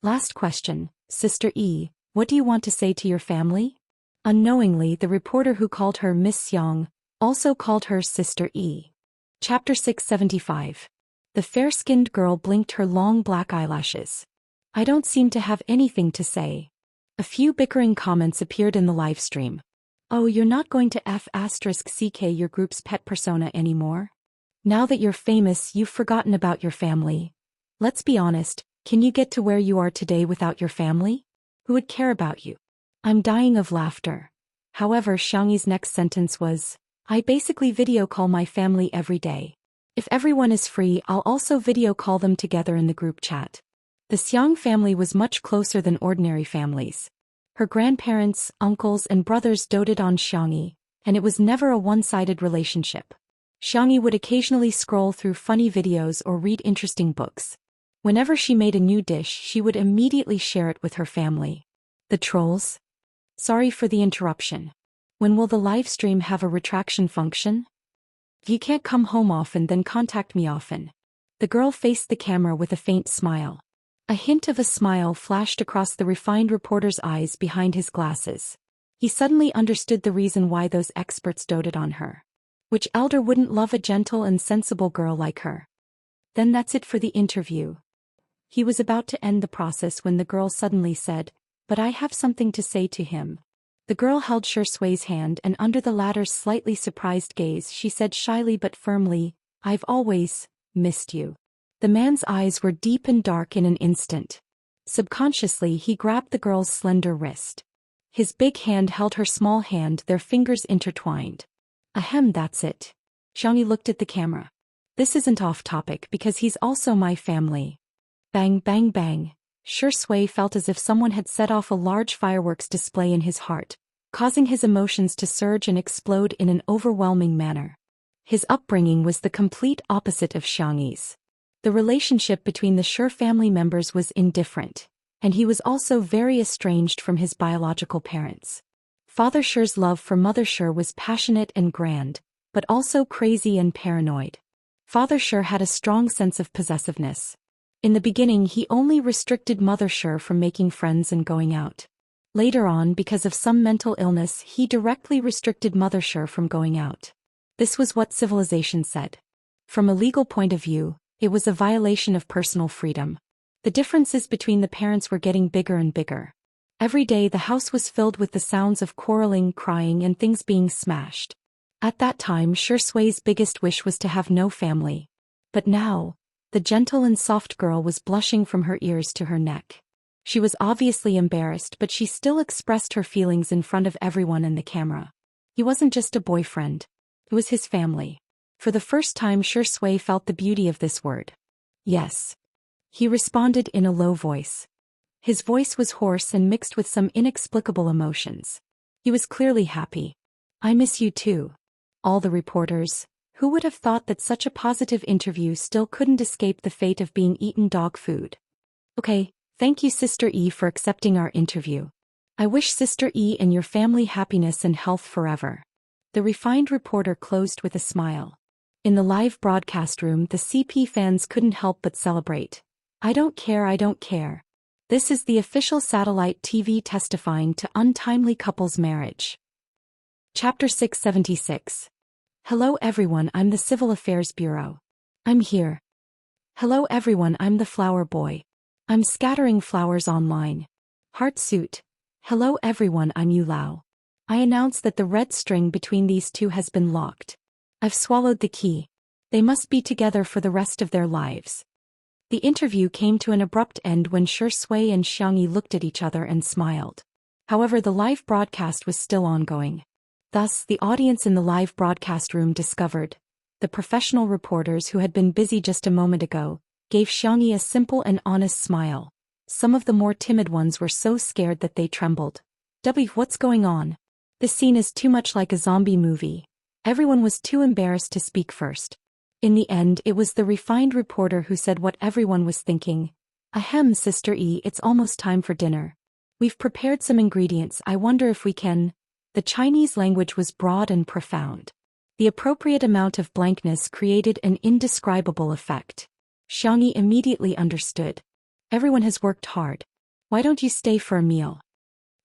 [SPEAKER 1] Last question, Sister E, what do you want to say to your family? Unknowingly, the reporter who called her Miss Xiang also called her Sister E. Chapter 675. The fair-skinned girl blinked her long black eyelashes. I don't seem to have anything to say. A few bickering comments appeared in the live stream. Oh, you're not going to F***CK your group's pet persona anymore? Now that you're famous, you've forgotten about your family. Let's be honest, can you get to where you are today without your family? Who would care about you? I'm dying of laughter. However, Xianxia's next sentence was, I basically video call my family every day. If everyone is free, I'll also video call them together in the group chat. The Xiang family was much closer than ordinary families. Her grandparents, uncles, and brothers doted on Xianxia, and it was never a one-sided relationship. Xianxia would occasionally scroll through funny videos or read interesting books. Whenever she made a new dish, she would immediately share it with her family. The trolls? Sorry for the interruption. When will the live stream have a retraction function? If you can't come home often, then contact me often. The girl faced the camera with a faint smile. A hint of a smile flashed across the refined reporter's eyes behind his glasses. He suddenly understood the reason why those experts doted on her. Which elder wouldn't love a gentle and sensible girl like her? Then that's it for the interview. He was about to end the process when the girl suddenly said, but I have something to say to him. The girl held Shui's hand, and under the latter's slightly surprised gaze she said shyly but firmly, I've always missed you. The man's eyes were deep and dark in an instant. Subconsciously he grabbed the girl's slender wrist. His big hand held her small hand, their fingers intertwined. Ahem, that's it. Xianxia looked at the camera. This isn't off topic because he's also my family. Bang, bang, bang. Shui felt as if someone had set off a large fireworks display in his heart, causing his emotions to surge and explode in an overwhelming manner. His upbringing was the complete opposite of Xianxia's. The relationship between the Shui family members was indifferent, and he was also very estranged from his biological parents. Father Shui's love for Mother Shui was passionate and grand, but also crazy and paranoid. Father Shui had a strong sense of possessiveness. In the beginning, he only restricted Mother Shui from making friends and going out. Later on, because of some mental illness, he directly restricted Mother Shui from going out. This was what civilization said. From a legal point of view, It was a violation of personal freedom. The differences between the parents were getting bigger and bigger. Every day the house was filled with the sounds of quarreling, crying, and things being smashed. At that time, Xue's biggest wish was to have no family. But now, the gentle and soft girl was blushing from her ears to her neck. She was obviously embarrassed, but she still expressed her feelings in front of everyone and the camera. He wasn't just a boyfriend. It was his family. For the first time, Xue felt the beauty of this word. Yes. He responded in a low voice. His voice was hoarse and mixed with some inexplicable emotions. He was clearly happy. I miss you too. All the reporters. Who would have thought that such a positive interview still couldn't escape the fate of being eaten dog food? Okay, thank you Sister E for accepting our interview. I wish Sister E and your family happiness and health forever. The refined reporter closed with a smile. In the live broadcast room, the CP fans couldn't help but celebrate. I don't care, I don't care. This is the official satellite TV testifying to untimely couples' marriage. Chapter 676. Hello everyone, I'm the Civil Affairs Bureau. I'm here. Hello everyone, I'm the flower boy. I'm scattering flowers online. Heart suit. Hello everyone, I'm Yu Lao. I announce that the red string between these two has been locked. I've swallowed the key. They must be together for the rest of their lives. The interview came to an abrupt end when Xue and Xianxia looked at each other and smiled. However, the live broadcast was still ongoing. Thus, the audience in the live broadcast room discovered. The professional reporters who had been busy just a moment ago gave Xianxia a simple and honest smile. Some of the more timid ones were so scared that they trembled. What's going on? This scene is too much like a zombie movie. Everyone was too embarrassed to speak first. In the end, it was the refined reporter who said what everyone was thinking. Ahem, Sister E, it's almost time for dinner. We've prepared some ingredients, I wonder if we can. The Chinese language was broad and profound. The appropriate amount of blankness created an indescribable effect. Xianxia immediately understood. Everyone has worked hard. Why don't you stay for a meal?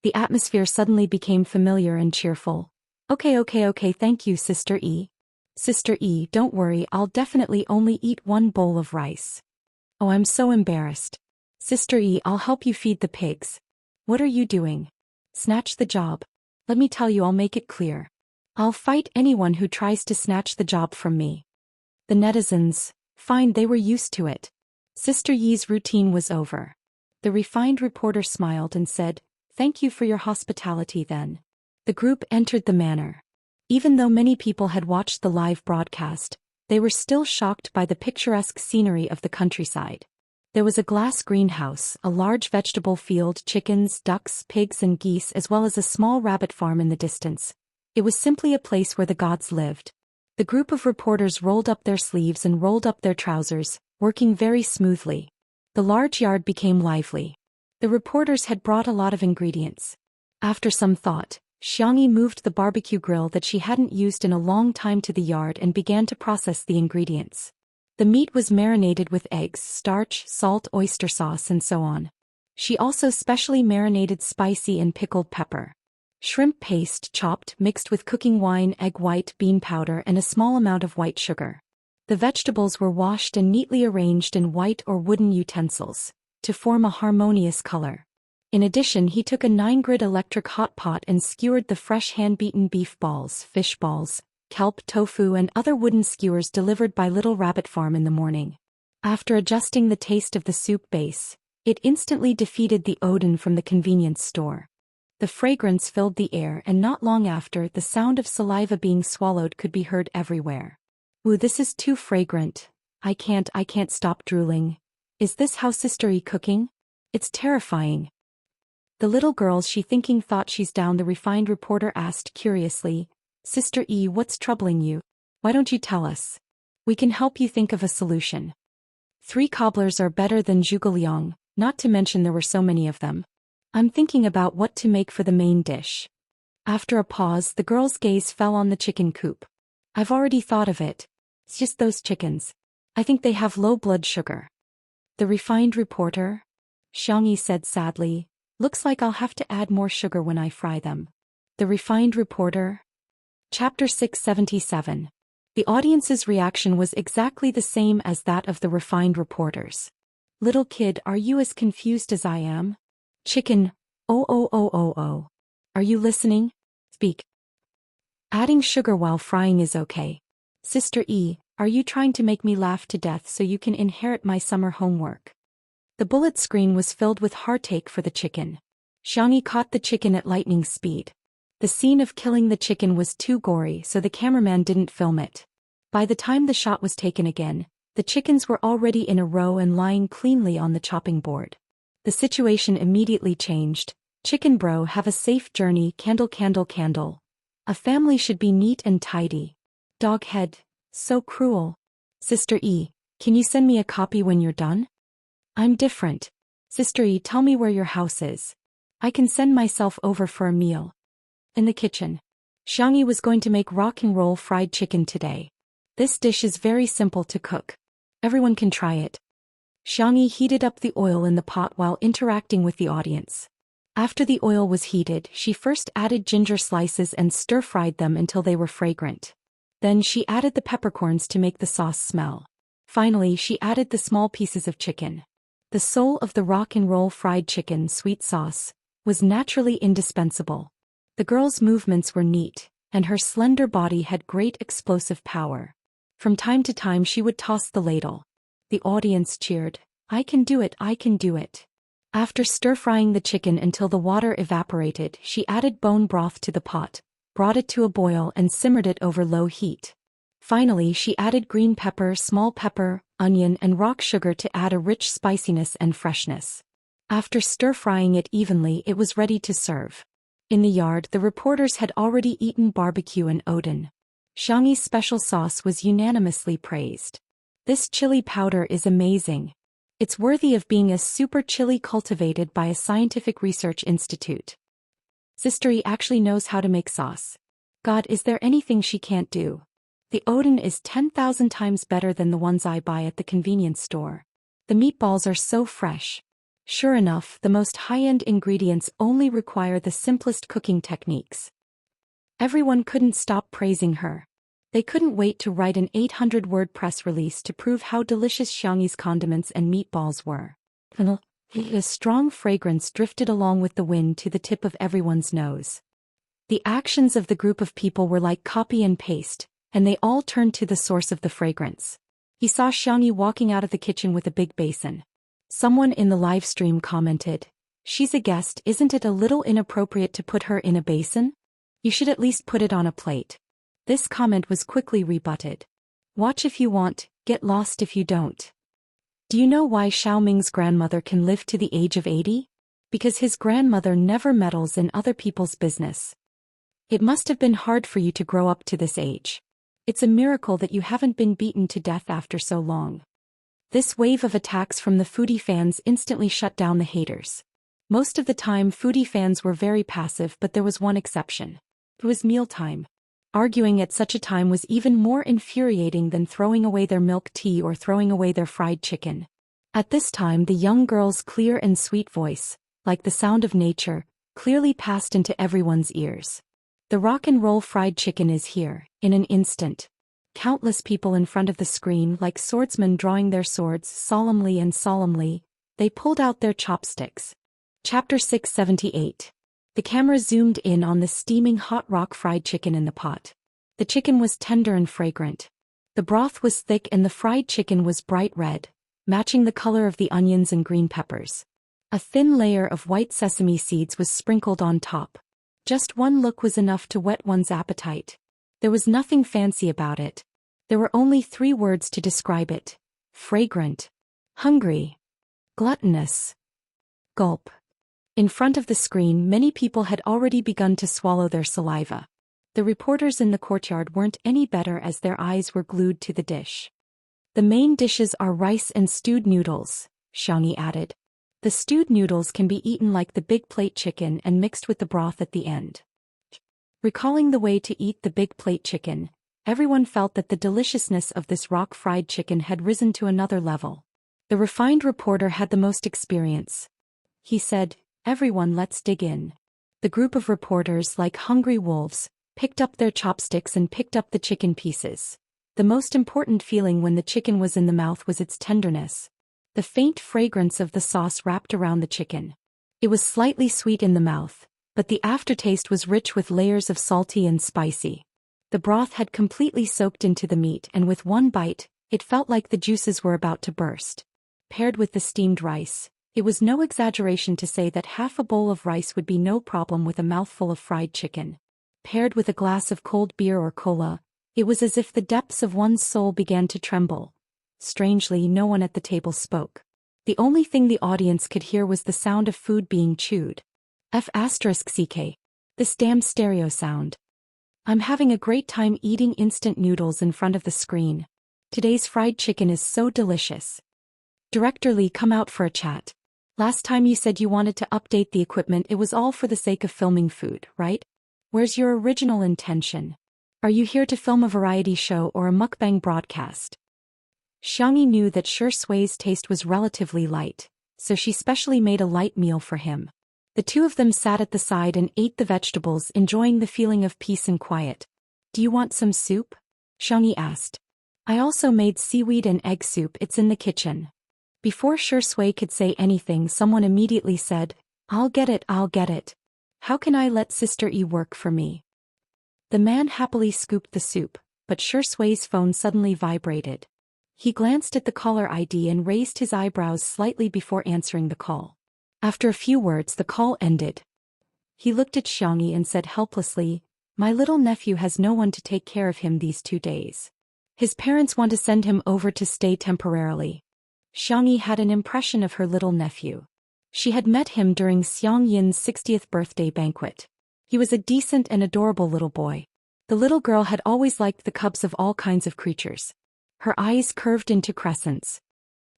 [SPEAKER 1] The atmosphere suddenly became familiar and cheerful. Okay, thank you, Sister E. Sister E, don't worry, I'll definitely only eat one bowl of rice. Oh, I'm so embarrassed. Sister E, I'll help you feed the pigs. What are you doing? Snatch the job. Let me tell you, I'll make it clear. I'll fight anyone who tries to snatch the job from me. The netizens, fine, they were used to it. Sister Yi's routine was over. The refined reporter smiled and said, thank you for your hospitality then. The group entered the manor. Even though many people had watched the live broadcast, they were still shocked by the picturesque scenery of the countryside. There was a glass greenhouse, a large vegetable field, chickens, ducks, pigs and geese, as well as a small rabbit farm in the distance. It was simply a place where the gods lived. The group of reporters rolled up their sleeves and rolled up their trousers, working very smoothly. The large yard became lively. The reporters had brought a lot of ingredients. After some thought, Xianxia moved the barbecue grill that she hadn't used in a long time to the yard and began to process the ingredients. The meat was marinated with eggs, starch, salt, oyster sauce and so on. She also specially marinated spicy and pickled pepper. Shrimp paste chopped, mixed with cooking wine, egg white, bean powder and a small amount of white sugar. The vegetables were washed and neatly arranged in white or wooden utensils, to form a harmonious color. In addition, he took a 9-grid electric hot pot and skewered the fresh hand-beaten beef balls, fish balls, kelp, tofu and other wooden skewers delivered by Little Rabbit Farm in the morning. After adjusting the taste of the soup base, it instantly defeated the odor from the convenience store. The fragrance filled the air and not long after, the sound of saliva being swallowed could be heard everywhere. Ooh, this is too fragrant. I can't stop drooling. Is this how Sister E cooking? It's terrifying. The little girls she thinking thought she's down, the refined reporter asked curiously. Sister E, what's troubling you? Why don't you tell us? We can help you think of a solution. 3 cobblers are better than zhuge, not to mention there were so many of them. I'm thinking about what to make for the main dish. After a pause, the girl's gaze fell on the chicken coop. I've already thought of it. It's just those chickens. I think they have low blood sugar. The refined reporter? Xianxia said sadly. Looks like I'll have to add more sugar when I fry them. The refined reporter? Chapter 677. The audience's reaction was exactly the same as that of the refined reporters. Little kid, are you as confused as I am? Chicken, oh. Are you listening? Speak. Adding sugar while frying is okay. Sister E, are you trying to make me laugh to death so you can inherit my summer homework? The bullet screen was filled with heartache for the chicken. Xianxia caught the chicken at lightning speed. The scene of killing the chicken was too gory, so the cameraman didn't film it. By the time the shot was taken again, the chickens were already in a row and lying cleanly on the chopping board. The situation immediately changed. Chicken bro, have a safe journey, candle. A family should be neat and tidy. Dog head, so cruel. Sister E, can you send me a copy when you're done? I'm different. Sister E, tell me where your house is. I can send myself over for a meal. In the kitchen. Xianxia was going to make rock and roll fried chicken today. This dish is very simple to cook. Everyone can try it. Xianxia heated up the oil in the pot while interacting with the audience. After the oil was heated, she first added ginger slices and stir-fried them until they were fragrant. Then she added the peppercorns to make the sauce smell. Finally, she added the small pieces of chicken. The soul of the rock and roll fried chicken, sweet sauce, was naturally indispensable. The girl's movements were neat, and her slender body had great explosive power. From time to time she would toss the ladle. The audience cheered, I can do it. After stir-frying the chicken until the water evaporated, she added bone broth to the pot, brought it to a boil and simmered it over low heat. Finally, she added green pepper, small pepper, onion and rock sugar to add a rich spiciness and freshness. After stir-frying it evenly, it was ready to serve. In the yard, the reporters had already eaten barbecue and oden. Xianxia's special sauce was unanimously praised. This chili powder is amazing. It's worthy of being a super chili cultivated by a scientific research institute. Sister E actually knows how to make sauce. God, is there anything she can't do? The oden is 10,000 times better than the ones I buy at the convenience store. The meatballs are so fresh. Sure enough, the most high-end ingredients only require the simplest cooking techniques. Everyone couldn't stop praising her. They couldn't wait to write an 800-word press release to prove how delicious Xianxia's condiments and meatballs were. A strong fragrance drifted along with the wind to the tip of everyone's nose. The actions of the group of people were like copy and paste, and they all turned to the source of the fragrance. He saw Xianxia walking out of the kitchen with a big basin. Someone in the live stream commented, "She's a guest, isn't it a little inappropriate to put her in a basin? You should at least put it on a plate." This comment was quickly rebutted. Watch if you want, get lost if you don't. Do you know why Xiaoming's grandmother can live to the age of 80? Because his grandmother never meddles in other people's business. It must have been hard for you to grow up to this age. It's a miracle that you haven't been beaten to death after so long. This wave of attacks from the foodie fans instantly shut down the haters. Most of the time foodie fans were very passive, but there was one exception. It was mealtime. Arguing at such a time was even more infuriating than throwing away their milk tea or throwing away their fried chicken. At this time the young girl's clear and sweet voice, like the sound of nature, clearly passed into everyone's ears. The rock and roll fried chicken is here, in an instant. Countless people in front of the screen, like swordsmen drawing their swords solemnly, they pulled out their chopsticks. Chapter 678. The camera zoomed in on the steaming hot rock fried chicken in the pot. The chicken was tender and fragrant. The broth was thick and the fried chicken was bright red, matching the color of the onions and green peppers. A thin layer of white sesame seeds was sprinkled on top. Just one look was enough to whet one's appetite. There was nothing fancy about it. There were only 3 words to describe it: fragrant, hungry, gluttonous. Gulp. In front of the screen, many people had already begun to swallow their saliva. The reporters in the courtyard weren't any better as their eyes were glued to the dish. The main dishes are rice and stewed noodles, Xianxia added. The stewed noodles can be eaten like the big plate chicken and mixed with the broth at the end. Recalling the way to eat the big plate chicken, everyone felt that the deliciousness of this rock fried chicken had risen to another level. The refined reporter had the most experience. He said, "Everyone, let's dig in." The group of reporters, like hungry wolves, picked up their chopsticks and picked up the chicken pieces. The most important feeling when the chicken was in the mouth was its tenderness. The faint fragrance of the sauce wrapped around the chicken. It was slightly sweet in the mouth, but the aftertaste was rich with layers of salty and spicy. The broth had completely soaked into the meat, and with one bite, it felt like the juices were about to burst. Paired with the steamed rice, it was no exaggeration to say that half a bowl of rice would be no problem with a mouthful of fried chicken. Paired with a glass of cold beer or cola, it was as if the depths of one's soul began to tremble. Strangely, no one at the table spoke. The only thing the audience could hear was the sound of food being chewed. F***ck. This damn stereo sound. I'm having a great time eating instant noodles in front of the screen. Today's fried chicken is so delicious. Director Lee, come out for a chat. Last time you said you wanted to update the equipment, it was all for the sake of filming food, right? Where's your original intention? Are you here to film a variety show or a mukbang broadcast? Xianxia knew that Shui's taste was relatively light, so she specially made a light meal for him. The two of them sat at the side and ate the vegetables, enjoying the feeling of peace and quiet. Do you want some soup? Xianxia asked. I also made seaweed and egg soup, it's in the kitchen. Before Shui could say anything, someone immediately said, I'll get it. How can I let Sister E work for me? The man happily scooped the soup, but Shui's phone suddenly vibrated. He glanced at the caller ID and raised his eyebrows slightly before answering the call. After a few words, the call ended. He looked at Xianxia and said helplessly, My little nephew has no one to take care of him these 2 days. His parents want to send him over to stay temporarily. Xianxia had an impression of her little nephew. She had met him during Xiangyin's 60th birthday banquet. He was a decent and adorable little boy. The little girl had always liked the cubs of all kinds of creatures. Her eyes curved into crescents.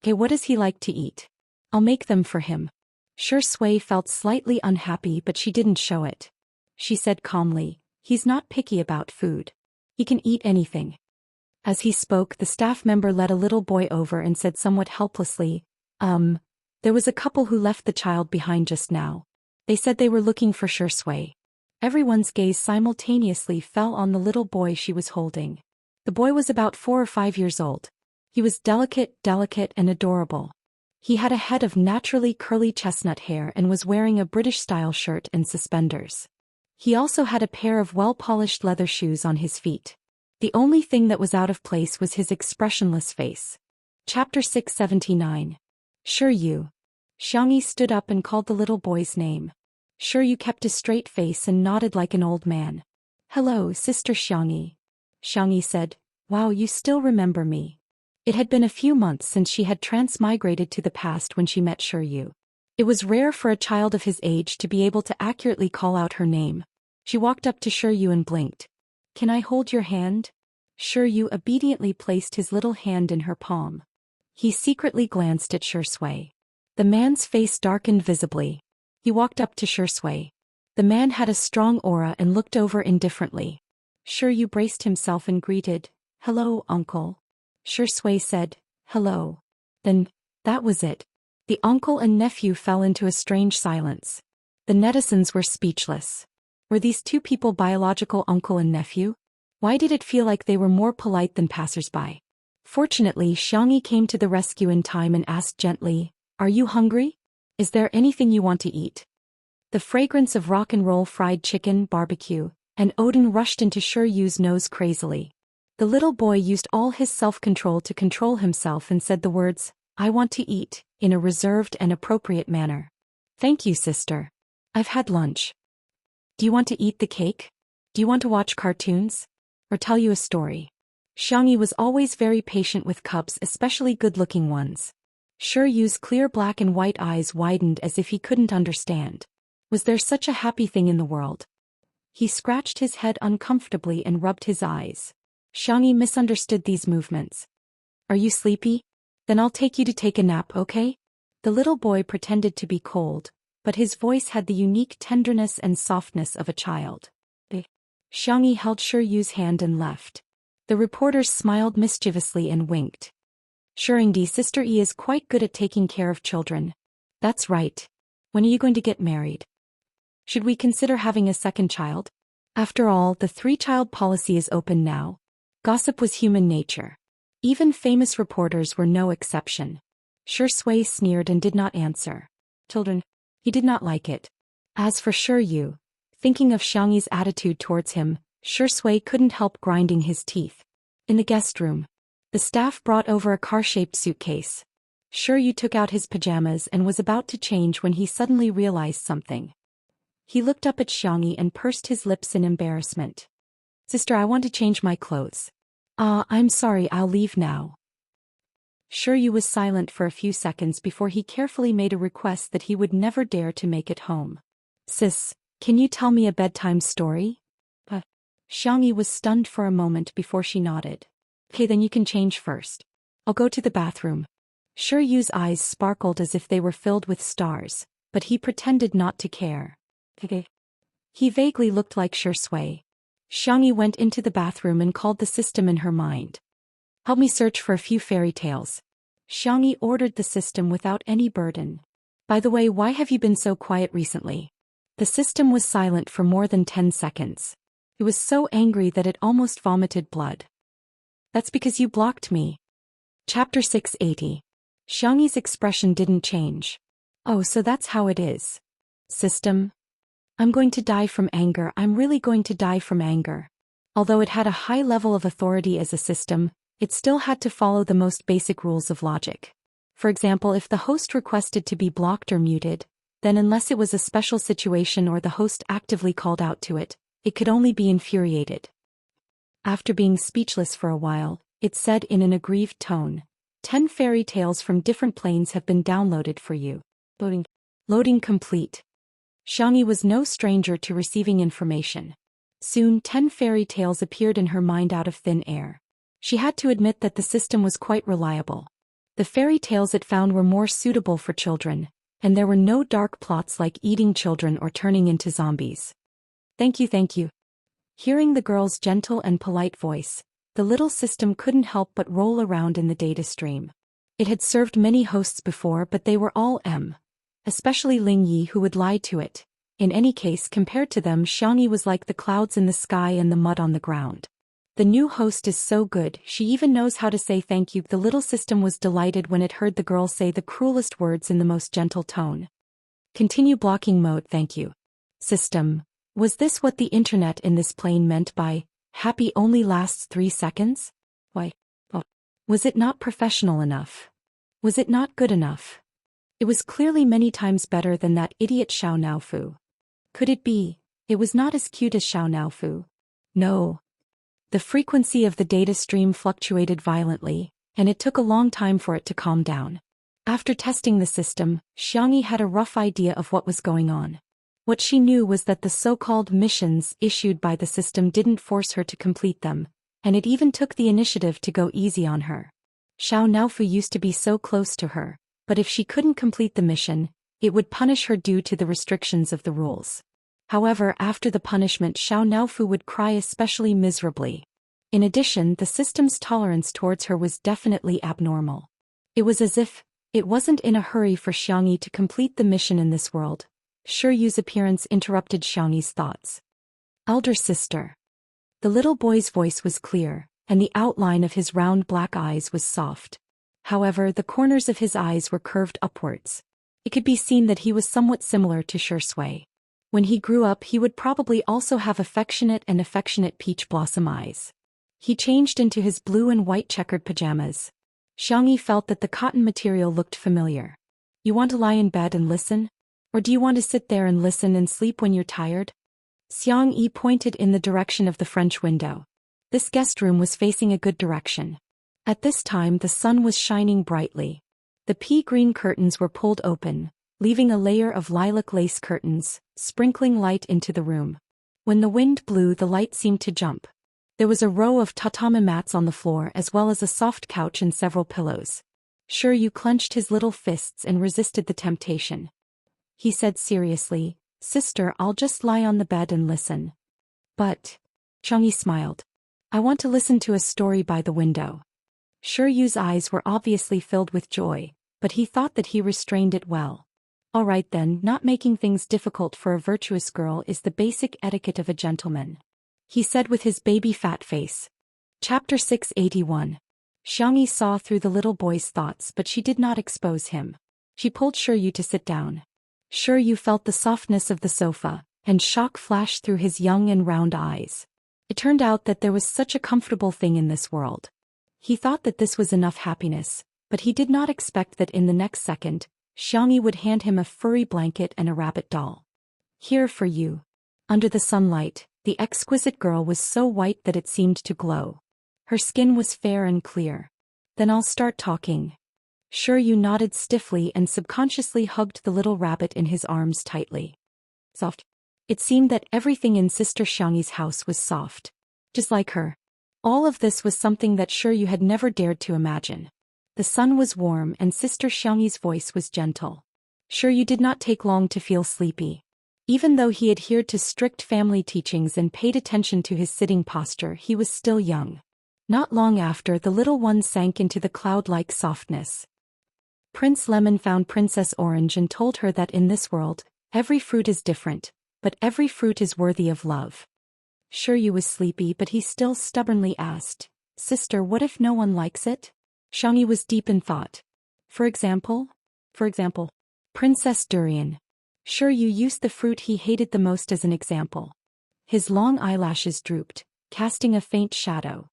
[SPEAKER 1] Okay, what does he like to eat? I'll make them for him. Shui felt slightly unhappy, but she didn't show it. She said calmly, He's not picky about food. He can eat anything. As he spoke, the staff member led a little boy over and said somewhat helplessly, there was a couple who left the child behind just now. They said they were looking for Shui. Everyone's gaze simultaneously fell on the little boy she was holding. The boy was about 4 or 5 years old. He was delicate and adorable. He had a head of naturally curly chestnut hair and was wearing a British-style shirt and suspenders. He also had a pair of well-polished leather shoes on his feet. The only thing that was out of place was his expressionless face. Chapter 679. Shui. Xianxia stood up and called the little boy's name. Shui kept a straight face and nodded like an old man. Hello, Sister Xianxia. Xianxia said, Wow, you still remember me. It had been a few months since she had transmigrated to the past when she met Shui. It was rare for a child of his age to be able to accurately call out her name. She walked up to Shui and blinked. Can I hold your hand? Shui obediently placed his little hand in her palm. He secretly glanced at Shui. The man's face darkened visibly. He walked up to Shui. The man had a strong aura and looked over indifferently. Shui braced himself and greeted, Hello, uncle. Shui said, Hello. Then, that was it. The uncle and nephew fell into a strange silence. The netizens were speechless. Were these two people biological uncle and nephew? Why did it feel like they were more polite than passers-by? Fortunately, Xianxia came to the rescue in time and asked gently, Are you hungry? Is there anything you want to eat? The fragrance of rock and roll fried chicken, barbecue, and Odin rushed into Shui's nose crazily. The little boy used all his self-control to control himself and said the words, I want to eat, in a reserved and appropriate manner. Thank you, sister. I've had lunch. Do you want to eat the cake? Do you want to watch cartoons? Or tell you a story? Xianxia was always very patient with cubs, especially good-looking ones. Shui's clear black and white eyes widened as if he couldn't understand. Was there such a happy thing in the world? He scratched his head uncomfortably and rubbed his eyes. Xianxia misunderstood these movements. Are you sleepy? Then I'll take you to take a nap, okay? The little boy pretended to be cold, but his voice had the unique tenderness and softness of a child. Xianxia held Shui's hand and left. The reporters smiled mischievously and winked. Shuringdi, Sister E is quite good at taking care of children. That's right. When are you going to get married? Should we consider having a second child? After all, the 3-child policy is open now. Gossip was human nature. Even famous reporters were no exception. Xianxia sneered and did not answer. Children. He did not like it. As for Yu, thinking of Xiangyi's attitude towards him, Xianxia couldn't help grinding his teeth. In the guest room, the staff brought over a car-shaped suitcase. Yu took out his pajamas and was about to change when he suddenly realized something. He looked up at Xiangyi and pursed his lips in embarrassment. Sister, I want to change my clothes. I'm sorry, I'll leave now. Yu was silent for a few seconds before he carefully made a request that he would never dare to make it home. Sis, can you tell me a bedtime story? Xiangyi was stunned for a moment before she nodded. Okay, then you can change first. I'll go to the bathroom. Yu's eyes sparkled as if they were filled with stars, but he pretended not to care. Okay. He vaguely looked like Xianxia. Xiangyi went into the bathroom and called the system in her mind. Help me search for a few fairy tales. Xiangyi ordered the system without any burden. By the way, why have you been so quiet recently? The system was silent for more than 10 seconds. It was so angry that it almost vomited blood. That's because you blocked me. Chapter 680. Xiangyi's expression didn't change. Oh, so that's how it is. System. I'm going to die from anger. I'm really going to die from anger. Although it had a high level of authority as a system, it still had to follow the most basic rules of logic. For example, if the host requested to be blocked or muted, then unless it was a special situation or the host actively called out to it, it could only be infuriated. After being speechless for a while, it said in an aggrieved tone, 10 fairy tales from different planes have been downloaded for you. Loading complete. Xiangyi was no stranger to receiving information. Soon 10 fairy tales appeared in her mind out of thin air. She had to admit that the system was quite reliable. The fairy tales it found were more suitable for children, and there were no dark plots like eating children or turning into zombies. Thank you. Hearing the girl's gentle and polite voice, the little system couldn't help but roll around in the data stream. It had served many hosts before, but they were all especially Ling Yi, who would lie to it. In any case, compared to them, Xiangyi was like the clouds in the sky and the mud on the ground. The new host is so good, she even knows how to say thank you. The little system was delighted when it heard the girl say the cruelest words in the most gentle tone. Continue blocking mode, thank you. System. Was this what the internet in this plane meant by, happy only lasts 3 seconds? Why? Was it not professional enough? Was it not good enough? It was clearly many times better than that idiot Xiao Naofu. Could it be, it was not as cute as Xiao Naofu? No. The frequency of the data stream fluctuated violently, and it took a long time for it to calm down. After testing the system, Xiangyi had a rough idea of what was going on. What she knew was that the so-called missions issued by the system didn't force her to complete them, and it even took the initiative to go easy on her. Xiao Naofu used to be so close to her, but if she couldn't complete the mission, it would punish her due to the restrictions of the rules. However, after the punishment, Xiao Naofu would cry especially miserably. In addition, the system's tolerance towards her was definitely abnormal. It was as if it wasn't in a hurry for Xiangyi to complete the mission in this world. Yu's appearance interrupted Xiangyi's thoughts. Elder sister. The little boy's voice was clear, and the outline of his round black eyes was soft. However, the corners of his eyes were curved upwards. It could be seen that he was somewhat similar to Xianxia. When he grew up, he would probably also have affectionate peach blossom eyes. He changed into his blue and white checkered pajamas. Xiangyi felt that the cotton material looked familiar. You want to lie in bed and listen? Or do you want to sit there and listen and sleep when you're tired? Xiangyi pointed in the direction of the French window. This guest room was facing a good direction. At this time the sun was shining brightly. The pea-green curtains were pulled open, leaving a layer of lilac lace curtains, sprinkling light into the room. When the wind blew, the light seemed to jump. There was a row of tatami mats on the floor as well as a soft couch and several pillows. Yu clenched his little fists and resisted the temptation. He said seriously, Sister, I'll just lie on the bed and listen. But, Xiangyi smiled. I want to listen to a story by the window. Yu's eyes were obviously filled with joy, but he thought that he restrained it well. All right then, not making things difficult for a virtuous girl is the basic etiquette of a gentleman. He said with his baby fat face. Chapter 681. Xianxia saw through the little boy's thoughts, but she did not expose him. She pulled Shiryu to sit down. Shiryu felt the softness of the sofa, and shock flashed through his young and round eyes. It turned out that there was such a comfortable thing in this world. He thought that this was enough happiness, but he did not expect that in the next second, Xianxia would hand him a furry blanket and a rabbit doll. Here for you. Under the sunlight, the exquisite girl was so white that it seemed to glow. Her skin was fair and clear. Then I'll start talking. Shiryu nodded stiffly and subconsciously hugged the little rabbit in his arms tightly. Soft. It seemed that everything in Sister Xianxia's house was soft. Just like her. All of this was something that Shiryu had never dared to imagine. The sun was warm and Sister Xianxia's voice was gentle. Shiryu did not take long to feel sleepy. Even though he adhered to strict family teachings and paid attention to his sitting posture, he was still young. Not long after, the little one sank into the cloud-like softness. Prince Lemon found Princess Orange and told her that in this world, every fruit is different, but every fruit is worthy of love. Shiryu was sleepy, but he still stubbornly asked, "Sister, what if no one likes it?" Xianxia was deep in thought. For example, Princess Durian. Shiryu used the fruit he hated the most as an example. His long eyelashes drooped, casting a faint shadow.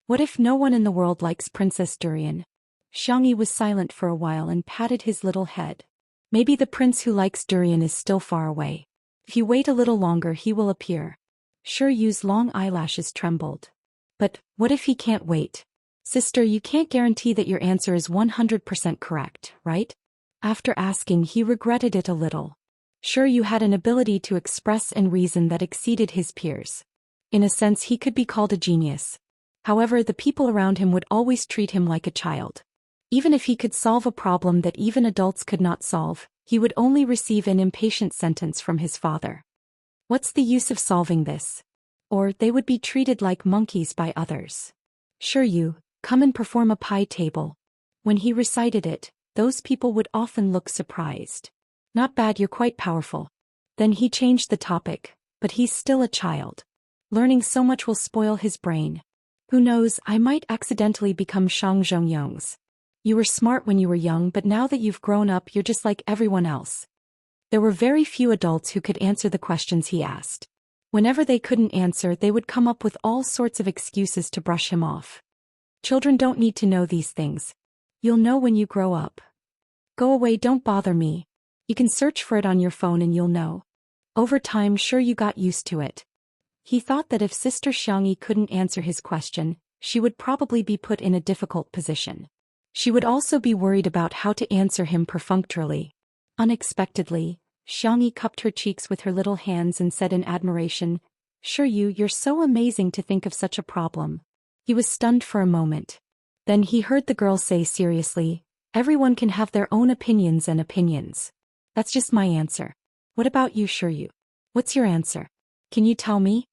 [SPEAKER 1] What if no one in the world likes Princess Durian? Xianxia was silent for a while and patted his little head. Maybe the prince who likes durian is still far away. If you wait a little longer, he will appear. Shiryu's long eyelashes trembled. But what if he can't wait? Sister, you can't guarantee that your answer is 100% correct, right? After asking, he regretted it a little. Shiryu had an ability to express and reason that exceeded his peers. In a sense, he could be called a genius. However, the people around him would always treat him like a child. Even if he could solve a problem that even adults could not solve, he would only receive an impatient sentence from his father. What's the use of solving this? Or they would be treated like monkeys by others. Shiryu, come and perform a pie table. When he recited it, those people would often look surprised. Not bad, you're quite powerful. Then he changed the topic, but he's still a child. Learning so much will spoil his brain. Who knows, I might accidentally become Shang Zhongyong's. You were smart when you were young, but now that you've grown up, you're just like everyone else. There were very few adults who could answer the questions he asked. Whenever they couldn't answer, they would come up with all sorts of excuses to brush him off. Children don't need to know these things. You'll know when you grow up. Go away, don't bother me. You can search for it on your phone and you'll know. Over time, Shiryu got used to it. He thought that if Sister Xianxia couldn't answer his question, she would probably be put in a difficult position. She would also be worried about how to answer him perfunctorily. Unexpectedly, Xianxia cupped her cheeks with her little hands and said in admiration, "Shiryu, you're so amazing to think of such a problem." He was stunned for a moment. Then he heard the girl say seriously, "Everyone can have their own opinions and opinions. That's just my answer. What about you, Shiryu? What's your answer? Can you tell me?"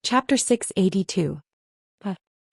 [SPEAKER 1] Chapter 682.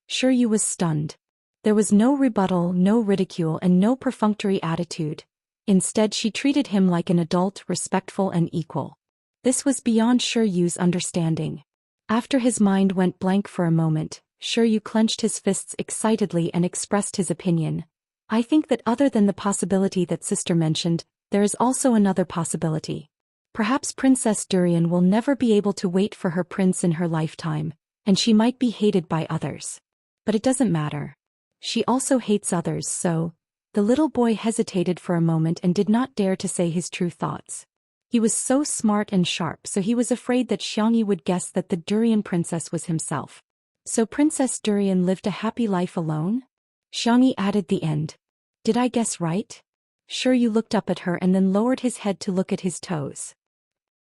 [SPEAKER 1] Shiryu was stunned. There was no rebuttal, no ridicule, and no perfunctory attitude. Instead, she treated him like an adult, respectful and equal. This was beyond Shiryu's understanding. After his mind went blank for a moment, Shiryu clenched his fists excitedly and expressed his opinion. "I think that other than the possibility that Sister mentioned, there is also another possibility. Perhaps Princess Durian will never be able to wait for her prince in her lifetime, and she might be hated by others. But it doesn't matter. She also hates others, so..." The little boy hesitated for a moment and did not dare to say his true thoughts. He was so smart and sharp, so he was afraid that Xianxia would guess that the Durian princess was himself. So Princess Durian lived a happy life alone? Xianxia added the end. Did I guess right? Shiryu looked up at her and then lowered his head to look at his toes.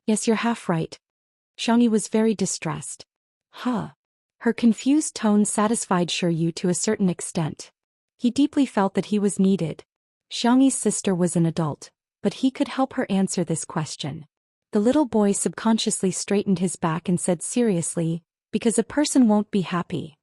[SPEAKER 1] Yes, you're half right. Xianxia was very distressed. Huh. Her confused tone satisfied Shiryu to a certain extent. He deeply felt that he was needed. Xianxia's sister was an adult, but he could help her answer this question. The little boy subconsciously straightened his back and said seriously, "Because a person won't be happy."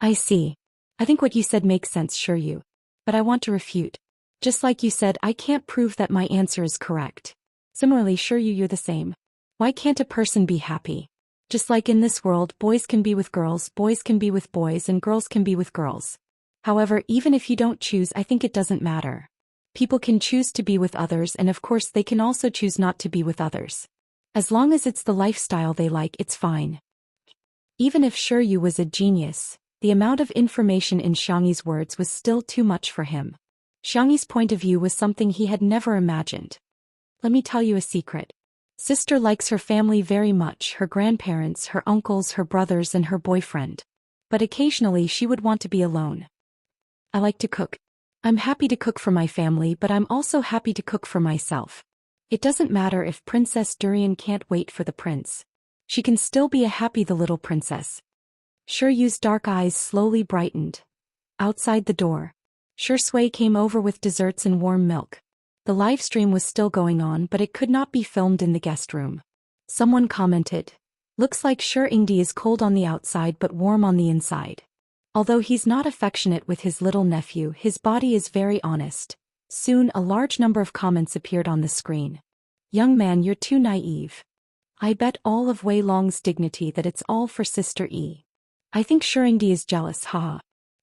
[SPEAKER 1] I see. I think what you said makes sense, Shiryu. But I want to refute. Just like you said, I can't prove that my answer is correct. Similarly, Shiryu, you're the same. Why can't a person be happy? Just like in this world, boys can be with girls can be with boys, and girls can be with girls. However, even if you don't choose, I think it doesn't matter. People can choose to be with others, and of course they can also choose not to be with others. As long as it's the lifestyle they like, it's fine. Even if Xianxia was a genius, the amount of information in Xianxi's words was still too much for him. Xianxi's point of view was something he had never imagined. Let me tell you a secret. Sister likes her family very much, her grandparents, her uncles, her brothers, and her boyfriend. But occasionally she would want to be alone. I like to cook. I'm happy to cook for my family, but I'm also happy to cook for myself. It doesn't matter if Princess Durian can't wait for the prince. She can still be a happy the little princess. Xianxi's dark eyes slowly brightened. Outside the door, Xianxia came over with desserts and warm milk. The live stream was still going on, but it could not be filmed in the guest room. Someone commented, "Looks like Xianxia is cold on the outside but warm on the inside." Although he's not affectionate with his little nephew, his body is very honest. Soon a large number of comments appeared on the screen. "Young man, you're too naive. I bet all of Wei Long's dignity that it's all for Sister E. I think Xianxia is jealous, haha."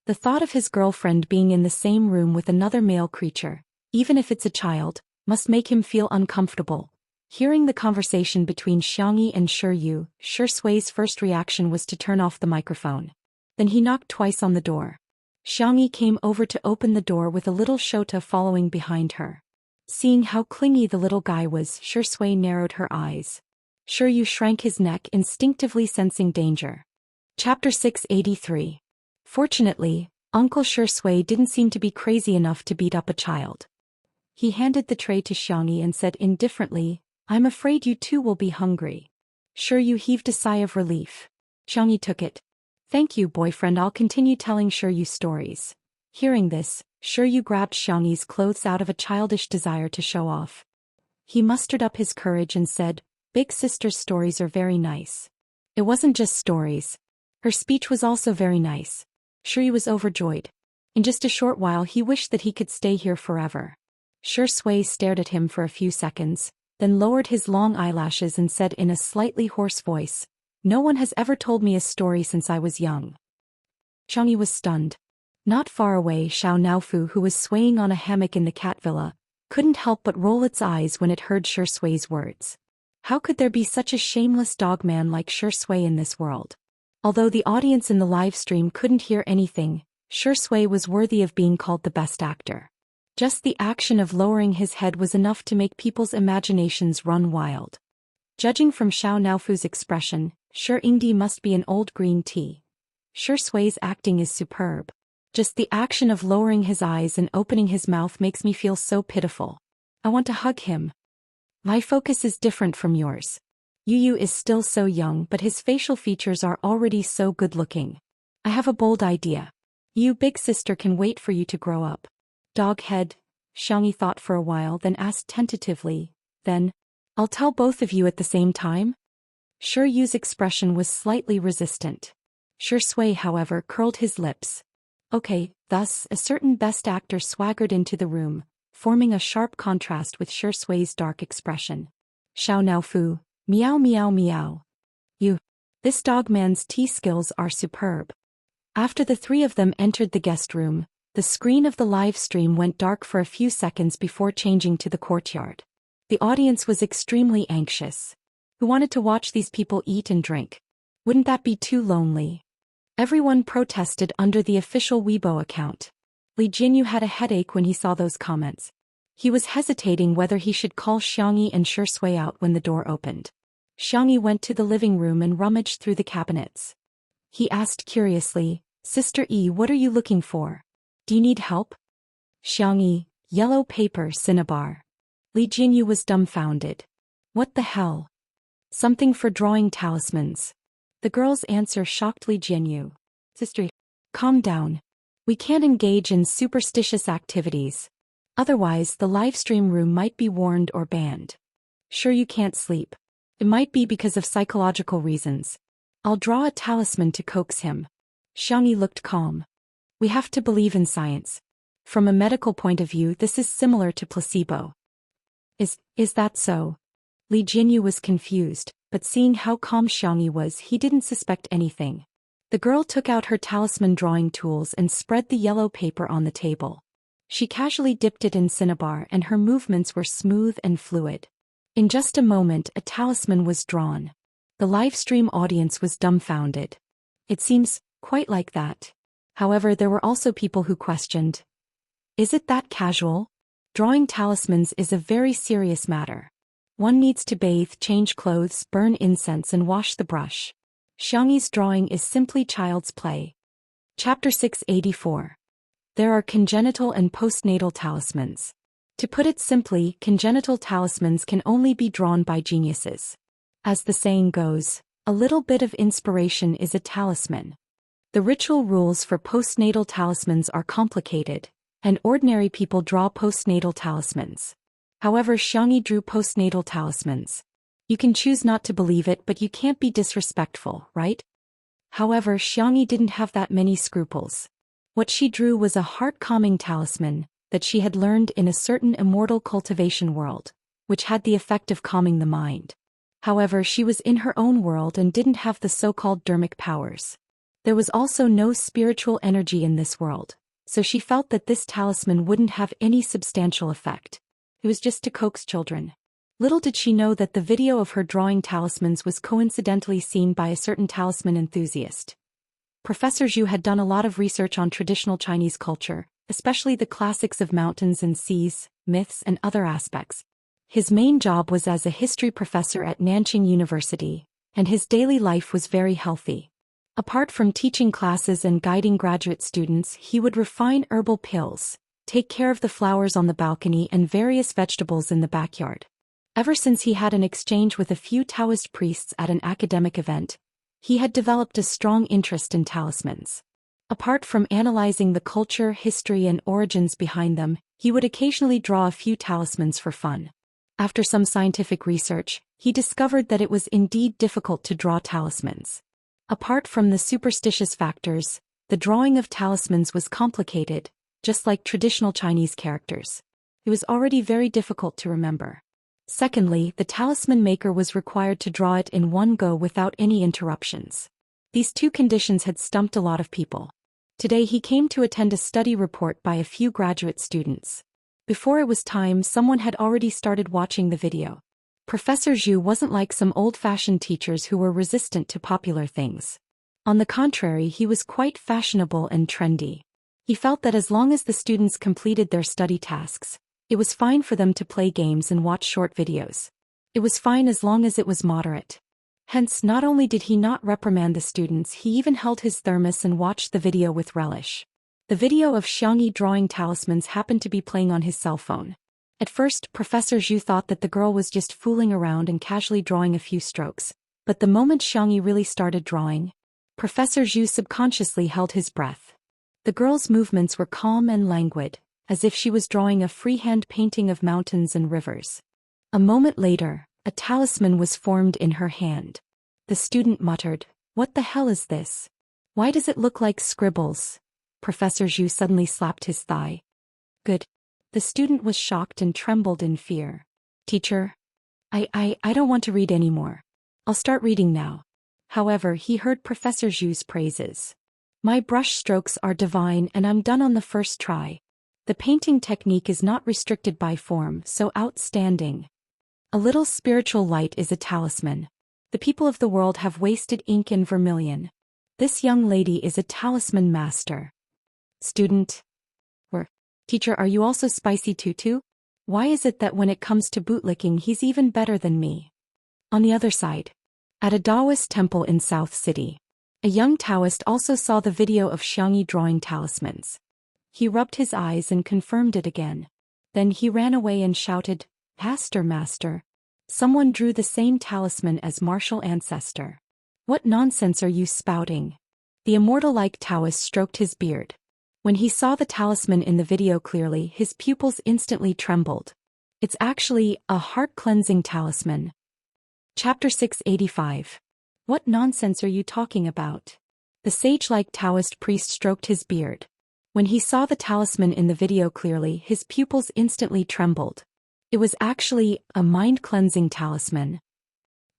[SPEAKER 1] The thought of his girlfriend being in the same room with another male creature, even if it's a child, must make him feel uncomfortable. Hearing the conversation between Xianxia and Xianxia's first reaction was to turn off the microphone. Then he knocked twice on the door. Xianxia came over to open the door with a little Shota following behind her. Seeing how clingy the little guy was, Xianxia narrowed her eyes. Xianxia shrank his neck, instinctively sensing danger. Chapter 683. Fortunately, Uncle Xianxia didn't seem to be crazy enough to beat up a child. He handed the tray to Xianxia and said indifferently, "I'm afraid you two will be hungry." Xianxia heaved a sigh of relief. Xianxia took it. "Thank you, boyfriend, I'll continue telling Xianxia stories." Hearing this, Xianxia grabbed Xianxi's clothes out of a childish desire to show off. He mustered up his courage and said, "Big sister's stories are very nice." It wasn't just stories. Her speech was also very nice. Xianxia was overjoyed. In just a short while he wished that he could stay here forever. Xianxia stared at him for a few seconds, then lowered his long eyelashes and said in a slightly hoarse voice, "No one has ever told me a story since I was young." Xianxia was stunned. Not far away, Xiao Naofu, who was swaying on a hammock in the cat villa, couldn't help but roll its eyes when it heard Xianxia's words. How could there be such a shameless dogman like Xianxia in this world? Although the audience in the live stream couldn't hear anything, Xianxia was worthy of being called the best actor. Just the action of lowering his head was enough to make people's imaginations run wild. Judging from Xiao Naofu's expression, Xianxia must be an old green tea. Xianxia's acting is superb. Just the action of lowering his eyes and opening his mouth makes me feel so pitiful. I want to hug him. My focus is different from yours. Yu is still so young, but his facial features are already so good-looking. I have a bold idea. Big sister can wait for you to grow up. Dog head, Xianxia thought for a while, then asked tentatively, "Then, I'll tell both of you at the same time?" Xianxia's expression was slightly resistant. Xianxia, however, curled his lips. Okay, thus, a certain best actor swaggered into the room, forming a sharp contrast with Xianxia's dark expression. "Xiao Naofu, meow meow meow. This dogman's tea skills are superb." After the three of them entered the guest room, the screen of the live stream went dark for a few seconds before changing to the courtyard. The audience was extremely anxious. Who wanted to watch these people eat and drink? Wouldn't that be too lonely? Everyone protested under the official Weibo account. Li Jinyu had a headache when he saw those comments. He was hesitating whether he should call Xianxia and Xianxia out when the door opened. Xianxia went to the living room and rummaged through the cabinets. He asked curiously, "Sister E, what are you looking for? Do you need help?" Xianxia, yellow paper cinnabar. Li Jinyu was dumbfounded. What the hell? Something for drawing talismans. The girl's answer shocked Li Jinyu. "Sister, calm down. We can't engage in superstitious activities. Otherwise the livestream room might be warned or banned. Sure you can't sleep. It might be because of psychological reasons. I'll draw a talisman to coax him." Xianxia looked calm. "We have to believe in science. From a medical point of view, this is similar to placebo." Is that so?" Li Jinyu was confused. but seeing how calm Xianxia was, he didn't suspect anything. The girl took out her talisman drawing tools and spread the yellow paper on the table. She casually dipped it in cinnabar and her movements were smooth and fluid. In just a moment, a talisman was drawn. The live stream audience was dumbfounded. It seems quite like that. However, there were also people who questioned, is it that casual? Drawing talismans is a very serious matter. One needs to bathe, change clothes, burn incense and wash the brush. Xianxi's drawing is simply child's play. Chapter 684. There are congenital and postnatal talismans. To put it simply, congenital talismans can only be drawn by geniuses. As the saying goes, a little bit of inspiration is a talisman. The ritual rules for postnatal talismans are complicated, and ordinary people draw postnatal talismans. However, Xianxia drew postnatal talismans. You can choose not to believe it, but you can't be disrespectful, right? However, Xianxia didn't have that many scruples. What she drew was a heart-calming talisman that she had learned in a certain immortal cultivation world, which had the effect of calming the mind. However, she was in her own world and didn't have the so-called dermic powers. There was also no spiritual energy in this world, so she felt that this talisman wouldn't have any substantial effect. It was just to coax children. Little did she know that the video of her drawing talismans was coincidentally seen by a certain talisman enthusiast. Professor Zhou had done a lot of research on traditional Chinese culture, especially the classics of mountains and seas, myths and other aspects. His main job was as a history professor at Nanjing University, and his daily life was very healthy. Apart from teaching classes and guiding graduate students, he would refine herbal pills, take care of the flowers on the balcony and various vegetables in the backyard. Ever since he had an exchange with a few Daoist priests at an academic event, he had developed a strong interest in talismans. Apart from analyzing the culture, history and origins behind them, he would occasionally draw a few talismans for fun. After some scientific research, he discovered that it was indeed difficult to draw talismans. Apart from the superstitious factors, the drawing of talismans was complicated, just like traditional Chinese characters. It was already very difficult to remember. Secondly, the talisman maker was required to draw it in one go without any interruptions. These two conditions had stumped a lot of people. Today he came to attend a study report by a few graduate students. Before it was time, someone had already started watching the video. Professor Zhou wasn't like some old-fashioned teachers who were resistant to popular things. On the contrary, he was quite fashionable and trendy. He felt that as long as the students completed their study tasks, it was fine for them to play games and watch short videos. It was fine as long as it was moderate. Hence, not only did he not reprimand the students, he even held his thermos and watched the video with relish. The video of Xianxia drawing talismans happened to be playing on his cell phone. At first, Professor Zhou thought that the girl was just fooling around and casually drawing a few strokes, but the moment Xianxia really started drawing, Professor Zhou subconsciously held his breath. The girl's movements were calm and languid, as if she was drawing a freehand painting of mountains and rivers. A moment later, a talisman was formed in her hand. The student muttered, "What the hell is this? Why does it look like scribbles?" Professor Zhou suddenly slapped his thigh. "Good." The student was shocked and trembled in fear. "Teacher, I don't want to read anymore. I'll start reading now." However, he heard Professor Zhou's praises. "My brush strokes are divine and I'm done on the first try. The painting technique is not restricted by form, so outstanding. A little spiritual light is a talisman. The people of the world have wasted ink and vermilion. This young lady is a talisman master." Student. "Teacher, are you also spicy too? Why is it that when it comes to bootlicking he's even better than me?" On the other side, at a Daoist temple in South City, a young Taoist also saw the video of Xianxia drawing talismans. He rubbed his eyes and confirmed it again. Then he ran away and shouted, Master, someone drew the same talisman as martial ancestor. What nonsense are you spouting?" The immortal-like Taoist stroked his beard. When he saw the talisman in the video clearly, his pupils instantly trembled. "It's actually a heart-cleansing talisman." Chapter 685. What nonsense are you talking about? The sage-like Taoist priest stroked his beard. When he saw the talisman in the video clearly, his pupils instantly trembled. It was actually a mind-cleansing talisman.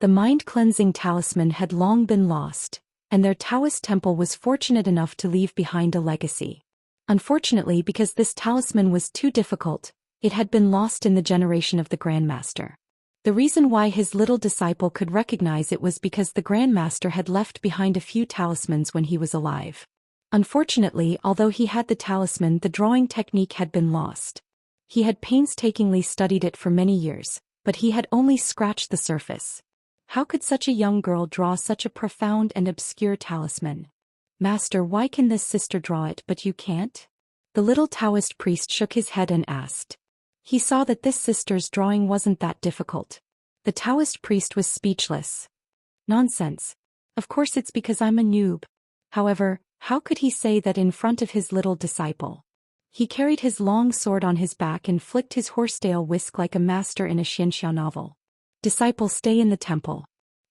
[SPEAKER 1] The mind-cleansing talisman had long been lost, and their Taoist temple was fortunate enough to leave behind a legacy. Unfortunately, because this talisman was too difficult, it had been lost in the generation of the Grandmaster. The reason why his little disciple could recognize it was because the Grandmaster had left behind a few talismans when he was alive. Unfortunately, although he had the talisman, the drawing technique had been lost. He had painstakingly studied it for many years, but he had only scratched the surface. How could such a young girl draw such a profound and obscure talisman? Master, why can this sister draw it but you can't? The little Taoist priest shook his head and asked. He saw that this sister's drawing wasn't that difficult. The Taoist priest was speechless. Nonsense. Of course it's because I'm a noob. However, how could he say that in front of his little disciple? He carried his long sword on his back and flicked his horsetail whisk like a master in a Xianxia novel. Disciple, stay in the temple.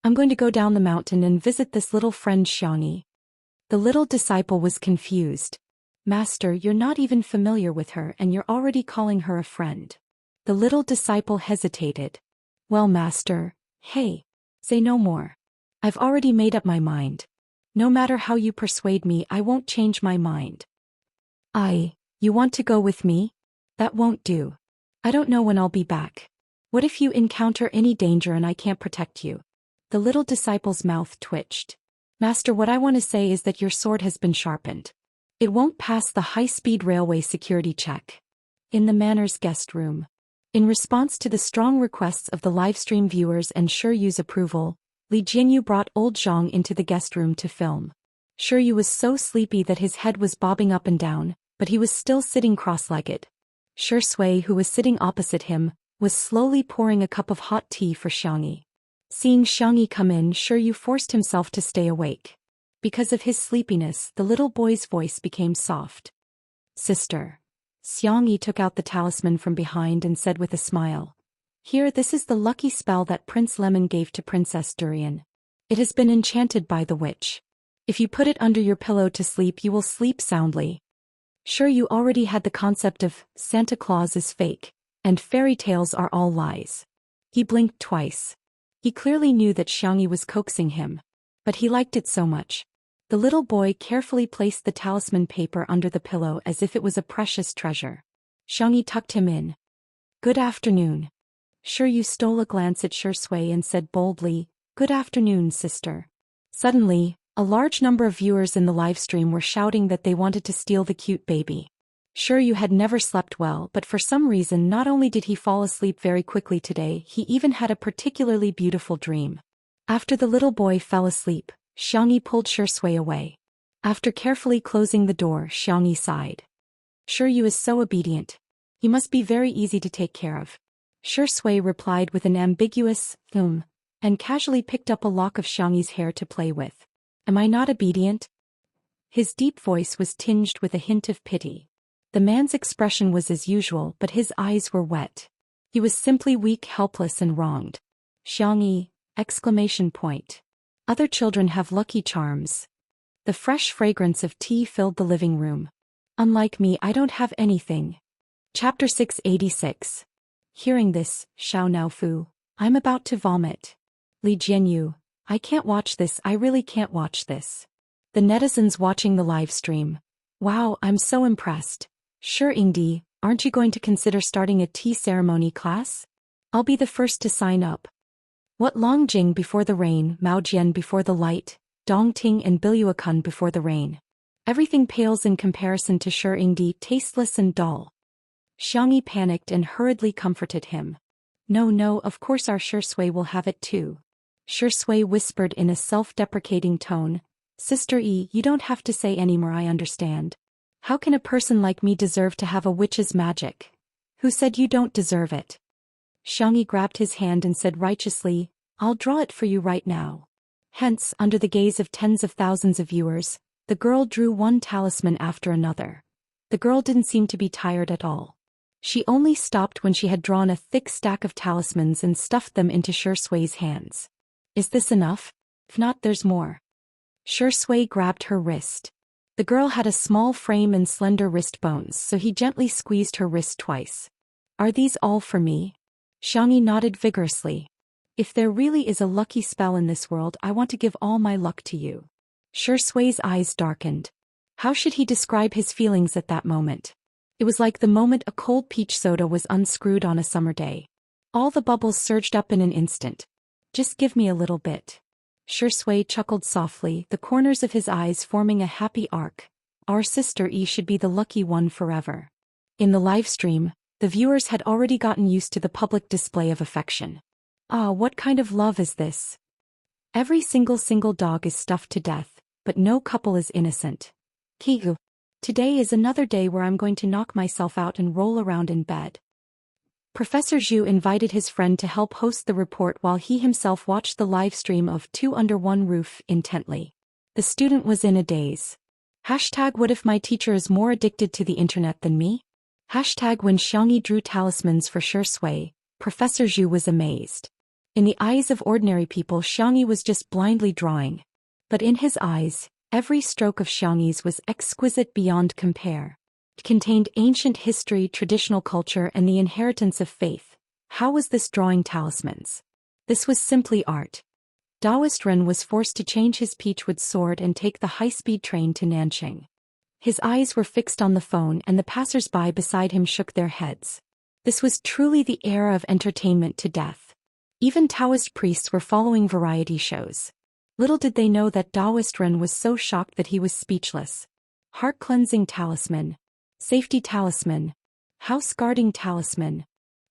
[SPEAKER 1] I'm going to go down the mountain and visit this little friend Xianxia. The little disciple was confused. Master, you're not even familiar with her and you're already calling her a friend. The little disciple hesitated. Well, Master, hey. Say no more. I've already made up my mind. No matter how you persuade me, I won't change my mind. You want to go with me? That won't do. I don't know when I'll be back. What if you encounter any danger and I can't protect you? The little disciple's mouth twitched. Master, what I want to say is that your sword has been sharpened. It won't pass the high-speed railway security check. In the Manor's guest room. In response to the strong requests of the livestream viewers and Shiyu's approval, Li Jianyu brought old Zhang into the guest room to film. Shiyu was so sleepy that his head was bobbing up and down, but he was still sitting cross-legged. Shui, who was sitting opposite him, was slowly pouring a cup of hot tea for Xianxia. Seeing Xianxia come in, Shiyu forced himself to stay awake. Because of his sleepiness, the little boy's voice became soft. Sister. Xianxia took out the talisman from behind and said with a smile. Here, this is the lucky spell that Prince Lemon gave to Princess Durian. It has been enchanted by the witch. If you put it under your pillow to sleep, you will sleep soundly. Sure, you already had the concept of Santa Claus is fake, and fairy tales are all lies. He blinked twice. He clearly knew that Xianxia was coaxing him. But he liked it so much. The little boy carefully placed the talisman paper under the pillow as if it was a precious treasure. Xianxia tucked him in. Good afternoon. Shiyu stole a glance at Shui and said boldly, Good afternoon, sister. Suddenly, a large number of viewers in the livestream were shouting that they wanted to steal the cute baby. Shiyu had never slept well, but for some reason not only did he fall asleep very quickly today, he even had a particularly beautiful dream. After the little boy fell asleep, Xianxia pulled Shui away. After carefully closing the door, Xianxia sighed. Shiyu is so obedient. He must be very easy to take care of. Shui replied with an ambiguous, and casually picked up a lock of Xiangxi's hair to play with. Am I not obedient? His deep voice was tinged with a hint of pity. The man's expression was as usual, but his eyes were wet. He was simply weak, helpless and wronged. Xianxia! Exclamation point. Other children have lucky charms. The fresh fragrance of tea filled the living room. Unlike me, I don't have anything. Chapter 686. Hearing this, Xiao Naofu, I'm about to vomit. Li Jianyu, I can't watch this, I really can't watch this. The netizens watching the live stream. Wow, I'm so impressed. Sure, Ingdi, aren't you going to consider starting a tea ceremony class? I'll be the first to sign up. What Longjing before the rain, Maojian before the light, Dongting and Biluakun before the rain. Everything pales in comparison to Shi Ingdi, tasteless and dull. Xianxia panicked and hurriedly comforted him. No, of course our Shui will have it too. Shui whispered in a self-deprecating tone, Sister E, you don't have to say anymore, I understand. How can a person like me deserve to have a witch's magic? Who said you don't deserve it? Xianxia grabbed his hand and said righteously, I'll draw it for you right now. Hence, under the gaze of tens of thousands of viewers, the girl drew one talisman after another. The girl didn't seem to be tired at all. She only stopped when she had drawn a thick stack of talismans and stuffed them into Shui's hands. Is this enough? If not, there's more. Shui grabbed her wrist. The girl had a small frame and slender wrist bones, so he gently squeezed her wrist twice. Are these all for me? Xianxia nodded vigorously. If there really is a lucky spell in this world, I want to give all my luck to you. Xue's eyes darkened. How should he describe his feelings at that moment? It was like the moment a cold peach soda was unscrewed on a summer day. All the bubbles surged up in an instant. Just give me a little bit. Shui chuckled softly, the corners of his eyes forming a happy arc. Our sister E should be the lucky one forever. In the live stream, the viewers had already gotten used to the public display of affection. Ah, what kind of love is this? Every single dog is stuffed to death, but no couple is innocent. Kigu. Today is another day where I'm going to knock myself out and roll around in bed. Professor Zhou invited his friend to help host the report while he himself watched the live stream of Two Under One Roof intently. The student was in a daze. What if my teacher is more addicted to the internet than me? When Xianxia drew talismans for Shui, Professor Zhou was amazed. In the eyes of ordinary people, Xianxia was just blindly drawing. But in his eyes, every stroke of Xianxia's was exquisite beyond compare. It contained ancient history, traditional culture, and the inheritance of faith. How was this drawing talismans? This was simply art. Daoist Ren was forced to change his peachwood sword and take the high-speed train to Nanqing. His eyes were fixed on the phone, and the passers-by beside him shook their heads. This was truly the era of entertainment to death. Even Taoist priests were following variety shows. Little did they know that Daoist Ren was so shocked that he was speechless. Heart-cleansing talisman. Safety talisman. House-guarding talisman.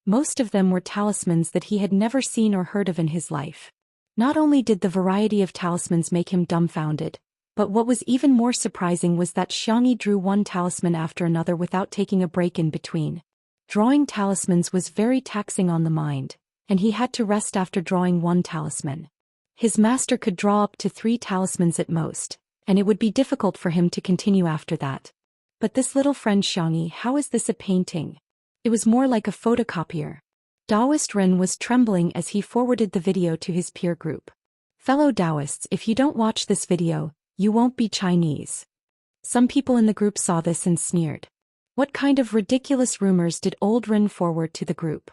[SPEAKER 1] Most of them were talismans that he had never seen or heard of in his life. Not only did the variety of talismans make him dumbfounded, but what was even more surprising was that Xianxia drew one talisman after another without taking a break in between. Drawing talismans was very taxing on the mind, and he had to rest after drawing one talisman. His master could draw up to 3 talismans at most, and it would be difficult for him to continue after that. But this little friend Xianxia, how is this a painting? It was more like a photocopier. Daoist Ren was trembling as he forwarded the video to his peer group. Fellow Daoists, if you don't watch this video, you won't be Chinese. Some people in the group saw this and sneered. What kind of ridiculous rumors did old Ren forward to the group?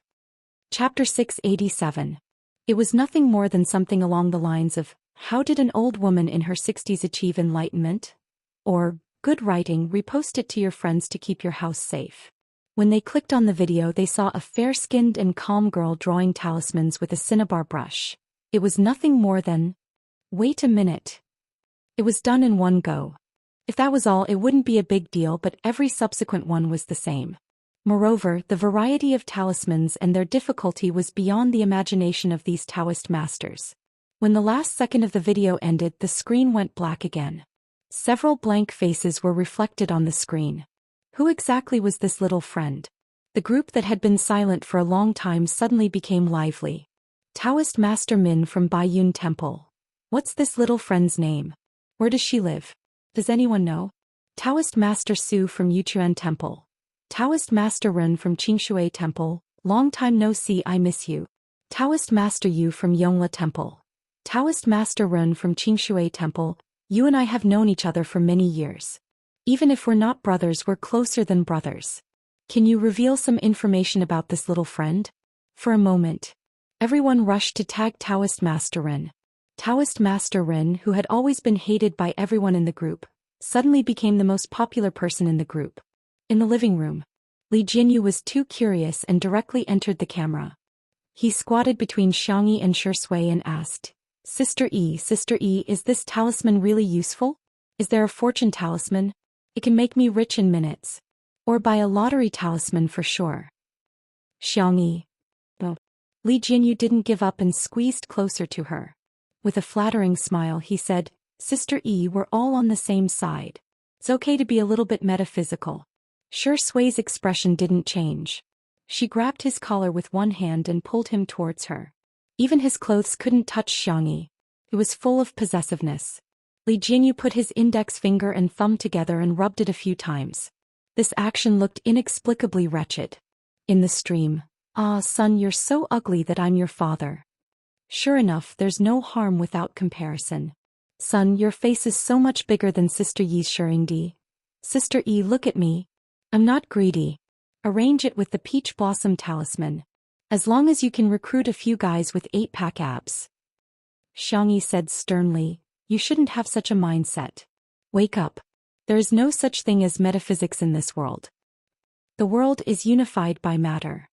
[SPEAKER 1] Chapter 687. It was nothing more than something along the lines of, how did an old woman in her 60s achieve enlightenment? Or, good writing, repost it to your friends to keep your house safe. When they clicked on the video, they saw a fair-skinned and calm girl drawing talismans with a cinnabar brush. It was nothing more than... Wait a minute. It was done in one go. If that was all, it wouldn't be a big deal, but every subsequent one was the same. Moreover, the variety of talismans and their difficulty was beyond the imagination of these Taoist masters. When the last second of the video ended, the screen went black again. Several blank faces were reflected on the screen. Who exactly was this little friend? The group that had been silent for a long time suddenly became lively. Taoist Master Min from Baiyun Temple. What's this little friend's name? Where does she live? Does anyone know? Taoist Master Su from Yuchuan Temple. Taoist Master Ren from Qingshui Temple. Long time no see, I miss you. Taoist Master Yu from Yongla Temple. Taoist Master Ren from Qingshui Temple. You and I have known each other for many years. Even if we're not brothers, we're closer than brothers. Can you reveal some information about this little friend? For a moment, everyone rushed to tag Taoist Master Ren. Taoist Master Ren, who had always been hated by everyone in the group, suddenly became the most popular person in the group. In the living room, Li Jinyu was too curious and directly entered the camera. He squatted between Xianxia and Shui and asked, Sister E, is this talisman really useful? Is there a fortune talisman? It can make me rich in minutes. Or buy a lottery talisman for sure. Xianxia. Oh. Li Jinyu didn't give up and squeezed closer to her. With a flattering smile, he said, Sister E, we're all on the same side. It's okay to be a little bit metaphysical. Shui's expression didn't change. She grabbed his collar with one hand and pulled him towards her. Even his clothes couldn't touch Xianxia. It was full of possessiveness. Li Jinyu put his index finger and thumb together and rubbed it a few times. This action looked inexplicably wretched. In the stream, Ah, son, you're so ugly that I'm your father. Sure enough, there's no harm without comparison. Son, your face is so much bigger than Sister Yi's Shurindi. Sister E, look at me. I'm not greedy. Arrange it with the peach blossom talisman. As long as you can recruit a few guys with 8-pack abs. Xianxia said sternly, you shouldn't have such a mindset. Wake up. There is no such thing as metaphysics in this world. The world is unified by matter.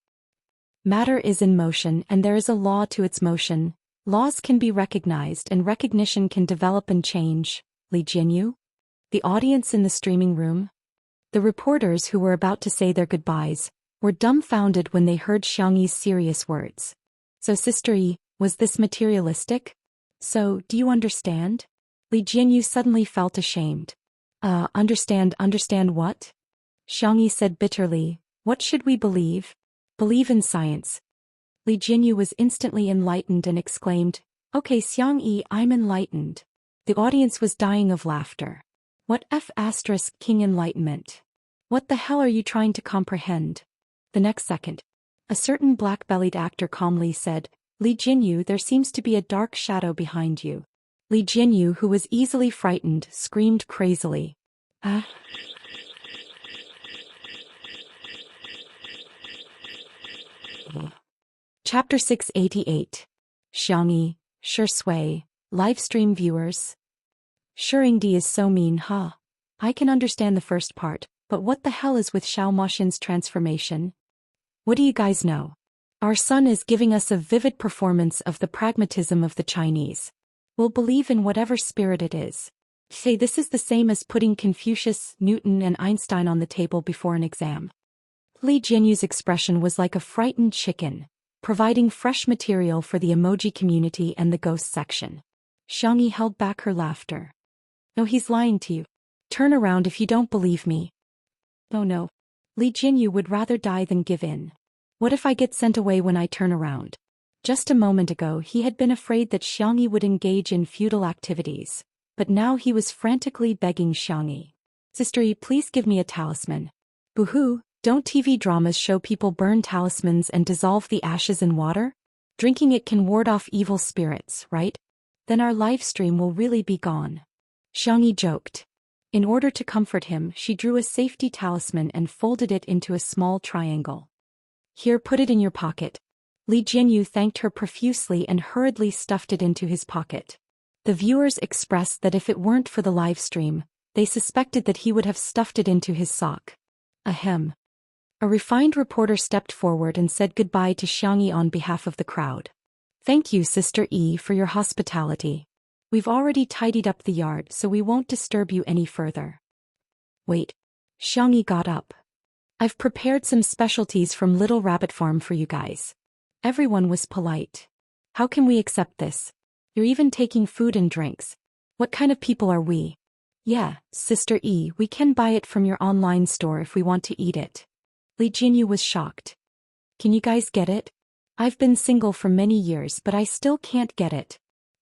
[SPEAKER 1] Matter is in motion and there is a law to its motion. Laws can be recognized and recognition can develop and change. Li Jinyu? The audience in the streaming room? The reporters who were about to say their goodbyes were dumbfounded when they heard Xianxi's serious words. So Sister Yi, was this materialistic? So, do you understand? Li Jinyu suddenly felt ashamed. Understand what? Xianxia said bitterly, what should we believe? Believe in science. Li Jinyu was instantly enlightened and exclaimed, okay Xianxia, I'm enlightened. The audience was dying of laughter. What King enlightenment? What the hell are you trying to comprehend? The next second, a certain black-bellied actor calmly said, Li Jinyu, there seems to be a dark shadow behind you. Li Jinyu, who was easily frightened, screamed crazily. Chapter 688. Xianxia, Shui, livestream viewers. Shuringdi is so mean, huh? I can understand the first part, but what the hell is with Xiao Moxin's transformation? What do you guys know? Our son is giving us a vivid performance of the pragmatism of the Chinese. We'll believe in whatever spirit it is. Say this is the same as putting Confucius, Newton and Einstein on the table before an exam. Li Jinyu's expression was like a frightened chicken, providing fresh material for the emoji community and the ghost section. Xianxia held back her laughter. No, he's lying to you. Turn around if you don't believe me. Oh no. Li Jinyu would rather die than give in. What if I get sent away when I turn around? Just a moment ago he had been afraid that Xianxia would engage in futile activities, but now he was frantically begging Xianxia. Sister Yi, please give me a talisman. Boo-hoo, don't TV dramas show people burn talismans and dissolve the ashes in water? Drinking it can ward off evil spirits, right? Then our live stream will really be gone. Xianxia joked. In order to comfort him, she drew a safety talisman and folded it into a small triangle. Here, put it in your pocket. Li Jinyu thanked her profusely and hurriedly stuffed it into his pocket. The viewers expressed that if it weren't for the live stream, they suspected that he would have stuffed it into his sock. Ahem. A refined reporter stepped forward and said goodbye to Xianxia on behalf of the crowd. Thank you, Sister Yi, for your hospitality. We've already tidied up the yard, so we won't disturb you any further. Wait. Xianxia got up. I've prepared some specialties from Little Rabbit Farm for you guys. Everyone was polite. How can we accept this? You're even taking food and drinks. What kind of people are we? Yeah, Sister Yi, we can buy it from your online store if we want to eat it. Li Jinyu was shocked. Can you guys get it? I've been single for many years but I still can't get it.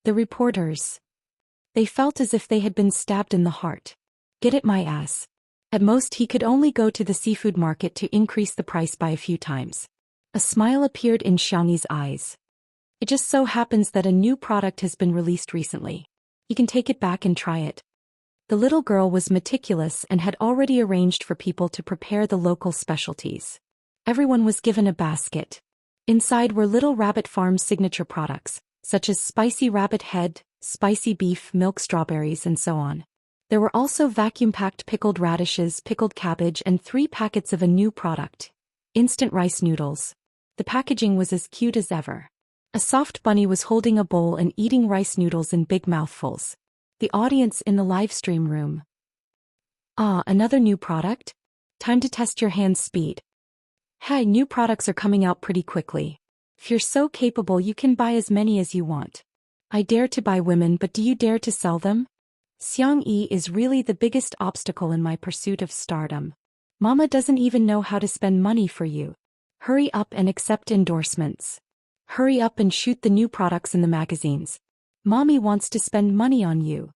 [SPEAKER 1] The reporters. They felt as if they had been stabbed in the heart. Get it my ass. At most he could only go to the seafood market to increase the price by a few times. A smile appeared in Xianxi's eyes. It just so happens that a new product has been released recently. You can take it back and try it. The little girl was meticulous and had already arranged for people to prepare the local specialties. Everyone was given a basket. Inside were Little Rabbit Farm's signature products, such as spicy rabbit head, spicy beef, milk strawberries, and so on. There were also vacuum-packed pickled radishes, pickled cabbage, and 3 packets of a new product, instant rice noodles. The packaging was as cute as ever. A soft bunny was holding a bowl and eating rice noodles in big mouthfuls. The audience in the live stream room. Ah, another new product? Time to test your hand speed. Hey, new products are coming out pretty quickly. If you're so capable you can buy as many as you want. I dare to buy women, but do you dare to sell them? Xianxia is really the biggest obstacle in my pursuit of stardom. Mama doesn't even know how to spend money for you. Hurry up and accept endorsements. Hurry up and shoot the new products in the magazines. Mommy wants to spend money on you.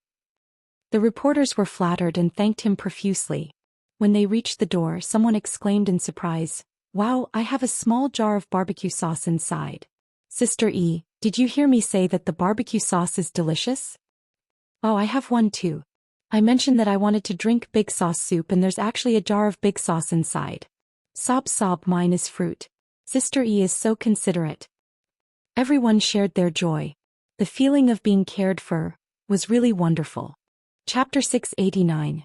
[SPEAKER 1] The reporters were flattered and thanked him profusely. When they reached the door, someone exclaimed in surprise, "Wow, I have a small jar of barbecue sauce inside." Sister E, did you hear me say that the barbecue sauce is delicious? Oh, I have one too. I mentioned that I wanted to drink big sauce soup and there's actually a jar of big sauce inside. Sob, mine is fruit. Sister E is so considerate. Everyone shared their joy. The feeling of being cared for was really wonderful. Chapter 689.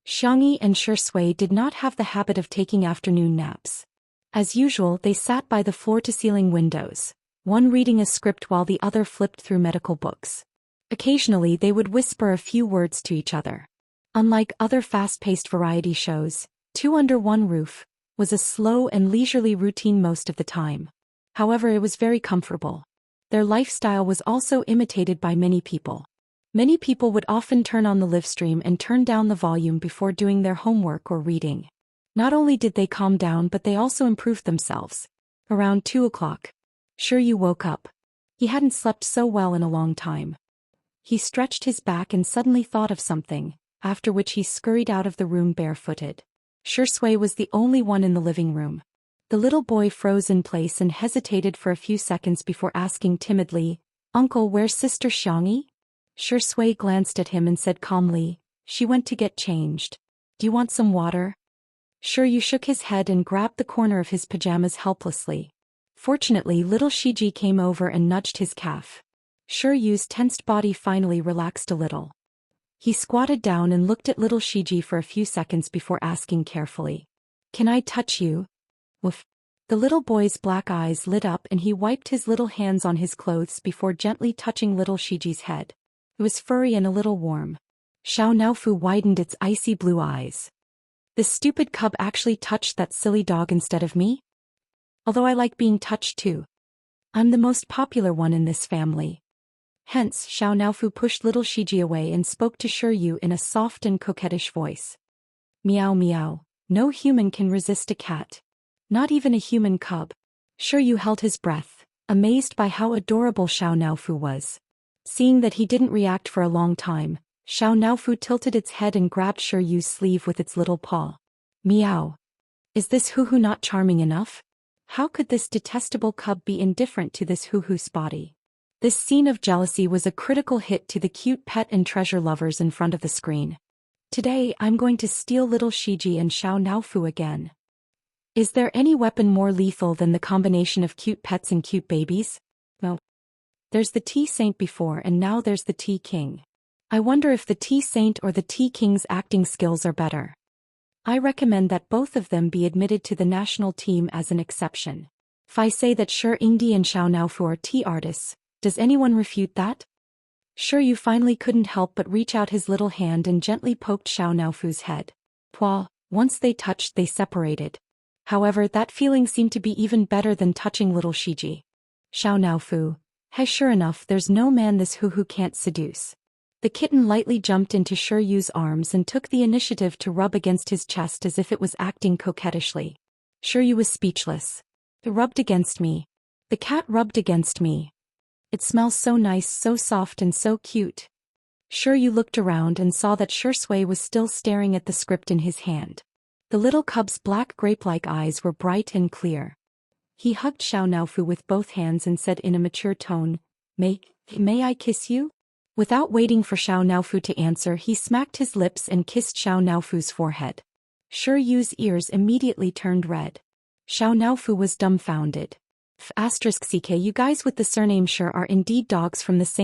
[SPEAKER 1] Xiangyi and Shui did not have the habit of taking afternoon naps. As usual, they sat by the floor-to-ceiling windows, one reading a script while the other flipped through medical books. Occasionally they would whisper a few words to each other. Unlike other fast-paced variety shows, Two Under One Roof was a slow and leisurely routine most of the time. However, it was very comfortable. Their lifestyle was also imitated by many people. Many people would often turn on the live stream and turn down the volume before doing their homework or reading. Not only did they calm down, but they also improved themselves. Around 2 o'clock, Shiryu woke up. He hadn't slept so well in a long time. He stretched his back and suddenly thought of something, after which he scurried out of the room barefooted. Shui was the only one in the living room. The little boy froze in place and hesitated for a few seconds before asking timidly, "Uncle, where's Sister Xiangyi?" Shui glanced at him and said calmly, "She went to get changed. Do you want some water?" Shiryu shook his head and grabbed the corner of his pajamas helplessly. Fortunately, little Shiji came over and nudged his calf. Shiryu's tensed body finally relaxed a little. He squatted down and looked at little Shiji for a few seconds before asking carefully, "Can I touch you?" Woof. The little boy's black eyes lit up and he wiped his little hands on his clothes before gently touching little Shiji's head. It was furry and a little warm. Xiao Naofu widened its icy blue eyes. This stupid cub actually touched that silly dog instead of me? Although I like being touched too. I'm the most popular one in this family. Hence, Xiao Naofu pushed little Shiji away and spoke to Shiryu in a soft and coquettish voice. "Meow meow, no human can resist a cat. Not even a human cub." Shiryu held his breath, amazed by how adorable Xiao Naofu was. Seeing that he didn't react for a long time, Xiao Naofu tilted its head and grabbed Shiryu's sleeve with its little paw. "Meow. Is this hoo-hoo not charming enough? How could this detestable cub be indifferent to this hoo-hoo's body?" This scene of jealousy was a critical hit to the cute pet and treasure lovers in front of the screen. Today I'm going to steal little Shiji and Xiao Naofu again. Is there any weapon more lethal than the combination of cute pets and cute babies? No. There's the Tea Saint before and now there's the Tea King. I wonder if the Tea Saint or the Tea King's acting skills are better. I recommend that both of them be admitted to the national team as an exception. If I say that Shi Yingdi and Xiao Naofu are tea artists, does anyone refute that? Shiryu finally couldn't help but reach out his little hand and gently poked Xiao Naofu's head. Pwa, once they touched they separated. However, that feeling seemed to be even better than touching little Shiji. Xiao Naofu, hey, sure enough, there's no man this hoo-hoo can't seduce. The kitten lightly jumped into Shiryu's arms and took the initiative to rub against his chest as if it was acting coquettishly. Shiryu was speechless. It rubbed against me. The cat rubbed against me. It smells so nice, so soft and so cute. Shiryu looked around and saw that Shui was still staring at the script in his hand. The little cub's black grape-like eyes were bright and clear. He hugged Xiao Naofu with both hands and said in a mature tone, May I kiss you?" Without waiting for Xiao Naofu to answer, he smacked his lips and kissed Xiao Naofu's forehead. Shiryu's ears immediately turned red. Xiao Naofu was dumbfounded. "CK, you guys with the surname Shi are indeed dogs from the same